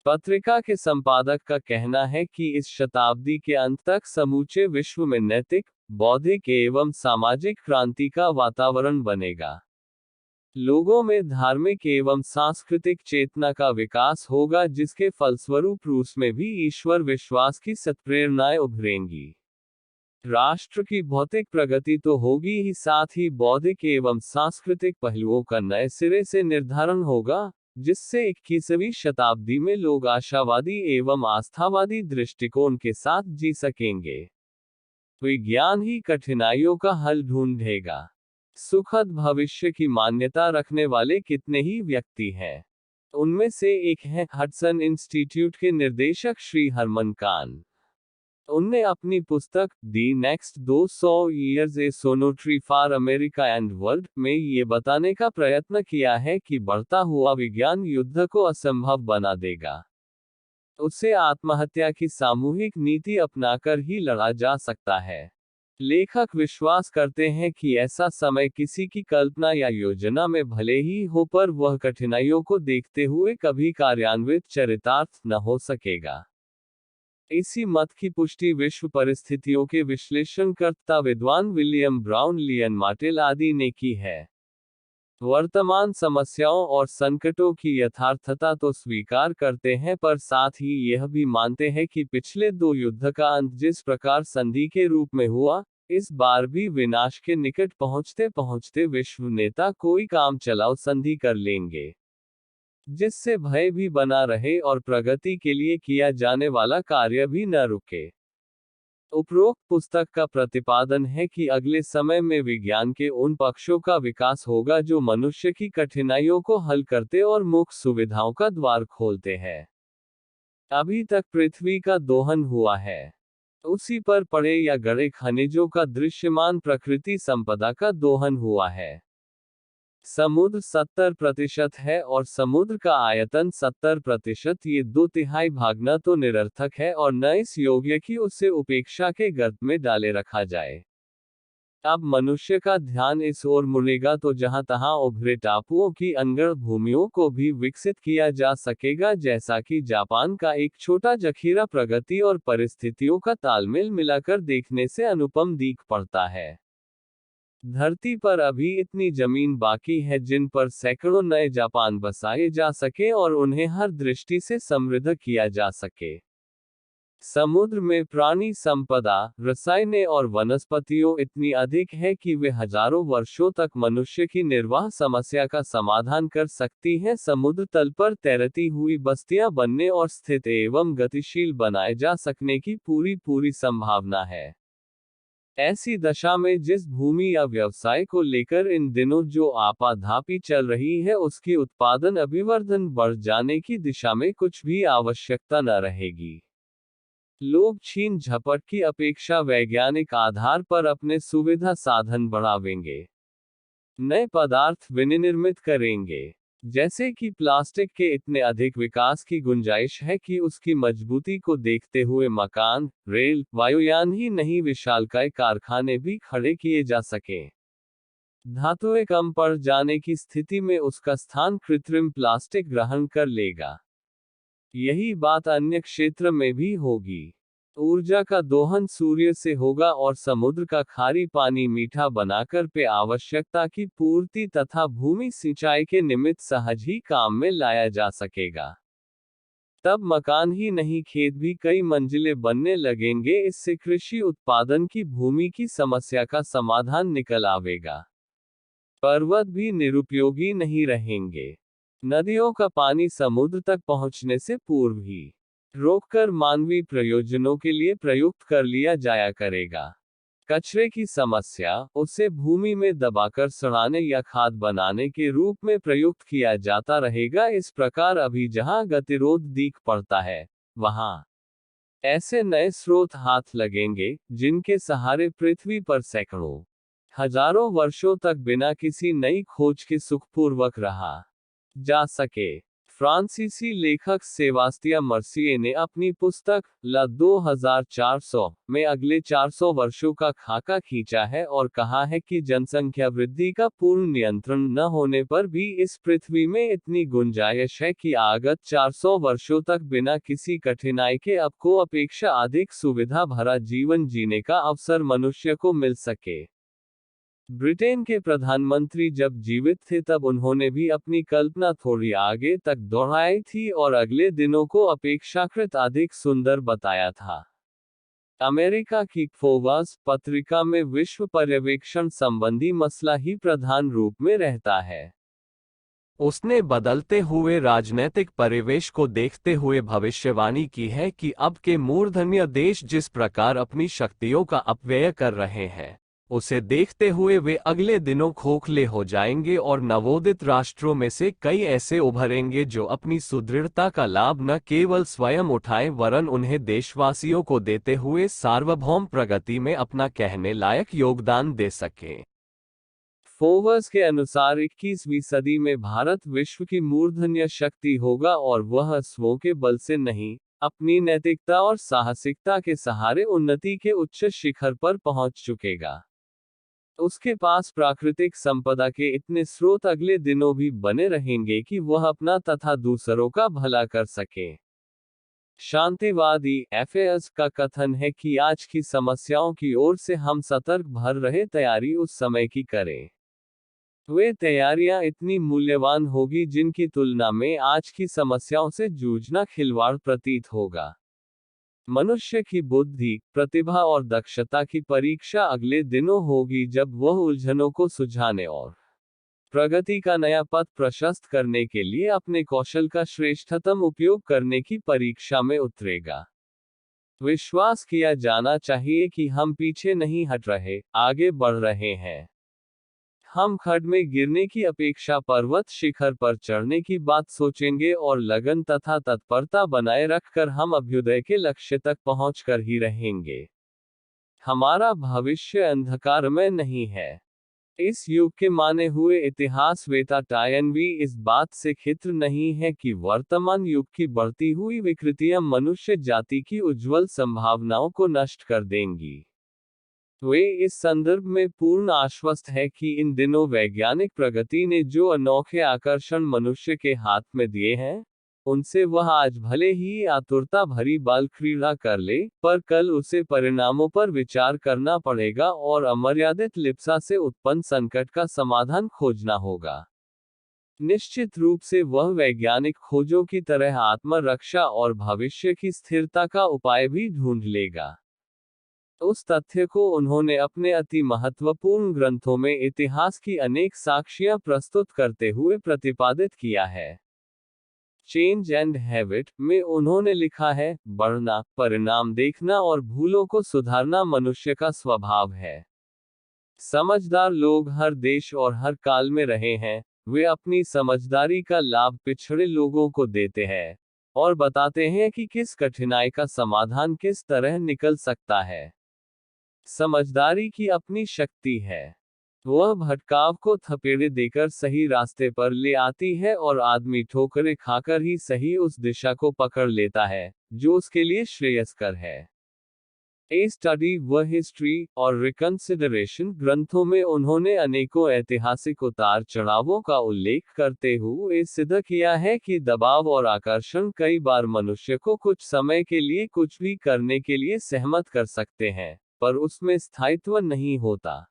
पत्रिका के संपादक का कहना है कि इस शताब्दी के अंत तक समूचे विश्व में नैतिक, बौद्धिक एवं सामाजिक क्रांति का वातावरण बनेगा। लोगों में धार्मिक एवं सांस्कृतिक चेतना का विकास होगा, जिसके फलस्वरूप रूस में भी ईश्वर विश्वास की सत्प्रेरणाएं उभरेंगी। राष्ट्र की भौतिक प्रगति तो होगी ही, साथ ही बौद्धिक एवं सांस्कृतिक पहलुओं का नए सिरे से निर्धारण होगा, जिससे 21वीं शताब्दी में लोग आशावादी एवं आस्थावादी दृष्टिकोण के साथ जी सकेंगे। विज्ञान ही कठिनाइयों का हल ढूंढेगा। सुखद भविष्य की मान्यता रखने वाले कितने ही व्यक्ति हैं। उनमें से एक हैं हडसन इंस्टीट्यूट के निदेशक श्री हरमन कान। उनने अपनी पुस्तक the next 200 Years a scenario for America and world में ये बताने का प्रयत्न किया है कि बढ़ता हुआ विज्ञान युद्ध को असंभव बना देगा। उसे आत्महत्या की सामूहिक नीति अपनाकर ही लड़ा जा सकता है। लेखक विश्वास करते हैं कि ऐसा समय किसी की कल्पना या योजना में भले ही हो, पर वह कठिनाइयों को देखते हुए कभी कार्यान्वित चरितार्थ न हो सकेगा। इसी मत की पुष्टि विश्व परिस्थितियों के विश्लेषणकर्ता विद्वान विलियम ब्राउन, लियन मार्टेल आदि ने की है। वर्तमान समस्याओं और संकटों की यथार्थता तो स्वीकार करते हैं, पर साथ ही यह भी मानते हैं कि पिछले 2 युद्ध का अंत जिस प्रकार संधि के रूप में हुआ, इस बार भी विनाश के निकट पहुंचते पहुंचते विश्व नेता कोई काम चलाओ संधि कर लेंगे, जिससे भय भी बना रहे और प्रगति के लिए किया जाने वाला कार्य भी न रुके। उपरोक्त पुस्तक का प्रतिपादन है कि अगले समय में विज्ञान के उन पक्षों का विकास होगा जो मनुष्य की कठिनाइयों को हल करते और मुख्य सुविधाओं का द्वार खोलते हैं। अभी तक पृथ्वी का दोहन हुआ है, उसी पर पड़े या गड़े खनिजों का दृश्यमान प्रकृति संपदा का दोहन हुआ है। समुद्र 70% है और समुद्र का आयतन 70%, ये 2/3 भागना तो निरर्थक है और न इस योग्य कि उसे उपेक्षा के गर्त में डाले रखा जाए। अब मनुष्य का ध्यान इस ओर मुड़ेगा तो जहां तहां उभरे टापुओं की अनगढ़ भूमियों को भी विकसित किया जा सकेगा, जैसा कि जापान का एक छोटा जखीरा प्रगति और परिस्थितियों का तालमेल मिलाकर देखने से अनुपम दिख पड़ता है। धरती पर अभी इतनी जमीन बाकी है जिन पर सैकड़ों नए जापान बसाए जा सके और उन्हें हर दृष्टि से समृद्ध किया जा सके। समुद्र में प्राणी संपदा, रसायने और वनस्पतियों इतनी अधिक है कि वे हजारों वर्षों तक मनुष्य की निर्वाह समस्या का समाधान कर सकती हैं। समुद्र तल पर तैरती हुई बस्तियां बनने और स्थित एवं गतिशील बनाए जा सकने की पूरी संभावना है। ऐसी दशा में जिस भूमि या व्यवसाय को लेकर इन दिनों जो आपाधापी चल रही है, उसकी उत्पादन अभिवर्धन बढ़ जाने की दिशा में कुछ भी आवश्यकता न रहेगी। लोग छीन झपट की अपेक्षा वैज्ञानिक आधार पर अपने सुविधा साधन बढ़ावेंगे, नए पदार्थ विनिर्मित करेंगे। जैसे कि प्लास्टिक के इतने अधिक विकास की गुंजाइश है कि उसकी मजबूती को देखते हुए मकान, रेल, वायुयान ही नहीं विशालकाय कारखाने भी खड़े किए जा सकें। धातुएं कम पड़ जाने की स्थिति में उसका स्थान कृत्रिम प्लास्टिक ग्रहण कर लेगा। यही बात अन्य क्षेत्र में भी होगी। ऊर्जा का दोहन सूर्य से होगा और समुद्र का खारी पानी मीठा बनाकर पे आवश्यकता की पूर्ति तथा भूमि सिंचाई के निमित्त सहज ही काम में लाया जा सकेगा। तब मकान ही नहीं खेत भी कई मंजिलें बनने लगेंगे। इससे कृषि उत्पादन की भूमि की समस्या का समाधान निकल आवेगा। पर्वत भी निरुपयोगी नहीं रहेंगे। नदियों का पानी समुद्र तक पहुंचने से पूर्व ही रोककर मानवीय प्रयोजनों के लिए प्रयुक्त कर लिया जाया करेगा। कचरे की समस्या, उसे भूमि में दबाकर सड़ाने या खाद बनाने के रूप में प्रयुक्त किया जाता रहेगा। इस प्रकार अभी जहां गतिरोध दिख पड़ता है, वहां ऐसे नए स्रोत हाथ लगेंगे जिनके सहारे पृथ्वी पर सैकड़ों हजारों वर्षों तक बिना किसी नई खोज के सुखपूर्वक रहा जा सके। फ्रांसीसी लेखक सेबास्तियन मर्सिए ने अपनी पुस्तक ला 2400 में अगले 400 वर्षों का खाका खींचा है और कहा है कि जनसंख्या वृद्धि का पूर्ण नियंत्रण न होने पर भी इस पृथ्वी में इतनी गुंजाइश है कि आगत 400 वर्षों तक बिना किसी कठिनाई के अब को अपेक्षा अधिक सुविधा भरा जीवन जीने का अवसर मनुष्य को मिल सके। ब्रिटेन के प्रधानमंत्री जब जीवित थे तब उन्होंने भी अपनी कल्पना थोड़ी आगे तक दोहराई थी और अगले दिनों को अपेक्षाकृत अधिक सुंदर बताया था। अमेरिका की फोर्ब्स पत्रिका में विश्व पर्यवेक्षण संबंधी मसला ही प्रधान रूप में रहता है। उसने बदलते हुए राजनैतिक परिवेश को देखते हुए भविष्यवाणी की है कि अब के मूर्धन्य देश जिस प्रकार अपनी शक्तियों का अपव्यय कर रहे हैं, उसे देखते हुए वे अगले दिनों खोखले हो जाएंगे और नवोदित राष्ट्रों में से कई ऐसे उभरेंगे जो अपनी सुदृढ़ता का लाभ न केवल स्वयं उठाएं वरन उन्हें देशवासियों को देते हुए सार्वभौम प्रगति में अपना कहने लायक योगदान दे सकें। फोर्ब्स के अनुसार 21वीं सदी में भारत विश्व की मूर्धन्य शक्ति होगा और वह अश्वों के बल से नहीं, अपनी नैतिकता और साहसिकता के सहारे उन्नति के उच्च शिखर पर पहुंच चुकेगा। उसके पास प्राकृतिक संपदा के इतने स्रोत अगले दिनों भी बने रहेंगे कि वह अपना तथा दूसरों का भला कर सके। शांतिवादी एफएस का कथन है कि आज की समस्याओं की ओर से हम सतर्क भर रहे तैयारी उस समय की करें। वे तैयारियां इतनी मूल्यवान होगी जिनकी तुलना में आज की समस्याओं से जूझना खिलवाड़ प्रतीत होगा। मनुष्य की बुद्धि, प्रतिभा और दक्षता की परीक्षा अगले दिनों होगी जब वह उलझनों को सुलझाने और प्रगति का नया पथ प्रशस्त करने के लिए अपने कौशल का श्रेष्ठतम उपयोग करने की परीक्षा में उतरेगा। विश्वास किया जाना चाहिए कि हम पीछे नहीं हट रहे, आगे बढ़ रहे हैं। हम खड्ड में गिरने की अपेक्षा पर्वत शिखर पर चढ़ने की बात सोचेंगे और लगन तथा तत्परता बनाए रखकर हम अभ्युदय के लक्ष्य तक पहुंचकर ही रहेंगे। हमारा भविष्य अंधकार में नहीं है। इस युग के माने हुए इतिहासवेता टायनवी इस बात से खित्र नहीं है कि वर्तमान युग की बढ़ती हुई विकृतियां मनुष्य जाति की उज्जवल संभावनाओं को नष्ट कर देंगी। वे इस संदर्भ में पूर्ण आश्वस्त है कि इन दिनों वैज्ञानिक प्रगति ने जो अनोखे आकर्षण मनुष्य के हाथ में दिए हैं, उनसे वह आज भले ही आतुरता भरी बाल क्रीड़ा कर ले, पर कल उसे परिणामों पर विचार करना पड़ेगा और अमर्यादित लिप्सा से उत्पन्न संकट का समाधान खोजना होगा। निश्चित रूप से वह वैज्ञानिक खोजों की तरह आत्मरक्षा और भविष्य की स्थिरता का उपाय भी ढूंढ लेगा। उस तथ्य को उन्होंने अपने अति महत्वपूर्ण ग्रंथों में इतिहास की अनेक साक्ष्यां प्रस्तुत करते हुए प्रतिपादित किया है। चेंज एंड हैबिट में उन्होंने लिखा है, बढ़ना, परिणाम देखना और भूलों को सुधारना मनुष्य का स्वभाव है। समझदार लोग हर देश और हर काल में रहे हैं। वे अपनी समझदारी का लाभ पिछड़े लोगों को देते हैं और बताते हैं कि किस कठिनाई का समाधान किस तरह निकल सकता है। समझदारी की अपनी शक्ति है। वह भटकाव को थपेड़े देकर सही रास्ते पर ले आती है और आदमी ठोकरें खाकर ही सही उस दिशा को पकड़ लेता है जो उसके लिए श्रेयस्कर है। ए स्टडी व हिस्ट्री और रिकंसिडरेशन ग्रंथों में उन्होंने अनेकों ऐतिहासिक उतार चढ़ावों का उल्लेख करते हुए सिद्ध किया है कि दबाव और आकर्षण कई बार मनुष्य को कुछ समय के लिए कुछ भी करने के लिए सहमत कर सकते हैं, पर उसमें स्थायित्व नहीं होता।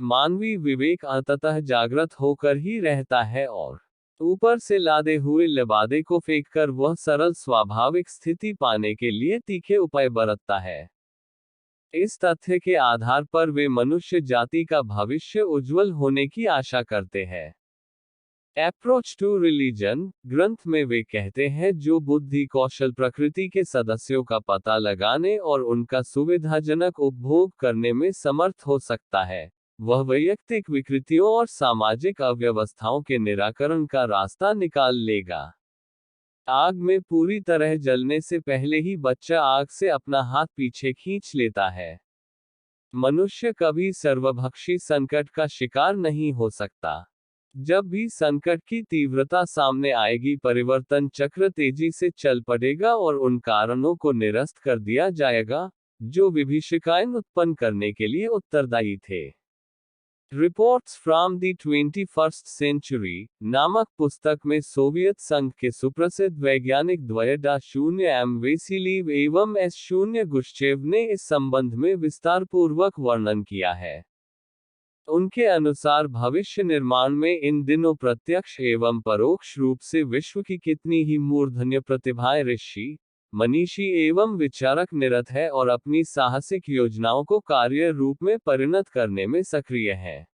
मानवीय विवेक अंततः जागृत होकर ही रहता है और ऊपर से लादे हुए लबादे को फेंककर वह सरल स्वाभाविक स्थिति पाने के लिए तीखे उपाय बरतता है। इस तथ्य के आधार पर वे मनुष्य जाति का भविष्य उज्जवल होने की आशा करते हैं। अप्रोच टू रिलीजन ग्रंथ में वे कहते हैं, जो बुद्धि कौशल प्रकृति के सदस्यों का पता लगाने और उनका सुविधाजनक उपभोग करने में समर्थ हो सकता है, वह वैयक्तिक विकृतियों और सामाजिक अव्यवस्थाओं के निराकरण का रास्ता निकाल लेगा। आग में पूरी तरह जलने से पहले ही बच्चा आग से अपना हाथ पीछे खींच लेता है। मनुष्य कभी सर्वभक्षी संकट का शिकार नहीं हो सकता। जब भी संकट की तीव्रता सामने आएगी, परिवर्तन चक्र तेजी से चल पड़ेगा और उन कारणों को निरस्त कर दिया जाएगा जो विभीषिकाएं उत्पन्न करने के लिए उत्तरदायी थे। Reports from the 21st century नामक पुस्तक में सोवियत संघ के सुप्रसिद्ध वैज्ञानिक द्वय डा शून्य एम वेसिलीव एवं एस शून्य गुश्चेव ने इस संबंध में विस्तारपूर्वक वर्णन किया है। उनके अनुसार भविष्य निर्माण में इन दिनों प्रत्यक्ष एवं परोक्ष रूप से विश्व की कितनी ही मूर्धन्य प्रतिभाएं ऋषि, मनीषी एवं विचारक निरत है और अपनी साहसिक योजनाओं को कार्य रूप में परिणत करने में सक्रिय हैं।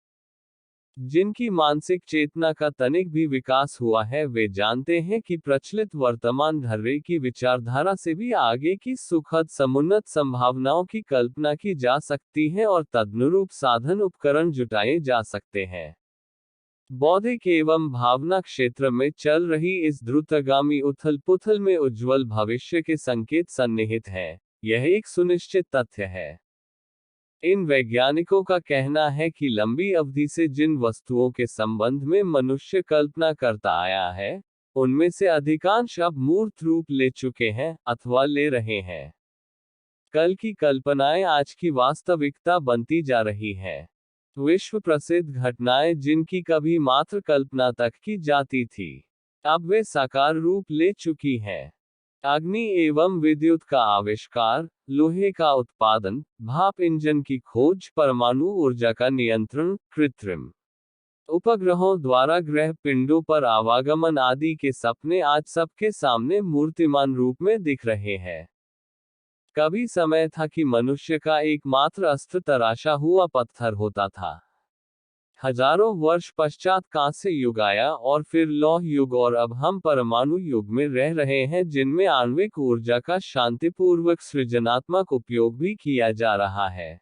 जिनकी मानसिक चेतना का तनिक भी विकास हुआ है, वे जानते हैं कि प्रचलित वर्तमान धर्रे की विचारधारा से भी आगे की सुखद समुन्नत संभावनाओं की कल्पना की जा सकती है और तदनुरूप साधन उपकरण जुटाए जा सकते हैं। बौद्धिक एवं भावना क्षेत्र में चल रही इस द्रुतगामी उथल पुथल में उज्जवल भविष्य के संकेत सन्निहित हैं। यह एक सुनिश्चित तथ्य है। इन वैज्ञानिकों का कहना है कि लंबी अवधि से जिन वस्तुओं के संबंध में मनुष्य कल्पना करता आया है, उनमें से अधिकांश अब मूर्त रूप ले चुके हैं अथवा ले रहे हैं। कल की कल्पनाएं आज की वास्तविकता बनती जा रही हैं। विश्व प्रसिद्ध घटनाएं जिनकी कभी मात्र कल्पना तक की जाती थी, अब वे साकार रूप ले चुकी हैं। अग्नि एवं विद्युत का आविष्कार, लोहे का उत्पादन, भाप इंजन की खोज, परमाणु ऊर्जा का नियंत्रण, कृत्रिम उपग्रहों द्वारा ग्रह पिंडों पर आवागमन आदि के सपने आज सबके सामने मूर्तिमान रूप में दिख रहे हैं। कभी समय था कि मनुष्य का एकमात्र अस्त्र तराशा हुआ पत्थर होता था। हजारों वर्ष पश्चात कांस्य युग आया और फिर लौह युग और अब हम परमाणु युग में रह रहे हैं जिनमें आणविक ऊर्जा का शांतिपूर्वक सृजनात्मक उपयोग भी किया जा रहा है।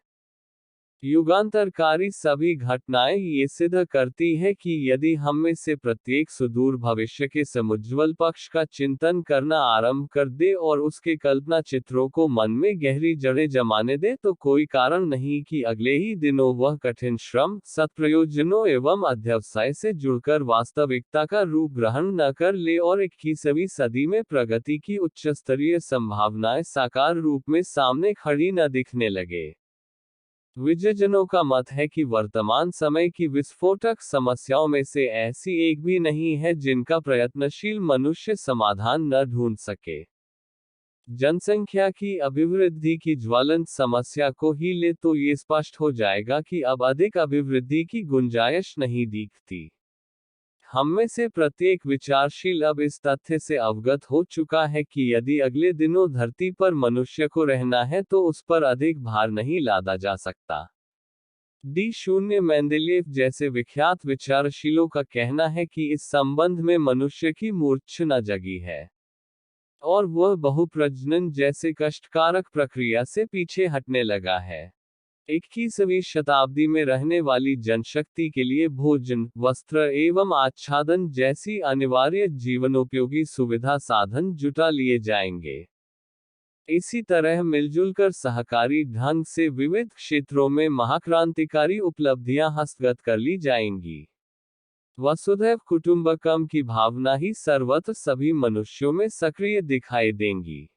युगांतरकारी सभी घटनाएं ये सिद्ध करती है कि यदि हम में से प्रत्येक सुदूर भविष्य के समुज्ज्वल पक्ष का चिंतन करना आरंभ कर दे और उसके कल्पना चित्रों को मन में गहरी जड़ें जमाने दे तो कोई कारण नहीं कि अगले ही दिनों वह कठिन श्रम, सत्प्रयोजनों एवं अध्यवसाय से जुड़कर वास्तविकता का रूप ग्रहण न कर ले और 21वीं सदी में प्रगति की उच्चस्तरीय संभावनाएं साकार रूप में सामने खड़ी न दिखने लगे। विजयजनों का मत है कि वर्तमान समय की विस्फोटक समस्याओं में से ऐसी एक भी नहीं है जिनका प्रयत्नशील मनुष्य समाधान न ढूंढ सके। जनसंख्या की अभिवृद्धि की ज्वलंत समस्या को ही ले तो ये स्पष्ट हो जाएगा कि अब अधिक अभिवृद्धि की गुंजाइश नहीं दिखती। हम में से प्रत्येक विचारशील अब इस तथ्य से अवगत हो चुका है कि यदि अगले दिनों धरती पर मनुष्य को रहना है तो उस पर अधिक भार नहीं लादा जा सकता। D0 मेंडेलिएव जैसे विख्यात विचारशीलों का कहना है कि इस संबंध में मनुष्य की मूर्छना जगी है और वह बहुप्रजनन जैसे कष्टकारक प्रक्रिया से पीछे हटने लगा है। 21वीं शताब्दी में रहने वाली जनशक्ति के लिए भोजन, वस्त्र एवं आच्छादन जैसी अनिवार्य जीवनोपयोगी सुविधा साधन जुटा लिए जाएंगे। इसी तरह मिलजुल कर सहकारी ढंग से विविध क्षेत्रों में महाक्रांतिकारी उपलब्धियां हस्तगत कर ली जाएंगी। वसुधैव कुटुंबकम की भावना ही सर्वत्र सभी मनुष्यों में सक्रिय दिखाई देंगी।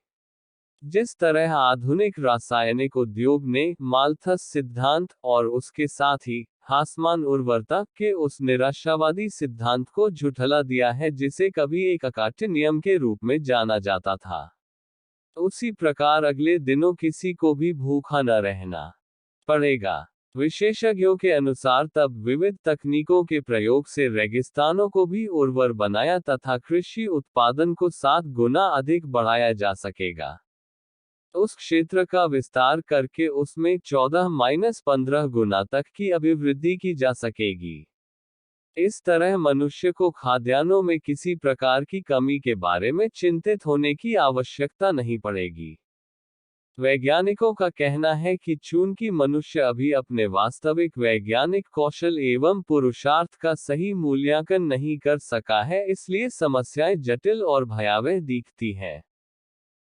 जिस तरह आधुनिक रासायनिक उद्योग ने माल्थस सिद्धांत और उसके साथ ही हासमान उर्वरता के उस निराशावादी सिद्धांत को झुठला दिया है जिसे कभी एक अकाट्य नियम के रूप में जाना जाता था, उसी प्रकार अगले दिनों किसी को भी भूखा न रहना पड़ेगा। विशेषज्ञों के अनुसार तब विविध तकनीकों के प्रयोग से रेगिस्तानों को भी उर्वर बनाया तथा कृषि उत्पादन को 7 गुना अधिक बढ़ाया जा सकेगा। उस क्षेत्र का विस्तार करके उसमें 14-15 गुना तक की अभिवृद्धि की जा सकेगी। इस तरह मनुष्य को खाद्यान्नों में किसी प्रकार की कमी के बारे में चिंतित होने की आवश्यकता नहीं पड़ेगी। वैज्ञानिकों का कहना है कि चूंकि मनुष्य अभी अपने वास्तविक वैज्ञानिक कौशल एवं पुरुषार्थ का सही मूल्यांकन नहीं कर सका है, इसलिए समस्याएं जटिल और भयावह दिखती हैं।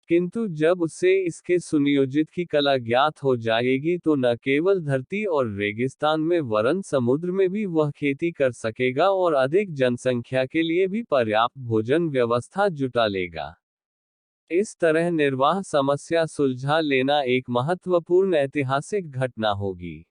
किंतु जब उसे इसके सुनियोजित की कला ज्ञात हो जाएगी तो न केवल धरती और रेगिस्तान में वरन समुद्र में भी वह खेती कर सकेगा और अधिक जनसंख्या के लिए भी पर्याप्त भोजन व्यवस्था जुटा लेगा। इस तरह निर्वाह समस्या सुलझा लेना एक महत्वपूर्ण ऐतिहासिक घटना होगी।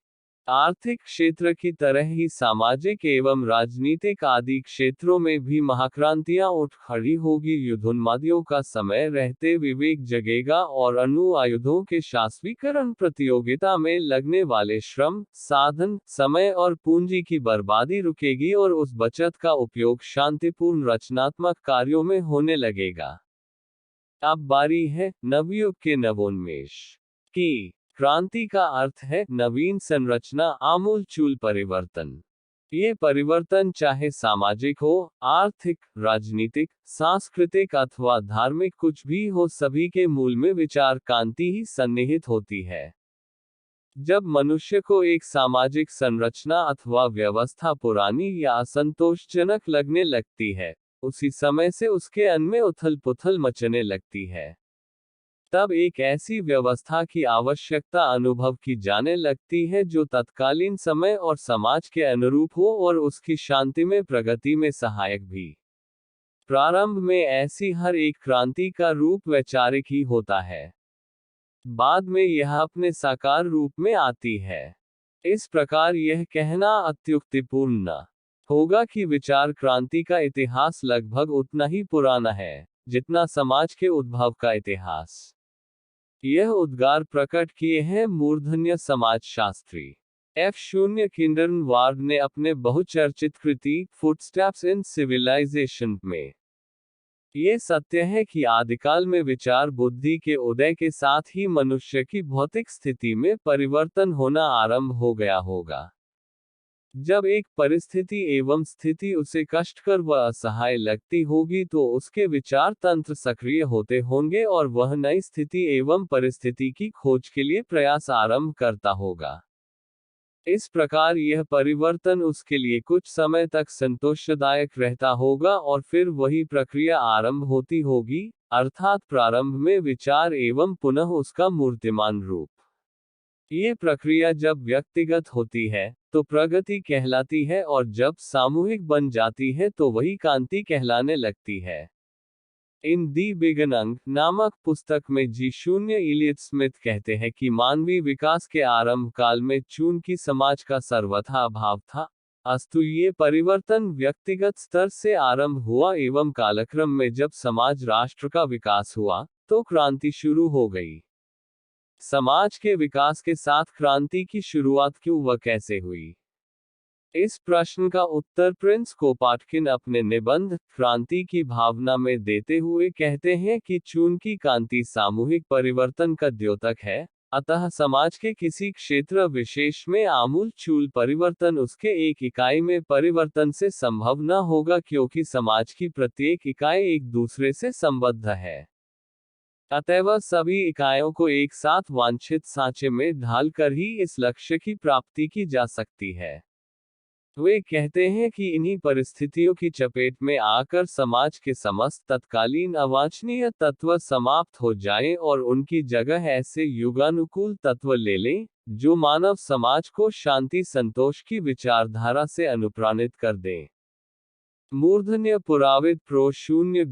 आर्थिक क्षेत्र की तरह ही सामाजिक एवं राजनीतिक आदि क्षेत्रों में भी महाक्रांतियां उठ खड़ी होगी। युद्धोन्मादियों का समय रहते विवेक जगेगा और अणु आयुधों के शास्त्रीकरण प्रतियोगिता में लगने वाले श्रम, साधन, समय और पूंजी की बर्बादी रुकेगी और उस बचत का उपयोग शांतिपूर्ण रचनात्मक कार्यों में होने लगेगा। अब बारी है नवयुग के नवोन्मेष की। क्रांति का अर्थ है नवीन संरचना, आमूलचूल परिवर्तन। ये परिवर्तन चाहे सामाजिक हो, आर्थिक, राजनीतिक, सांस्कृतिक अथवा धार्मिक कुछ भी हो, सभी के मूल में विचार कांति ही सन्निहित होती है। जब मनुष्य को एक सामाजिक संरचना अथवा व्यवस्था पुरानी या असंतोषजनक लगने लगती है, उसी समय से उसके अन्न में उथल पुथल मचने लगती है। तब एक ऐसी व्यवस्था की आवश्यकता अनुभव की जाने लगती है जो तत्कालीन समय और समाज के अनुरूप हो और उसकी शांति में प्रगति में सहायक भी। प्रारंभ में ऐसी हर एक क्रांति का रूप वैचारिक ही होता है, बाद में यह अपने साकार रूप में आती है। इस प्रकार यह कहना अत्युक्तिपूर्ण न होगा कि विचार क्रांति का इतिहास लगभग उतना ही पुराना है जितना समाज के उद्भव का इतिहास। यह उद्गार प्रकट किए हैं मूर्धन्य समाजशास्त्री F. किंडरनवार्ड ने अपने बहुचर्चित कृति फुटस्टेप्स इन सिविलाइजेशन में। ये सत्य है कि आदिकाल में विचार बुद्धि के उदय के साथ ही मनुष्य की भौतिक स्थिति में परिवर्तन होना आरंभ हो गया होगा। जब एक परिस्थिति एवं स्थिति उसे कष्टकर व असहाय लगती होगी तो उसके विचार तंत्र सक्रिय होते होंगे और वह नई स्थिति एवं परिस्थिति की खोज के लिए प्रयास आरंभ करता होगा। इस प्रकार यह परिवर्तन उसके लिए कुछ समय तक संतोषदायक रहता होगा और फिर वही प्रक्रिया आरंभ होती होगी, अर्थात प्रारंभ में विचार एवं पुनः उसका मूर्तिमान रूप। ये प्रक्रिया जब व्यक्तिगत होती है तो प्रगति कहलाती है और जब सामूहिक बन जाती है तो वही कांति कहलाने लगती है। इन दी बिगिनिंग नामक पुस्तक में G. इलियट स्मिथ कहते हैं कि मानवीय विकास के आरंभ काल में चूंकि समाज का सर्वथा अभाव था, अस्तु ये परिवर्तन व्यक्तिगत स्तर से आरंभ हुआ एवं कालक्रम में जब समाज राष्ट्र का विकास हुआ तो क्रांति शुरू हो गई। समाज के विकास के साथ क्रांति की शुरुआत क्यों व कैसे हुई? इस प्रश्न का उत्तर प्रिंस कोपाटकिन अपने निबंध क्रांति की भावना में देते हुए कहते हैं कि चूंकि क्रांति सामूहिक परिवर्तन का द्योतक है, अतः समाज के किसी क्षेत्र विशेष में आमूल चूल परिवर्तन उसके एक इकाई में परिवर्तन से संभव न होगा क्योंकि समाज की प्रत्येक इकाई एक दूसरे से संबद्ध है। अतएव सभी इकाइयों को एक साथ वांछित सांचे में ढालकर ही इस लक्ष्य की प्राप्ति की जा सकती है। वे कहते हैं कि इन्हीं परिस्थितियों की चपेट में आकर समाज के समस्त तत्कालीन अवांछनीय तत्व समाप्त हो जाएं और उनकी जगह ऐसे युगानुकूल तत्व ले लें जो मानव समाज को शांति संतोष की विचारधारा से अनुप्राणित कर दें। मूर्धन्य पुराविद प्रो.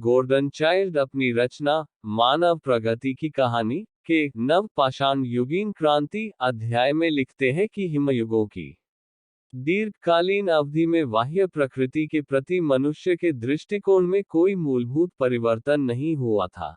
गॉर्डन चाइल्ड अपनी रचना मानव प्रगति की कहानी के नव पाषाण युगीन क्रांति अध्याय में लिखते हैं कि हिमयुगों की दीर्घकालीन अवधि में बाह्य प्रकृति के प्रति मनुष्य के दृष्टिकोण में कोई मूलभूत परिवर्तन नहीं हुआ था।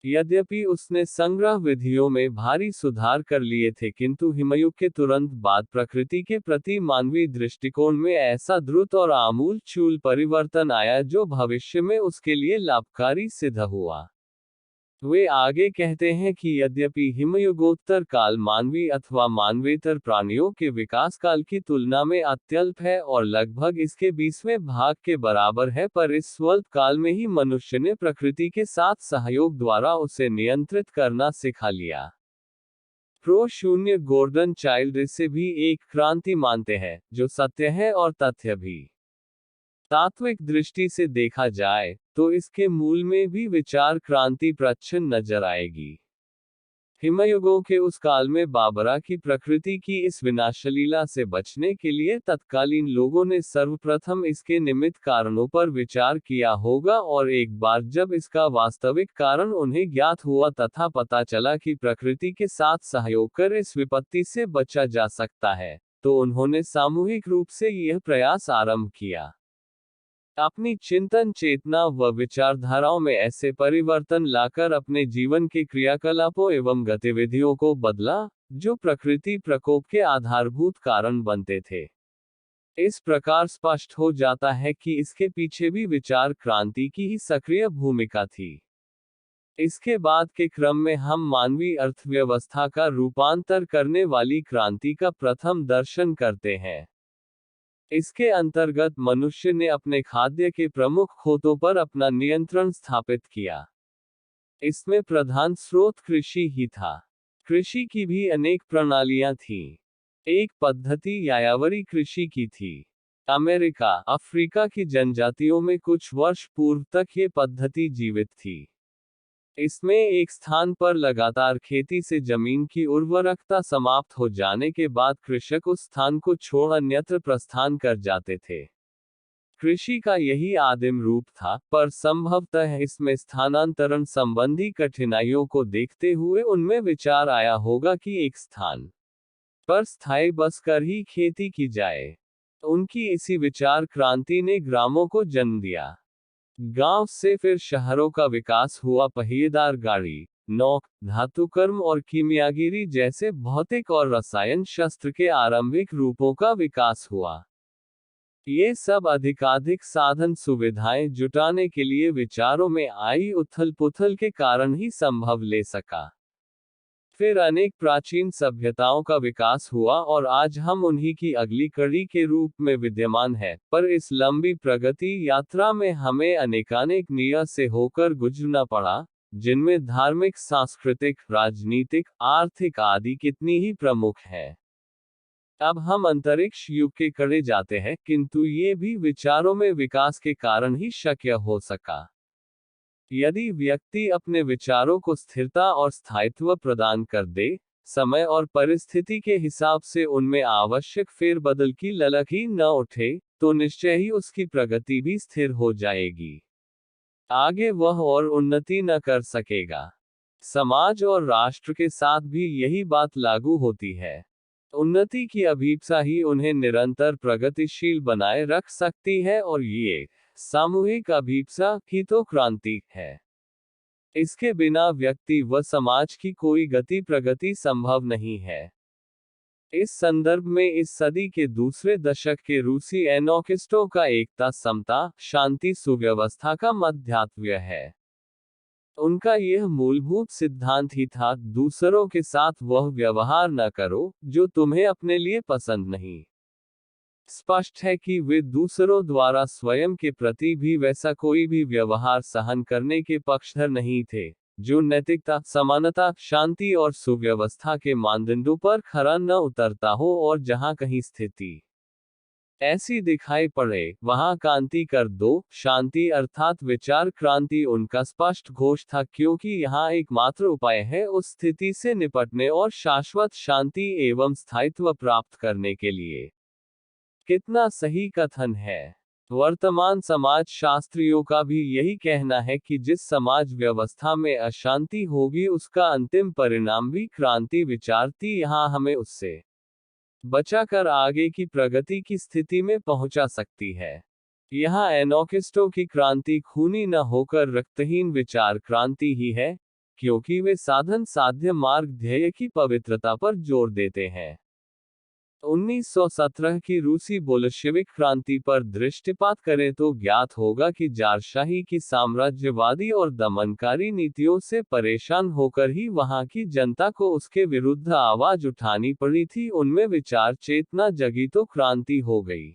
यद्यपि उसने संग्रह विधियों में भारी सुधार कर लिए थे, किंतु हिमयुग के तुरंत बाद प्रकृति के प्रति मानवीय दृष्टिकोण में ऐसा द्रुत और आमूल चूल परिवर्तन आया जो भविष्य में उसके लिए लाभकारी सिद्ध हुआ। वे आगे कहते हैं कि यद्यपि हिमयुगोत्तर काल मानवीय अथवा मानवेतर प्राणियों के विकास काल की तुलना में अत्यल्प है और लगभग इसके 20वें भाग के बराबर है, पर इस स्वल्प काल में ही मनुष्य ने प्रकृति के साथ सहयोग द्वारा उसे नियंत्रित करना सिखा लिया। प्रो. गॉर्डन चाइल्ड इसे भी एक क्रांति मानते हैं जो सत्य है और तथ्य भी। तात्विक दृष्टि से देखा जाए तो इसके मूल में भी विचार क्रांति प्रच्छन्न नजर आएगी। हिमयुगों के उस काल में बाबरा की प्रकृति की इस विनाशलीला से बचने के लिए तत्कालीन लोगों ने सर्वप्रथम इसके निमित्त कारणों पर विचार किया होगा और एक बार जब इसका वास्तविक कारण उन्हें ज्ञात हुआ तथा पता चला कि प्रकृति के साथ सहयोग कर इस विपत्ति से बचा जा सकता है, तो उन्होंने सामूहिक रूप से यह प्रयास आरंभ किया। अपनी चिंतन चेतना व विचारधाराओं में ऐसे परिवर्तन लाकर अपने जीवन के क्रियाकलापों एवं गतिविधियों को बदला जो प्रकृति प्रकोप के आधारभूत कारण बनते थे। इस प्रकार स्पष्ट हो जाता है कि इसके पीछे भी विचार क्रांति की ही सक्रिय भूमिका थी। इसके बाद के क्रम में हम मानवीय अर्थव्यवस्था का रूपांतर करने वाली क्रांति का प्रथम दर्शन करते हैं। इसके अंतर्गत मनुष्य ने अपने खाद्य के प्रमुख स्रोतों पर अपना नियंत्रण स्थापित किया। इसमें प्रधान स्रोत कृषि ही था। कृषि की भी अनेक प्रणालियां थीं। एक पद्धति यायावरी कृषि की थी। अमेरिका, अफ्रीका की जनजातियों में कुछ वर्ष पूर्व तक ये पद्धति जीवित थी। इसमें एक स्थान पर लगातार खेती से जमीन की उर्वरकता समाप्त हो जाने के बाद कृषक उस स्थान को छोड़ अन्यत्र प्रस्थान कर जाते थे। कृषि का यही आदिम रूप था, पर संभवतः इसमें स्थानांतरण संबंधी कठिनाइयों को देखते हुए उनमें विचार आया होगा कि एक स्थान पर स्थायी बस कर ही खेती की जाए। उनकी इसी विचार क्रांति ने ग्रामों को जन्म दिया। गांव से फिर शहरों का विकास हुआ, पहिएदार गाड़ी, नौक, धातुकर्म और कीमियागिरी जैसे भौतिक और रसायन शस्त्र के आरंभिक रूपों का विकास हुआ। ये सब अधिकाधिक साधन सुविधाएं जुटाने के लिए विचारों में आई उथल पुथल के कारण ही संभव ले सका। फिर अनेक प्राचीन सभ्यताओं का विकास हुआ और आज हम उन्हीं की अगली कड़ी के रूप में विद्यमान है। पर इस लंबी प्रगति यात्रा में हमें अनेकानेक नियम से होकर गुजरना पड़ा, जिनमें धार्मिक, सांस्कृतिक, राजनीतिक, आर्थिक आदि कितनी ही प्रमुख है। अब हम अंतरिक्ष युग के कड़े जाते हैं, किंतु ये भी विचारों में विकास के कारण ही शक्य हो सका। यदि व्यक्ति अपने विचारों को स्थिरता और स्थायित्व प्रदान कर दे, समय और परिस्थिति के हिसाब से उनमें आवश्यक फेरबदल की ललक ही न उठे, तो निश्चय ही उसकी प्रगति भी स्थिर हो जाएगी। आगे वह और उन्नति न कर सकेगा। समाज और राष्ट्र के साथ भी यही बात लागू होती है। उन्नति की अभीप्सा ही उन्हें निरंतर प्रगतिशील बनाए रख सकती है, और ये सामूहिक अभीप्सा ही तो क्रांति है। इसके बिना व्यक्ति व समाज की कोई गति प्रगति संभव नहीं है। इस संदर्भ में इस सदी के दूसरे दशक के रूसी एनोकिस्टों का एकता, समता, शांति, सुव्यवस्था का मध्यात्व्य है। उनका यह मूलभूत सिद्धांत ही था, दूसरों के साथ वह व्यवहार न करो जो तुम्हें अपने लिए पसंद नहीं। स्पष्ट है कि वे दूसरों द्वारा स्वयं के प्रति भी वैसा कोई भी व्यवहार सहन करने के पक्षधर नहीं थे, जो नैतिकता, समानता, शांति और सुव्यवस्था के मानदंडों पर खरा न उतरता हो, और जहां कहीं स्थिति ऐसी दिखाई पड़े, वहां कांति कर दो। शांति अर्थात विचार क्रांति उनका स्पष्ट घोष था, क्योंकि यहाँ एकमात्र उपाय है उस स्थिति से निपटने और शाश्वत शांति एवं स्थायित्व प्राप्त करने के लिए। कितना सही कथन है। वर्तमान समाज शास्त्रियों का भी यही कहना है कि जिस समाज व्यवस्था में अशांति होगी, उसका अंतिम परिणाम भी क्रांति विचारती यहाँ हमें उससे बचाकर आगे की प्रगति की स्थिति में पहुंचा सकती है। यहाँ एनोकिस्टों की क्रांति खूनी न होकर रक्तहीन विचार क्रांति ही है, क्योंकि वे साधन साध्य मार्ग ध्येय की पवित्रता पर जोर देते हैं। 1917 की रूसी बोल्शेविक क्रांति पर दृष्टिपात करें तो ज्ञात होगा कि जारशाही की साम्राज्यवादी और दमनकारी नीतियों से परेशान होकर ही वहां की जनता को उसके विरुद्ध आवाज उठानी पड़ी थी। उनमें विचार चेतना जगी तो क्रांति हो गई।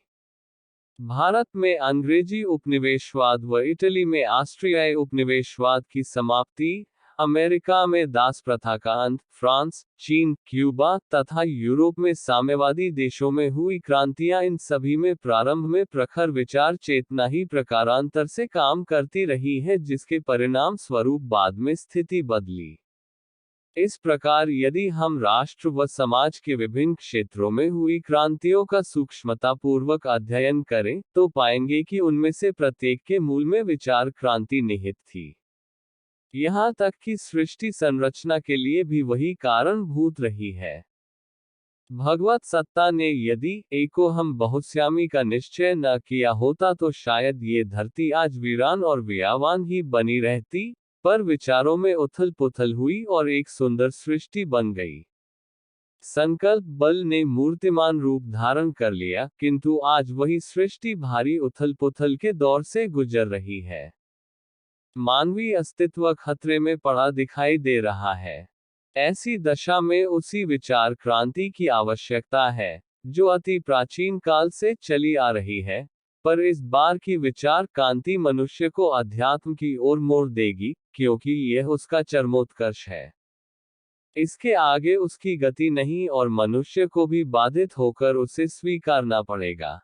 भारत में अंग्रेजी उपनिवेशवाद व इटली में ऑस्ट्रियाई उपनिवेशवाद की समाप्ति, अमेरिका में दास प्रथा का अंत, फ्रांस, चीन, क्यूबा तथा यूरोप में साम्यवादी देशों में हुई क्रांतियां, इन सभी में प्रारंभ में प्रखर विचार चेतना ही प्रकारांतर से काम करती रही है, जिसके परिणाम स्वरूप बाद में स्थिति बदली। इस प्रकार यदि हम राष्ट्र व समाज के विभिन्न क्षेत्रों में हुई क्रांतियों का सूक्ष्मतापूर्वक अध्ययन करें, तो पाएंगे कि उनमें से प्रत्येक के मूल में विचार क्रांति निहित थी। यहाँ तक कि सृष्टि संरचना के लिए भी वही कारणभूत रही है। भगवत सत्ता ने यदि एको हम बहुश्यामी का निश्चय न किया होता, तो शायद ये धरती आज वीरान और वियावान ही बनी रहती, पर विचारों में उथल पुथल हुई और एक सुंदर सृष्टि बन गई। संकल्प बल ने मूर्तिमान रूप धारण कर लिया, किंतु आज वही सृष्टि भारी उथल पुथल के दौर से गुजर रही है। मानवीय अस्तित्व खतरे में पड़ा दिखाई दे रहा है। ऐसी दशा में उसी विचार क्रांति की आवश्यकता है, जो अति प्राचीन काल से चली आ रही है, पर इस बार की विचार क्रांति मनुष्य को अध्यात्म की ओर मोड़ देगी, क्योंकि यह उसका चरमोत्कर्ष है। इसके आगे उसकी गति नहीं, और मनुष्य को भी बाधित होकर उसे स्वीकारना पड़ेगा।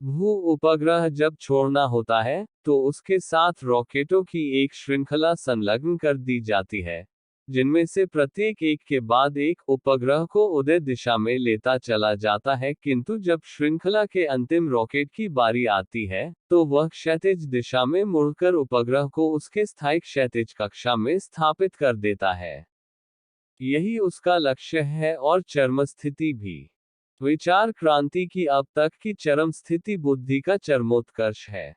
भू उपग्रह जब छोड़ना होता है, तो उसके साथ रॉकेटों की एक श्रृंखला संलग्न कर दी जाती है। जिनमें से प्रत्येक एक के बाद एक उपग्रह को उदय दिशा में लेता चला जाता है, किंतु जब श्रृंखला के अंतिम रॉकेट की बारी आती है, तो वह क्षैतिज दिशा में मुड़कर उपग्रह को उसके स्थायी क्षैतिज कक्षा में स्थापित कर देता है। यही उसका लक्ष्य है और चरम स्थिति भी। विचार क्रांति की अब तक की चरम स्थिति बुद्धि का चरमोत्कर्ष है।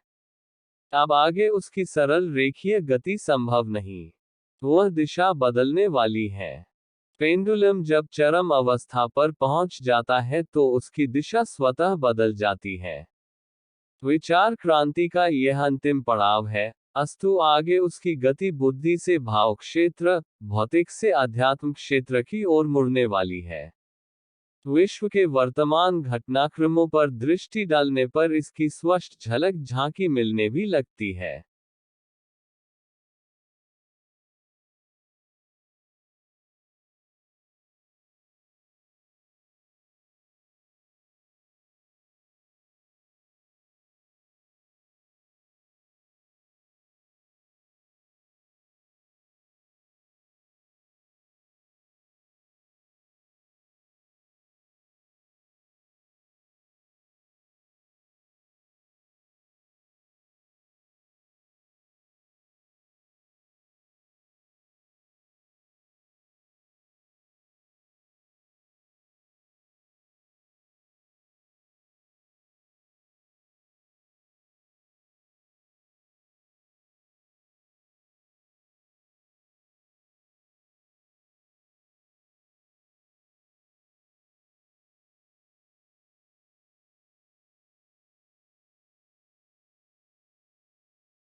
अब आगे उसकी सरल रेखीय गति संभव नहीं। वह दिशा बदलने वाली है। पेंडुलम जब चरम अवस्था पर पहुंच जाता है तो उसकी दिशा स्वतः बदल जाती है। विचार क्रांति का यह अंतिम पड़ाव है। अस्तु आगे उसकी गति बुद्धि से भाव क्षेत्र, भौतिक से अध्यात्म क्षेत्र की ओर मुड़ने वाली है। विश्व के वर्तमान घटनाक्रमों पर दृष्टि डालने पर इसकी स्पष्ट झलक झांकी मिलने भी लगती है।